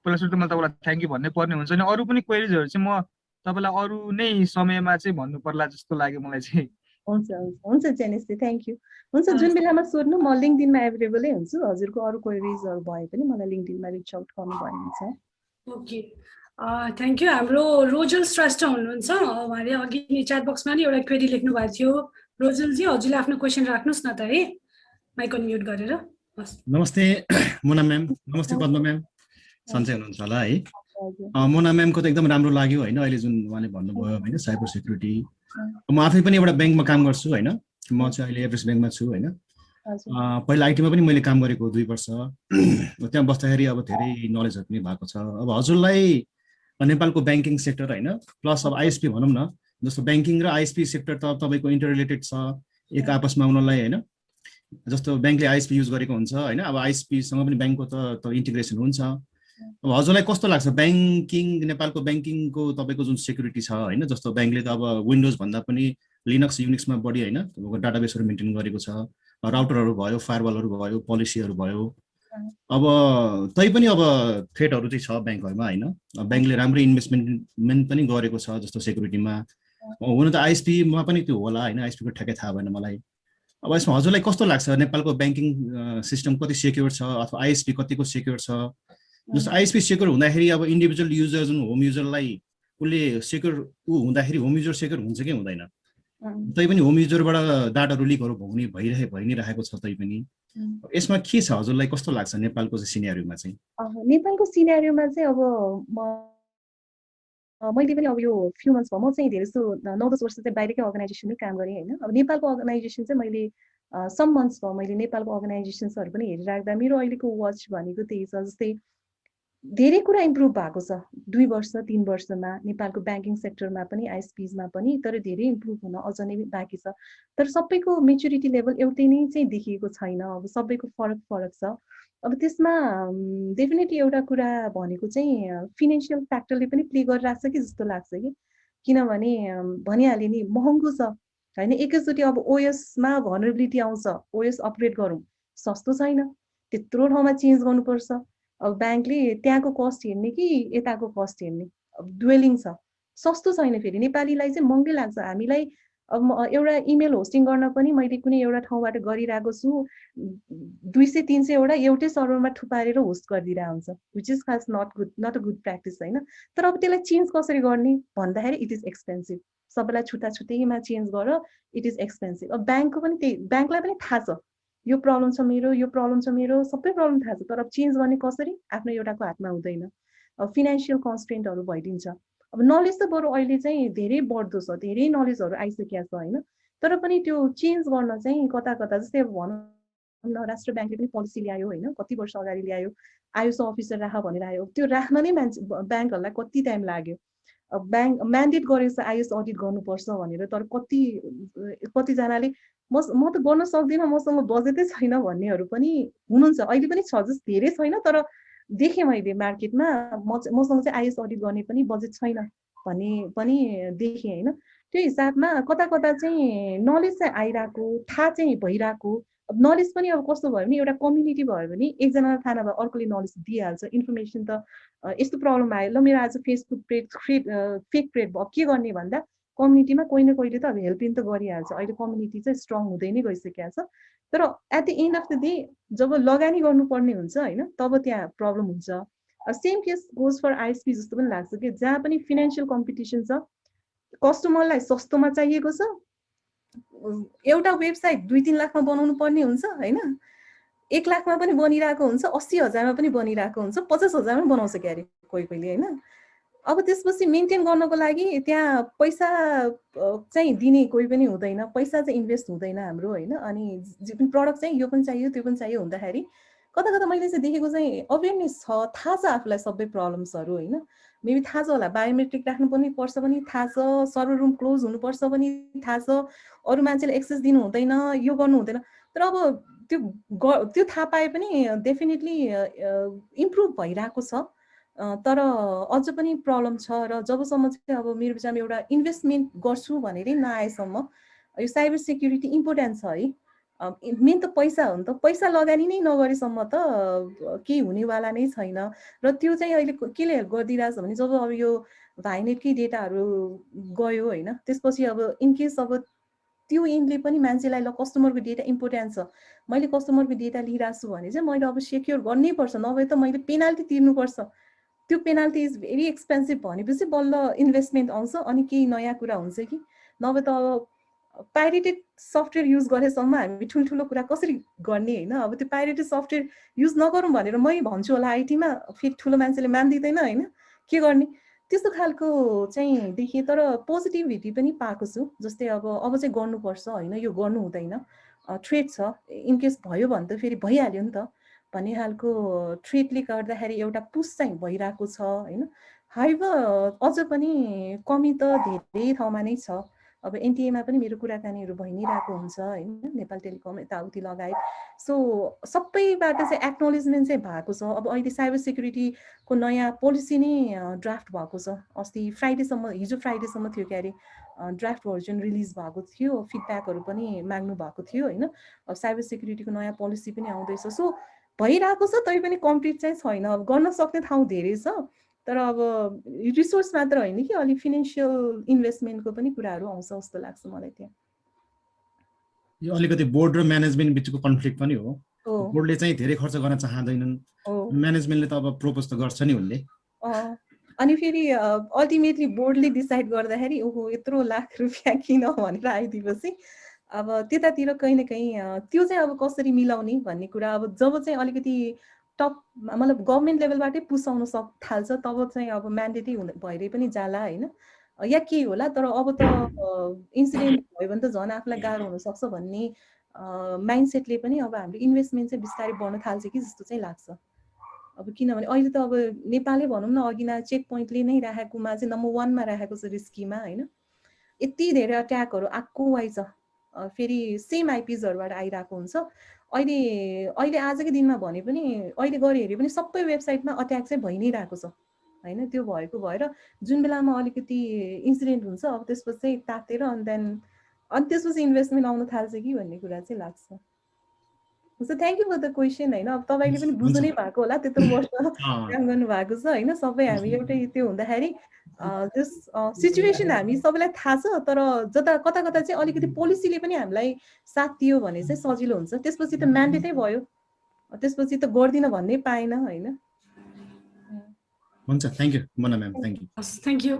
पहिला सुरु त मैले तपाईँलाई थ्याङ्क यू भन्नै पर्ने हुन्छ अनि अरू पनि क्वेरिजहरू चाहिँ म तपाईँलाई अरू नै समयमा चाहिँ भन्नु पर्ला जस्तो लाग्यो मलाई चाहिँ हुन्छ जेनिसजी थ्याङ्क यू हुन्छ जुन बेलामा सोध्नु म लिङ्कडिनमा एभाइलेबलै हुन्छु हजुरको अरू क्वेरिजहरू भए पनि मलाई लिङ्कडिनमा रिच आउट गर्नु भनिन्छ ओके थ्याङ्क यू हाम्रो रोजल श्रेष्ठ हुनुहुन्छ उहाँले अघि च्याट बक्समा नि एउटा क्वेरी लेख्नु भएको थियो रोजलजी हजुरले आफ्नो क्वेसन राख्नुहोस् न त है माइक अनम्युट गरेर नमस्ते मोना म्याम नमस्ते पद्मा म्याम सन्चै हुनुहुन्छ होला है मोना म्यामको त एकदम राम्रो लाग्यो होइन अहिले जुन उहाँले भन्नुभयो होइन साइबर सेक्युरिटी म आफै पनि एउटा ब्याङ्कमा काम गर्छु होइन म चाहिँ अहिले एभरेस्ट ब्याङ्कमा छु होइन पहिला आइटीमा पनि मैले काम गरेको 2 वर्ष त्यहाँ बस्दाखेरि अब धेरै नलेजहरू पनि भएको छ अब हजुरलाई नेपालको ब्याङ्किङ सेक्टर होइन प्लस अब आइएसपी भनौँ न जस्तो ब्याङ्किङ र आइएसपी सेक्टर त तपाईँको इन्टर रिलेटेड छ एक आपसमा उनीहरूलाई होइन जस्तो ब्याङ्कले आइएसपी युज गरेको हुन्छ होइन, अब आइएसपीसँग पनि ब्याङ्कको त इन्टिग्रेसन हुन्छ। अब हजुरलाई कस्तो लाग्छ ब्याङ्किङ, नेपालको ब्याङ्किङको तपाईँको जुन सेक्युरिटी छ होइन, जस्तो ब्याङ्कले त अब विन्डोज भन्दा पनि लिनक्स युनिक्समा बढी होइन तपाईँको डाटाबेसहरू मेन्टेन गरेको छ, राउटरहरू भयो, फायरवलहरू भयो, पोलिसीहरू भयो। अब तैपनि अब थ्रेटहरू चाहिँ छ ब्याङ्कहरूमा होइन, ब्याङ्कले राम्रै इन्भेस्टमेन्ट पनि गरेको छ जस्तो सेक्युरिटीमा। हुन त आइएसपीमा पनि त्यो होला होइन, आइएसपीको ठ्याक्कै थाहा भएन मलाई। अब यसमा हजुरलाई कस्तो लाग्छ नेपालको ब्याङ्किङ सिस्टम कति सेक्योर छ अथवा आइएसपी कतिको सेक्योर छ? जस्तो आइएसपी सेक्योर हुँदाखेरि अब इन्डिभिजुअल युजर जुन होम युजरलाई उसले सेक्योर हुँदाखेरि होम युजर सेक्योर हुन्छ कि हुँदैन? तैपनि होम युजरबाट डाटाहरू लिकहरू भइ नै रहेको छ तैपनि। यसमा के छ हजुरलाई कस्तो लाग्छ नेपालको चाहिँ सिनेरियोमा चाहिँ? नेपालको सिनेरियोमा चाहिँ अब मैले पनि अब यो फ्यु मन्थ्स भयो, म चाहिँ धेरै जस्तो 9-10 वर्ष चाहिँ बाहिरकै अर्गनाइजेसनमै काम गरेँ होइन। अब नेपालको अर्गनाइजेसन चाहिँ मैले सम मन्थ्स भयो मैले नेपालको अर्गनाइजेसन्सहरू पनि हेरिराख्दा मेरो अहिलेको वाच भनेको त्यही छ। जस्तै धेरै कुरा इम्प्रुभ भएको छ 2 वर्ष 3 वर्षमा नेपालको ब्याङ्किङ सेक्टरमा पनि आइएसपीजमा पनि, तर धेरै इम्प्रुभ हुन अझ नै बाँकी छ। तर सबैको मेच्युरिटी लेभल एउटै नै चाहिँ देखिएको छैन, अब सबैको फरक छ। अब त्यसमा डेफिनेटली एउटा कुरा भनेको चाहिँ फिनेन्सियल फ्याक्टरले पनि प्ले गरिरहेको छ कि जस्तो लाग्छ कि, किनभने भनिहालेँ नि महँगो छ होइन। एकैचोटि अब ओएसमा भनरेबिलिटी आउँछ, ओएस अपग्रेड गरौँ, सस्तो छैन, त्यत्रो ठाउँमा चेन्ज गर्नुपर्छ। अब ब्याङ्कले त्यहाँको कस्ट हेर्ने कि यताको कस्ट हेर्ने, अब डुवेलिङ छ, सस्तो छैन। फेरि नेपालीलाई चाहिँ महँगै लाग्छ। हामीलाई अब एउटा इमेल होस्टिङ गर्न पनि मैले कुनै एउटा ठाउँबाट गरिरहेको छु 200-300 वटा एउटै सर्भरमा थुपारेर होस्ट गरिदिरहेको हुन्छ, विच इज खास नट अ गुड प्र्याक्टिस होइन। तर अब त्यसलाई चेन्ज कसरी गर्ने भन्दाखेरि इट इज एक्सपेन्सिभ, सबैलाई छुट्टामा चेन्ज गर, इट इज एक्सपेन्सिभ। अब ब्याङ्कको पनि त्यही, ब्याङ्कलाई पनि थाहा छ यो प्रब्लम छ मेरो, यो प्रब्लम छ मेरो, सबै प्रब्लम थाहा छ, तर अब चेन्ज गर्ने कसरी आफ्नो एउटाको हातमा हुँदैन। अब फिनेन्सियल कन्स्ट्रेन्टहरू भइदिन्छ। अब नलेज त बरु अहिले चाहिँ धेरै बढ्दो छ, धेरै नलेजहरू आइसकेको छ होइन, तर पनि त्यो चेन्ज गर्न चाहिँ कता जस्तै अब भनौँ न राष्ट्र ब्याङ्कले पनि पोलिसी ल्यायो होइन, कति वर्ष अगाडि ल्यायो, आयुष अफिसर राख भनेर आयो, त्यो राख्न नै मान्छे ब्याङ्कहरूलाई कति टाइम लाग्यो। अब ब्याङ्क म्यान्डेट गरेको छ आइएस अडिट गर्नुपर्छ भनेर, तर कतिजनाले म त गर्न सक्दिनँ, मसँग बजेटै छैन भन्नेहरू पनि हुनुहुन्छ, अहिले पनि छ, जस धेरै छैन तर देखेँ मैले मार्केटमा। मसँग चाहिँ आइएस अडिट गर्ने पनि बजेट छैन भन्ने पनि देखेँ होइन। त्यो हिसाबमा कता चाहिँ नलेज चाहिँ आइरहेको, थाहा चाहिँ भइरहेको। अब नलेज पनि अब कस्तो भयो भने एउटा कम्युनिटी भयो भने एकजनालाई थाहा नभए अर्कोले नलेज दिइहाल्छ। इन्फर्मेसन त यस्तो प्रब्लम आयो, ल मेरो आज फेसबुक पेज फेक क्रिएट भयो, के गर्ने भन्दा कम्युनिटीमा कोही न कोहीले त अब हेल्पिङ त गरिहाल्छ। अहिले कम्युनिटी चाहिँ स्ट्रङ हुँदै नै गइसकेको छ। तर at the end of the day जब लगानी गर्नुपर्ने हुन्छ होइन, तब त्यहाँ प्रब्लम हुन्छ। Same case goes for ISP जस्तो पनि लाग्छ कि जहाँ पनि फिनेन्सियल कम्पिटिसन छ, कस्टमरलाई सस्तोमा चाहिएको छ, एउटा वेबसाइट 2-3 लाखमा बनाउनु पर्ने हुन्छ होइन, 1 लाखमा पनि बनिरहेको हुन्छ, 80,000मा पनि बनिरहेको हुन्छ, 50,000मा बनाउँछ क्यारे कोहीले होइन। अब त्यसपछि मेन्टेन गर्नको लागि त्यहाँ पैसा चाहिँ दिने कोही पनि हुँदैन, पैसा चाहिँ इन्भेस्ट हुँदैन हाम्रो होइन। अनि जे पनि प्रडक्ट चाहिँ यो पनि चाहियो त्यो पनि चाहियो हुँदाखेरि कता मैले चाहिँ देखेको चाहिँ अवेरनेस छ, थाहा छ आफूलाई सबै प्रब्लम्सहरू होइन। मेबी थाहा छ होला, बायोमेट्रिक राख्नु पनि पर्छ पनि थाहा छ, सर्भर रुम क्लोज हुनुपर्छ पनि थाहा छ, अरू मान्छेले एक्सेस दिनु हुँदैन, यो गर्नु हुँदैन। तर अब त्यो थाहा पाए पनि डेफिनेटली इम्प्रुभ भइरहेको छ, तर अझ पनि प्रब्लम छ। र जबसम्म चाहिँ अब मेरो विचारमा एउटा इन्भेस्टमेन्ट गर्छु भनेरै नआएसम्म यो साइबर सिक्युरिटी इम्पोर्टेन्ट छ है। मेन त पैसा हो नि त, पैसा लगानी नै नगरेसम्म त केही हुनेवाला नै छैन। र त्यो चाहिँ अहिले केले गरिदिइरहेछ भने जब अब यो भाइनेटकै डेटाहरू गयो होइन, त्यसपछि अब इनकेस अब त्यो इनले पनि मान्छेलाई ल कस्टमरको डेटा इम्पोर्टेन्ट छ, मैले कस्टमरको डेटा लिइरहेको छु भने चाहिँ मैले अब सेक्योर गर्नै पर्छ, नभए त मैले पेनाल्टी तिर्नुपर्छ। त्यो पेनाल्टी इज भेरी एक्सपेन्सिभ भनेपछि बल्ल इन्भेस्टमेन्ट आउँछ, अनि केही नयाँ कुरा हुन्छ कि। नभए त अब पाइरेटेड सफ्टवेयर युज गरेसम्म हामी ठुल्ठुलो कुरा कसरी गर्ने होइन। अब त्यो पाइरेटेड सफ्टवेयर युज नगरौँ भनेर मै भन्छु होला आइटीमा, फेरि ठुलो मान्छेले मान्दिँदैन होइन, के गर्ने त्यस्तो खालको चाहिँ देखेँ। तर पोजिटिभिटी पनि पाएको छु, जस्तै अब चाहिँ गर्नुपर्छ होइन, यो गर्नु हुँदैन, थ्रेट छ, इनकेस भयो भने त फेरि भइहाल्यो नि त भन्ने खालको थ्रेटले गर्दाखेरि एउटा पुस चाहिँ भइरहेको छ होइन। हाइबर अझ पनि कमी त धेरै ठाउँमा नै छ, अब एनटिएमा पनि मेरो कुराकानीहरू भइ नै रहेको हुन्छ हैन, नेपाल टेलिकम यताउति लगायत। सो सबैबाट चाहिँ एक्नोलेजमेन्ट चाहिँ भएको छ। अब अहिले साइबर सेक्युरिटीको नयाँ पोलिसी नै ड्राफ्ट भएको छ। अस्ति फ्राइडेसम्म, हिजो फ्राइडेसम्म थियो के अरे ड्राफ्ट भर्जन रिलिज भएको थियो, फिडब्याकहरू पनि माग्नु भएको थियो हैन। अब साइबर सेक्युरिटीको नयाँ पोलिसी पनि आउँदैछ। सो भइरहेको छ, तै पनि कम्प्लिट चाहिँ छैन। अब गर्न सक्ने ठाउँ धेरै छ, तर अब रिसोर्स मात्र होइन कि अलि फिनान्सियल इन्भेस्टमेन्टको पनि कुराहरू आउँछ जस्तो लाग्छ मलाई त्यहाँ। यो अलिकति बोर्ड र म्यानेजमेन्ट बिचको कन्फ्लिक्ट पनि हो। हो बोर्डले चाहिँ धेरै खर्च गर्न चाहँदैनन्, हो म्यानेजमेन्टले त अब प्रोपोज त गर्छ नि उनले। अनि फेरि अल्टिमेटली बोर्डले डिसाइड गर्दाखेरि ओहो यत्रो लाख रुपियाँ किन भनेर आइदिएपछि अब त्यतातिर कहीँ न कहीँ त्यो चाहिँ अब कसरी मिलाउने भन्ने कुरा, अब जब चाहिँ अलिकति टप मतलब गभर्मेन्ट लेभलबाटै पुस आउन थाल्छ तब चाहिँ अब म्यान्डेटै भएरै पनि जाला होइन, या के होला। तर अब त इन्सिडेन्ट भयो भने त झन् आफूलाई गाह्रो हुनसक्छ भन्ने माइन्डसेटले पनि अब हाम्रो इन्भेस्टमेन्ट चाहिँ बिस्तारै बढ्न थाल्छ कि जस्तो चाहिँ लाग्छ। अब किनभने अहिले त अब नेपालै भनौँ न, अघिना चेक पोइन्टले नै राखेकोमा चाहिँ नम्बर 1 मा राखेको छ रिस्कीमा होइन। यति धेरै अट्याकहरू आएको आइछ, फेरि सेम आइपिजहरूबाट आइरहेको हुन्छ। अहिले आजकै दिनमा भने पनि अहिले गरे हेरे पनि सबै वेबसाइटमा अट्याक चाहिँ भइ नै रहेको छ होइन। त्यो भएको भएर जुन बेलामा अलिकति इन्सिडेन्ट हुन्छ अब त्यसपछि चाहिँ तातेर अनि त्यसपछि इन्भेस्टमेन्ट आउन थाल्छ कि भन्ने कुरा चाहिँ लाग्छ। So thank you for the question होइन। अब तपाईँले पनि बुझ्नु नै भएको होला, त्यत्रो वर्ष काम गर्नु भएको छ होइन। सबै हामी एउटै त्यो हुँदाखेरि त्यस सिचुएसन हामी सबैलाई थाहा छ, तर कता कता चाहिँ अलिकति पोलिसीले पनि हामीलाई साथ दियो भने चाहिँ सजिलो हुन्छ। त्यसपछि त म्यान्डेटै भयो, त्यसपछि त गर्दिन भन्नै पाएन होइन। हुन्छ, thank you Mona ma'am, thank you. Thank you.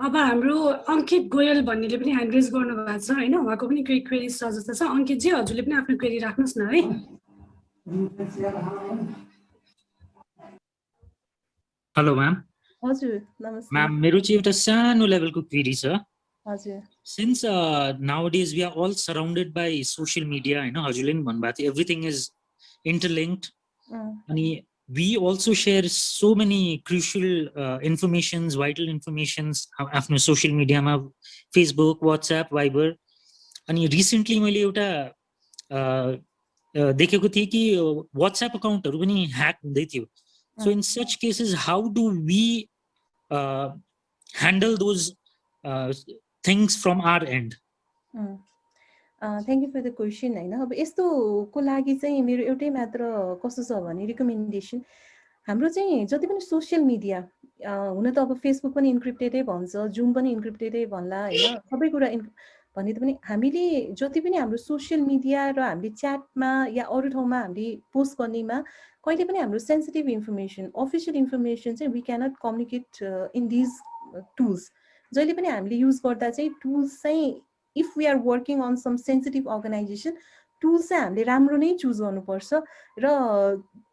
अब हाम्रो अङ्कित गोयल भन्नेले पनि ह्यान्ड रेज गर्नु भएको छ होइन, उहाँको पनि केही क्वेरी छ जस्तो छ। अङ्कितजी हजुरले पनि आफ्नो क्वेरी राख्नुहोस् न है। Hello ma'am. हजुर नमस्ते म्याम, मेरो चाहिँ एउटा सानो लेभलको क्वेरी छ। हजुर। Since nowadays we are all surrounded by social media होइन, हजुरले पनि भन्नुभएको थियो एभ्रिथिङ इज इन्टरलिङ्क्ड, अनि we also share so many crucial informations, vital informations आफ्नो सोसियल मिडियामा, फेसबुक, व्हाट्सएप, वाइबर। अनि रिसेन्टली मैले एउटा देखेको थिएँ कि व्हाट्सएप अकाउन्टहरू पनि ह्याक हुँदै थियो। So in such cases how do we handle those things from our end? Thank you for the question होइन। अब यस्तोको लागि चाहिँ मेरो एउटै मात्र कस्तो छ भने रिकमेन्डेसन, हाम्रो चाहिँ जति पनि सोसियल मिडिया हुन त अब फेसबुक पनि इन्क्रिप्टेडै भन्छ, जुम पनि इन्क्रिप्टेडै भन्ला होइन, सबै कुरा भने पनि हामीले जति पनि हाम्रो सोसियल मिडिया र हामीले च्याटमा या अरू ठाउँमा हामीले पोस्ट गर्नेमा कहिले पनि हाम्रो सेन्सिटिभ इन्फर्मेसन, अफिसियल इन्फर्मेसन चाहिँ we cannot communicate in these tools. जहिले पनि हामीले युज गर्दा चाहिँ टुल्स चाहिँ if we are working on some sensitive organization, tools चाहिँ हामीले राम्रो नै चुज गर्नुपर्छ। र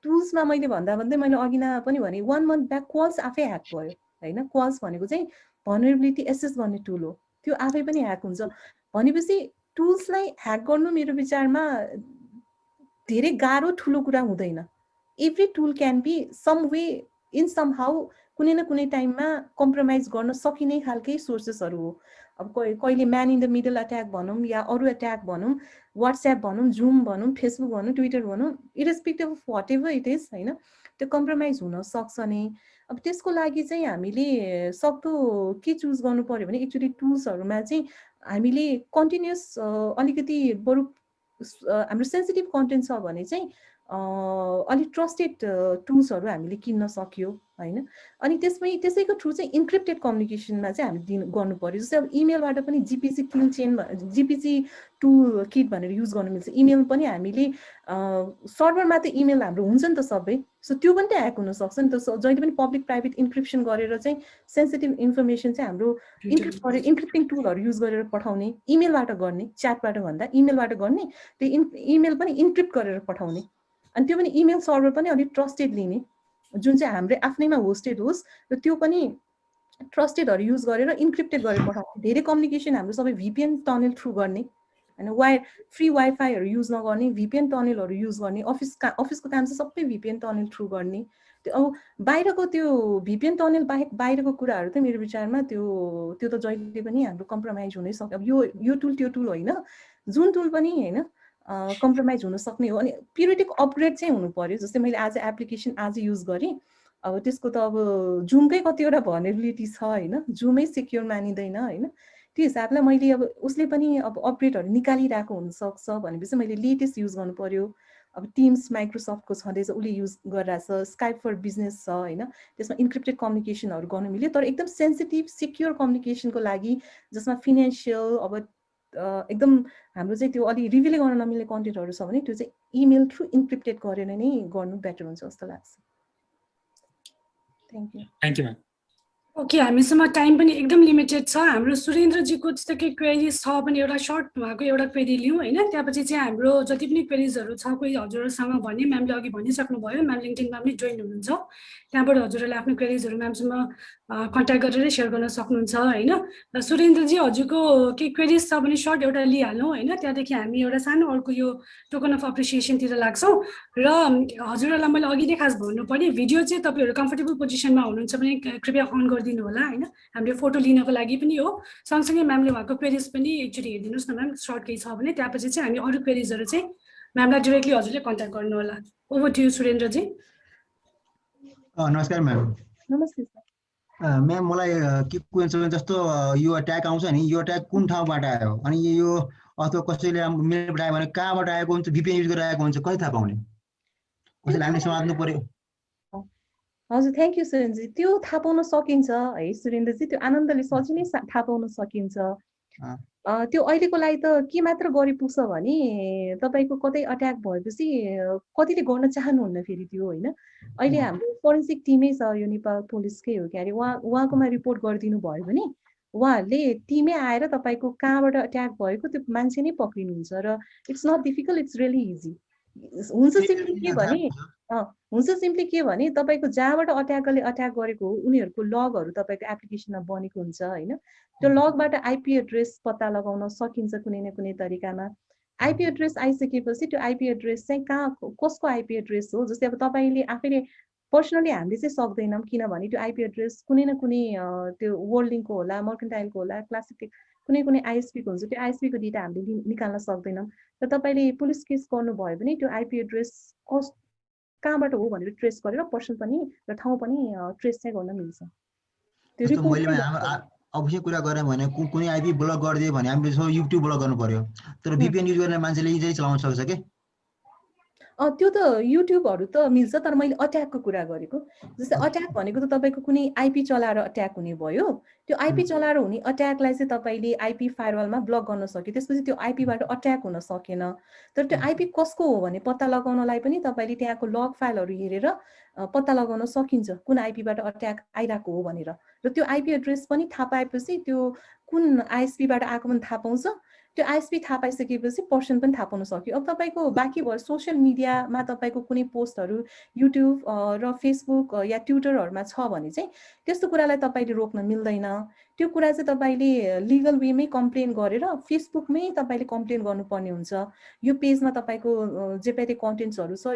टुल्समा मैले भन्दै मैले अघिना पनि भने 1 मन्थ ब्याक क्वाल्स आफै ह्याक भयो होइन। क्वाल्स भनेको चाहिँ भनरेबिलिटी एसेस गर्ने टुल हो, त्यो आफै पनि ह्याक हुन्छ भनेपछि टुल्सलाई ह्याक गर्नु मेरो विचारमा धेरै गाह्रो ठुलो कुरा हुँदैन। Every tool can be some way in some how कुनै न कुनै टाइममा कम्प्रोमाइज गर्न सकिने खालकै सोर्सेसहरू हो। अब कहिले man in the middle attack भनौँ या अरू अट्याक भनौँ, व्हाट्सएप भनौँ, जुम भनौँ, फेसबुक भनौँ, ट्विटर भनौँ, irrespective of whatever it is होइन, त्यो कम्प्रोमाइज हुन सक्छ नै। अब त्यसको लागि चाहिँ हामीले सक्दो के चुज गर्नु पर्यो भने एक्चुअली टुल्सहरूमा चाहिँ हामीले कन्टिन्युस अलिकति बरु हाम्रो सेन्सिटिभ कन्टेन्ट छ भने चाहिँ अलिक ट्रस्टेड टुल्सहरू हामीले किन्न सक्यो होइन। अनि त्यसैको थ्रु चाहिँ इन्क्रिप्टेड कम्युनिकेसनमा चाहिँ हामीले गर्नु पर्यो। जस्तै अब इमेलबाट पनि जिपिसी किल चेन, जिपिसी टुल किट भनेर युज गर्नु मिल्छ। इमेल पनि हामीले सर्भरमा त इमेल हाम्रो हुन्छ नि त सबै, सो त्यो पनि त ह्याक हुनसक्छ नि त। जहिले पनि पब्लिक प्राइभेट इन्क्रिप्सन गरेर चाहिँ सेन्सिटिभ इन्फर्मेसन चाहिँ हाम्रो इन्क्रिप्ट गरेर इन्क्रिप्टिङ टुलहरू युज गरेर पठाउने, इमेलबाट गर्ने, च्याटबाट भन्दा इमेलबाट गर्ने, त्यो इमेल पनि इन्क्रिप्ट गरेर पठाउने। अनि त्यो पनि इमेल सर्भर पनि अलिक ट्रस्टेड लिने, जुन चाहिँ हाम्रै आफ्नैमा होस्टेड होस् र त्यो पनि ट्रस्टेडहरू युज गरेर इन्क्रिप्टेड गरेर पठाउने। धेरै कम्युनिकेसन हाम्रो सबै भिपिएन टनल थ्रु गर्ने होइन, फ्री वाइफाईहरू युज नगर्ने, भिपिएन टनलहरू युज गर्ने। अफिसको काम चाहिँ सबै भिपिएन टनल थ्रु गर्ने। अब बाहिरको त्यो VPN टनेल बाहेक बाहिरको कुराहरू त मेरो विचारमा त्यो त जहिले पनि हाम्रो कम्प्रोमाइज हुनै सक्छ। अब यो टुल त्यो टुल होइन, जुन टुल पनि होइन कम्प्रोमाइज हुन सक्ने हो। अनि पिरियडिक अपग्रेड चाहिँ हुनु पर्यो। जस्तै मैले आज एप्लिकेसन आज युज गरेँ, अब त्यसको त अब जुमकै कतिवटा भनरेबिलिटी छ होइन, जुमै सिक्योर मानिँदैन होइन। त्यो हिसाबले मैले अब उसले पनि अब अपग्रेडहरू निकालिरहेको हुनसक्छ भनेपछि मैले लेटेस्ट युज गर्नु पर्यो। अब टिम्स माइक्रोसफ्टको छँदैछ, उसले युज गरिरहेछ, स्काइप फर बिजनेस छ होइन, त्यसमा इन्क्रिप्टेड कम्युनिकेसनहरू गर्नु मिल्यो। तर एकदम सेन्सिटिभ सिक्योर कम्युनिकेसनको लागि जसमा फिनेन्सियल अब एकदम हाम्रो चाहिँ त्यो अलि रिभिल गर्न नमिल्ने कन्टेन्टहरू छ भने त्यो चाहिँ इमेल थ्रु इन्क्रिप्टेड गरेर नै गर्नु बेटर हुन्छ जस्तो लाग्छ। Thank you ma'am. ओके, हामीसँग टाइम पनि एकदम लिमिटेड छ। हाम्रो सुरेन्द्रजीको त्यस्तो केही क्वेरिज छ भने एउटा सर्ट भएको एउटा क्वेरी लिउँ होइन, त्यसपछि चाहिँ हाम्रो जति पनि क्वेरिजहरू छ कोही हजुरहरूसँग भने म्यामले अघि भनिसक्नुभयो, म्याम लिङ्क्डइनमा पनि जोइन हुनुहुन्छ, त्यहाँबाट हजुरहरूले आफ्नो क्वेरिजहरू म्यामसँग कन्ट्याक्ट गरेर सेयर गर्न सक्नुहुन्छ होइन। र सुरेन्द्रजी हजुरको केही क्वेरिज छ भने सर्ट एउटा लिइहालौँ होइन, त्यहाँदेखि हामी एउटा सानो अर्को यो टोकन अफ अप्रिसिएसनतिर लाग्छौँ। र हजुरहरूलाई मैले अघि नै खास भन्नु पर्ने, भिडियो चाहिँ तपाईँहरू कम्फर्टेबल पोजिसनमा हुनुहुन्छ भने कृपया अन गरिदिनु होला होइन, हामीले फोटो लिनको लागि पनि हो। सँगसँगै म्यामले उहाँको क्वेरिज पनि एकचोटि हेरिदिनुहोस् न म्याम, सर्ट केही छ भने, त्यसपछि चाहिँ हामी अरू क्वेरिजहरू चाहिँ म्यामलाई डिरेक्टली हजुरले कन्ट्याक्ट गर्नु होला। Over to you Surendraji. नमस्कार म्याम। नमस्ते सर। म्याम मलाई के क्वेसन जस्तो यो ट्याग आउँछ नि, यो ट्याग कुन ठाउँबाट आयो अनि यो अथवा कसैले मेल पठायो भने कहाँबाट आएको हुन्छ, VPN युज गरेर आएको हुन्छ, कसले थाहा पाउने, कसैले हामीले समात्नु पर्यो? हजुर थ्याङ्क यू सुरेन्द्रजी। त्यो थाहा पाउन सकिन्छ है सुरेन्द्रजी, त्यो आनन्दले सजिलै थाहा पाउन सकिन्छ। त्यो अहिलेको लागि त के मात्र गरिपुग्छ भने तपाईँको कतै अट्याक भएपछि कतिले गर्न चाहनुहुन्न फेरि त्यो होइन। अहिले हाम्रो फोरेन्सिक टिमै छ, यो नेपाल पुलिसकै हो कि अरे, उहाँकोमा रिपोर्ट गरिदिनु भयो भने उहाँहरूले टिमै आएर तपाईँको कहाँबाट अट्याक भएको त्यो मान्छे नै पक्रिनुहुन्छ। र it's not difficult, it's really easy. हुन्छ सिम्पली के भने तपाईँको जहाँबाट अट्याकरले अट्याक गरेको हो उनीहरूको लगहरू तपाईँको एप्लिकेसनमा बनेको हुन्छ होइन। त्यो लगबाट IP एड्रेस पत्ता लगाउन सकिन्छ कुनै न कुनै तरिकामा। IP एड्रेस आइसकेपछि त्यो IP एड्रेस चाहिँ कहाँ कसको IP एड्रेस हो, जस्तै अब तपाईँले आफैले पर्सनली हामीले चाहिँ सक्दैनौँ, किनभने त्यो IP एड्रेस कुनै न कुनै त्यो वर्ल्ड लिङ्कको होला, मर्केन्टाइलको होला, क्लासिक कुनै कुनै ISP को हुन्छ, त्यो ISP को डेटा हामीले निकाल्न सक्दैनौँ। र तपाईँले पुलिस केस गर्नुभयो भने त्यो IP एड्रेस कहाँबाट हो भनेर ट्रेस गरेर पर्सन पनि र ठाउँ पनि ट्रेस चाहिँ गर्न मिल्छ। त्यो अवश्य कुरा गरेँ भने कुनै IP ब्लक गरिदियो भने हामीले युट्युब ब्लक गर्नु पर्यो, तर VPN युज गर्ने मान्छेले इजिली चलाउन सक्छ के? त्यो त युट्युबहरू त मिल्छ, तर मैले अट्याकको कुरा गरेको। जस्तै अट्याक भनेको त तपाईँको कुनै IP चलाएर अट्याक हुने भयो, त्यो IP चलाएर हुने अट्याकलाई चाहिँ तपाईँले IP फायरवालमा ब्लक गर्न सक्यो, त्यसपछि त्यो IP बाट अट्याक हुन सकेन। तर त्यो IP कसको हो भने पत्ता लगाउनलाई पनि तपाईँले त्यहाँको लग फाइलहरू हेरेर पत्ता लगाउन सकिन्छ कुन IP बाट अट्याक आइरहेको हो भनेर। र त्यो IP एड्रेस पनि थाहा पाएपछि त्यो कुन ISP बाट आएको पनि थाहा पाउँछ, त्यो ISP थाहा पाइसकेपछि पर्सन पनि थाहा पाउन सक्यो। अब तपाईँको बाँकी भयो सोसियल मिडियामा तपाईँको कुनै पोस्टहरू युट्युब र फेसबुक या ट्विटरहरूमा छ भने चाहिँ त्यस्तो कुरालाई तपाईँले रोक्न मिल्दैन। त्यो कुरा चाहिँ तपाईँले लिगल वेमै कम्प्लेन गरेर फेसबुकमै तपाईँले कम्प्लेन गर्नुपर्ने हुन्छ। यो पेजमा तपाईँको जे पनि कन्टेन्ट्सहरू छ,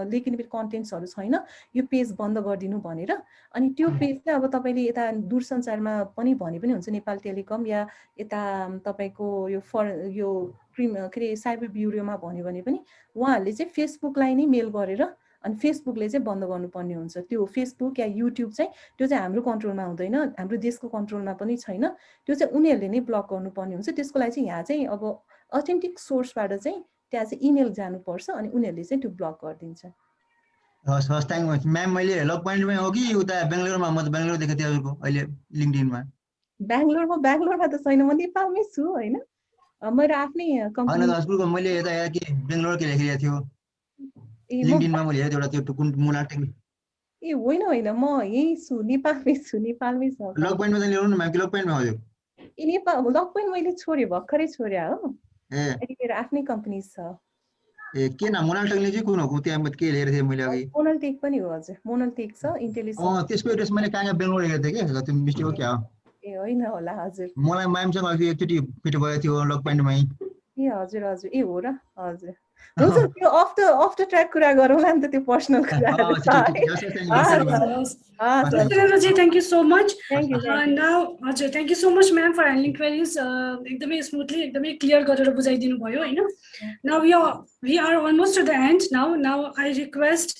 लेकिन कन्टेन्ट्सहरू छैन, यो पेज बन्द गरिदिनु भनेर। अनि त्यो पेज चाहिँ अब तपाईँले यता दूरसञ्चारमा पनि भने पनि हुन्छ, नेपाल टेलिकम या यता तपाईँको यो के अरे साइबर ब्युरोमा भन्यो भने पनि उहाँहरूले चाहिँ फेसबुकलाई नै मेल गरेर अनि फेसबुकले चाहिँ बन्द गर्नुपर्ने हुन्छ। त्यो फेसबुक या युट्युब चाहिँ त्यो चाहिँ हाम्रो कन्ट्रोलमा हुँदैन, हाम्रो देशको कन्ट्रोलमा पनि छैन, त्यो चाहिँ उनीहरूले नै ब्लक गर्नुपर्ने हुन्छ। त्यसको लागि चाहिँ यहाँ चाहिँ अब अथेन्टिक सोर्सबाट चाहिँ त्यहाँ चाहिँ इमेल जानुपर्छ अनि उनीहरूले चाहिँ त्यो ब्लक गरिदिन्छ। हस् हस्, थ्याङ्क यू म्याम। मैले लग पोइन्टमै हो कि उता बेङ्गलोरमा? म त बेङ्गलोर देखेको थिएँ हजुरको अहिले लिङ्क्डइनमा। बेङ्गलोरमा त छैन, म नेपालमै छु होइन, मेरो आफ्नै कम्पनी। होइन हजुरको मैले यता के बेङ्गलोर के लेखिरहेको थियो लिङ्क्डइनमा, मैले हेरेँ एउटा त्यो कुन मुला टेक। ए होइन होइन, म यही छु, नेपालमै छु, नेपालमै छ। लग पोइन्टमा चाहिँ ल्याउनु न म्याम, कि लग पोइन्टमा हजुर? ए नेपाल लग पोइन्ट मैले छोडेँ, भर्खरै छोडेँ हो। ए मेरो आफ्नै कम्पनी छ। ए के नाम मोनालटेकले चाहिँ कुन हो? त्यहाँ के हेरेको थिएँ मैले अघि। मोनालटेक पनि हो हजुर, मोनालटेक छ, इन्टेलिजेन्स। त्यसको एड्रेस मैले कहाँ बेङ्गलोर हेरेको थिएँ कि, त्यो मिस्टेक हो क्या हो? ए होइन होला हजुर। मलाई म्यामसँग अघि एकचोटि भेट भएको थियो लग पोइन्टमै। ए हजुर हजुर ए हो र हजुर हुन्छ त्यो अफ द ट्र्याक कुरा गरौँला नि त त्यो पर्सनल कुराहरु छ जी thank you so much thank you now हजुर thank you so much ma'am for handling queries एकदमै स्मुथली एकदमै क्लियर गरेर बुझाइदिनु भयो हैन now we are almost to the end now I request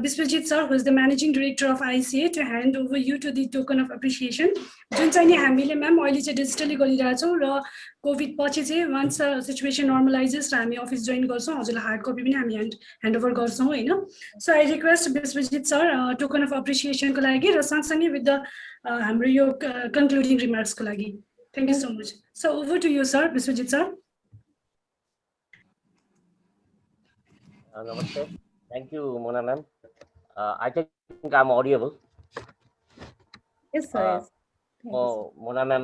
Biswajit sir, who is the managing director of ICA, to hand over you to the token of appreciation. जुन चाहिँ नि हामीले म्याम अहिले चाहिँ डिजिटली गरिरहेछौँ र कोभिड पछि चाहिँ वन्स सिचुएसन नर्मलाइजेस र हामी अफिस जोइन गर्छौँ हजुरलाई हार्ड कपी पनि हामी ह्यान्ड ओभर गर्छौँ होइन so I request Biswajit sir token of एप्रिसिएसनको लागि र सँगसँगै विथ द हाम्रो यो कन्क्लुडिङ रिमार्क्सको लागि thank you so much so over to you sir Biswajit sir नमस्ते Thank you, Mona ma'am. I think I'm audible. Yes, sir. Mona ma'am,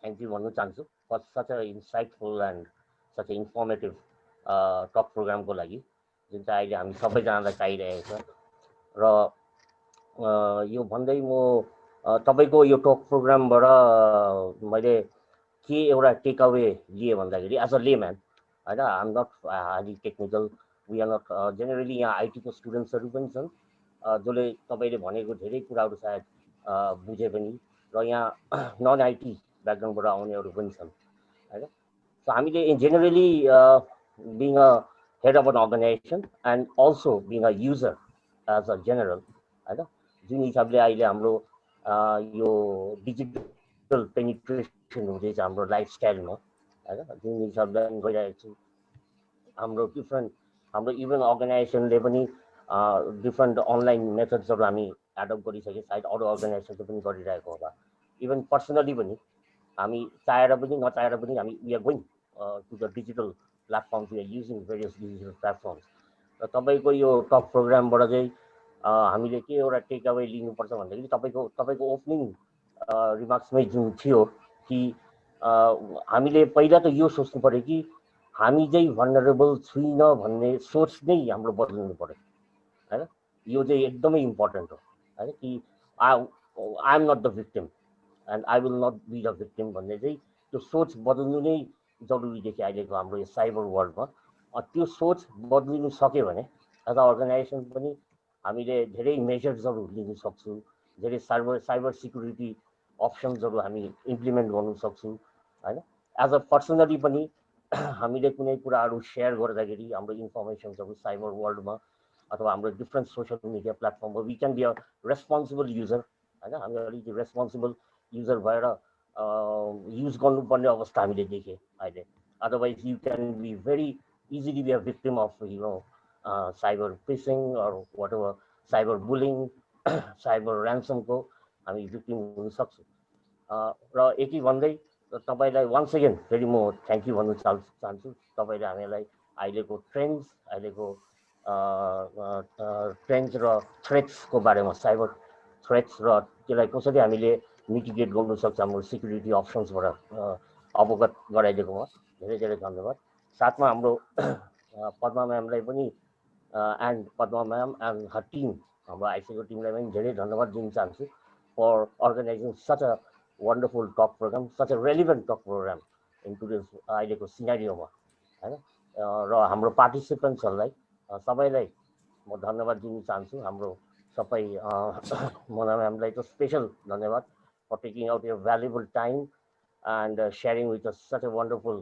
thank you भन्नु चाहन्छु for such a insightful and such a informative talk program को लागि जुन चाहिँ अहिले हामी सबैजनालाई चाहिरहेको छ र यो भन्दै म तपाईको यो टक प्रोग्रामबाट मैले के एउटा टेक अवे लिए भन्दाखेरि एज अ लेम्यान हैन I am not highly technical We are not generally यहाँ IT को स्टुडेन्ट्सहरू पनि छन् जसले तपाईँले भनेको धेरै कुराहरू सायद बुझे पनि र यहाँ नन आइटी ब्याकग्राउन्डबाट आउनेहरू पनि छन् हैन सो हामीले generally being a head of an organization and also being a user as a general हैन जुन हिसाबले अहिले हाम्रो यो डिजिटल पेनिट्रेसन हुँदैछ हाम्रो लाइफस्टाइलमा हैन जुन हिसाबले गइरहेको छु हाम्रो हाम्रो इभन अर्गनाइजेसनले पनि डिफ्रेन्ट अनलाइन मेथड्सहरू हामी एडप्ट गरिसके सायद अरू अर्गनाइजेसनले पनि गरिरहेको होला इभन पर्सनली पनि हामी चाहेर पनि नचाहेर पनि हामी we are going to the digital platforms we are using various digital platforms र तपाईँको यो टक प्रोग्रामबाट चाहिँ हामीले के एउटा टेक अवे लिनुपर्छ भन्दाखेरि तपाईँको ओपनिङ रिमार्क्समै जुन थियो कि हामीले पहिला त यो सोच्नु पऱ्यो कि हामी चाहिँ भनरेबल छैन भन्ने सोच नै हाम्रो बदल्नु पर्यो हैन यो चाहिँ एकदमै इम्पोर्टेन्ट हो हैन कि I am not the victim and I will not be the victim भन्ने चाहिँ त्यो सोच बदल्नु नै जरुरी देखियो अहिलेको हाम्रो यो साइबर वर्ल्डमा त्यो सोच बदलिनु सक्यो भने एज अ अर्गनाइजेसन पनि हामीले धेरै मेजर्सहरू लिन सक्छौँ धेरै साइबर सिक्युरिटी अप्सन्सहरू हामी इम्प्लिमेन्ट गर्नु सक्छौँ हैन एज अ पर्सनली पनि हामीले कुनै कुराहरू सेयर गर्दाखेरि हाम्रो इन्फर्मेसन्सहरू साइबर वर्ल्डमा अथवा हाम्रो डिफ्रेन्ट सोसियल मिडिया प्लेटफर्ममा we can be a responsible user हैन हामी अलिकति रेस्पोन्सिबल युजर भएर युज गर्नुपर्ने अवस्था हामीले देखेँ अहिले otherwise you can be very easily be a victim of cyber phishing or whatever cyber bullying cyber ऱ्यान्समको हामी भिक्टिम हुन सक्छौँ र यति भन्दै तपाईलाई वन्स अगेन फेरि म थ्याङ्क यू भन्नु चाहन्छु तपाईँले हामीलाई अहिलेको ट्रेन्ड्स अहिलेको ट्रेन्ड्स र थ्रेट्सको बारेमा साइबर थ्रेट्स र त्यसलाई कसरी हामीले मिटिगेट गर्नु सक्छ हाम्रो सिक्युरिटी अप्सन्सबाट अवगत गराइदिएकोमा धेरै धेरै धन्यवाद साथमा हाम्रो पद्मा म्यामलाई पनि and Padma ma'am and her team हाम्रो आइसीको टिमलाई पनि धेरै धन्यवाद दिन चाहन्छु for organizing such a wonderful talk program, such a relevant talk program in today's अहिलेको सिनारियोमा हैन र हाम्रो पार्टिसिपेन्ट्सहरूलाई सबैलाई म धन्यवाद दिन चाहन्छु हाम्रो सबै मोना म्यामलाई त स्पेसल धन्यवाद for taking out your valuable time and sharing with us such a wonderful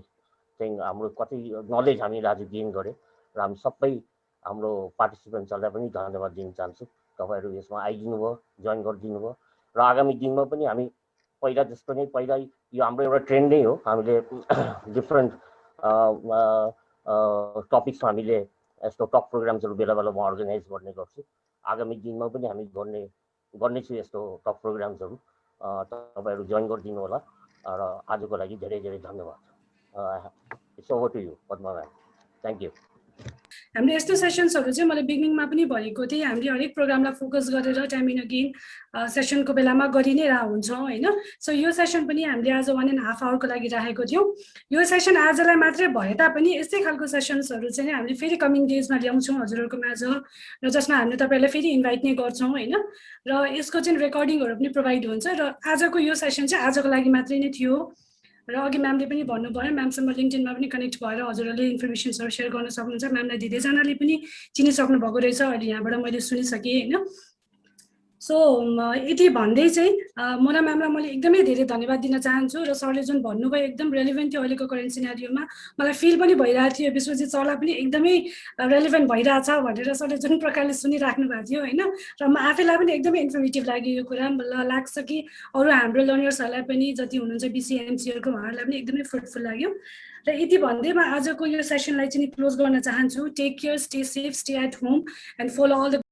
thing हाम्रो कति नलेज हामीले आज गेन गऱ्यौँ र हामी सबै हाम्रो पार्टिसिपेन्ट्सहरूलाई पनि धन्यवाद दिन चाहन्छु तपाईँहरू यसमा आइदिनु भयो जोइन गरिदिनु भयो र आगामी दिनमा पनि हामी पहिला जस्तो नै पहिला यो हाम्रो एउटा ट्रेन्ड नै हो हामीले डिफ्रेन्ट टपिक्समा हामीले यस्तो टक प्रोग्राम्सहरू बेला बेलामा अर्गनाइज गर्ने गर्छु आगामी दिनमा पनि हामी गर्नेछु यस्तो टक प्रोग्राम्सहरू तपाईँहरू जोइन गरिदिनु होला र आजको लागि धेरै धेरै धन्यवाद it's over to you Padma ma'am thank you हामीले यस्तो सेसन्सहरू चाहिँ मैले बिगिनिङमा पनि भनेको थिएँ हामीले हरेक प्रोग्रामलाई फोकस गरेर टाइम इन अगेन सेसनको बेलामा गरि नै रहेको हुन्छौँ होइन सो यो सेसन पनि हामीले आज 1.5 आवरको लागि राखेको थियौँ यो सेसन आजलाई मात्रै भए तापनि यस्तै खालको सेसन्सहरू चाहिँ हामीले फेरि कमिङ डेजमा ल्याउँछौँ हजुरहरूको माझ र जसमा हामीले तपाईँलाई फेरि इन्भाइट नै गर्छौँ होइन र यसको चाहिँ रेकर्डिङहरू पनि प्रोभाइड हुन्छ र आजको यो सेसन चाहिँ आजको लागि मात्रै नै थियो र अघि म्यामले पनि भन्नुभयो, म्यामसँग लिङ्क्डइनमा पनि कनेक्ट भएर हजुरहरूले इन्फर्मेसनहरू सेयर गर्न सक्नुहुन्छ। म्यामलाई धेरैजनाले पनि चिनिसक्नु भएको रहेछ, अहिले यहाँबाट मैले सुनिसकेँ होइन। सो यति भन्दै चाहिँ मोना म्यामलाई मैले एकदमै धेरै धन्यवाद दिन चाहन्छु। र सरले जुन भन्नुभयो एकदम रेलिभेन्ट थियो अहिलेको करेन्ट सिनारियोमा, मलाई फिल पनि भइरहेको थियो यसपछि सरलाई पनि एकदमै रेलिभेन्ट भइरहेछ भनेर सरले जुन प्रकारले सुनिराख्नु भएको थियो होइन। र म आफैलाई पनि एकदमै इन्फर्मेटिभ लाग्यो यो कुरा। लाग्छ कि अरू हाम्रो लर्नर्सहरूलाई पनि जति हुनुहुन्छ BCMCहरूको उहाँहरूलाई पनि एकदमै फ्रुटफुल लाग्यो। र यति भन्दै म आजको यो सेसनलाई चाहिँ क्लोज गर्न चाहन्छु। Take care, stay safe, stay at home and follow all the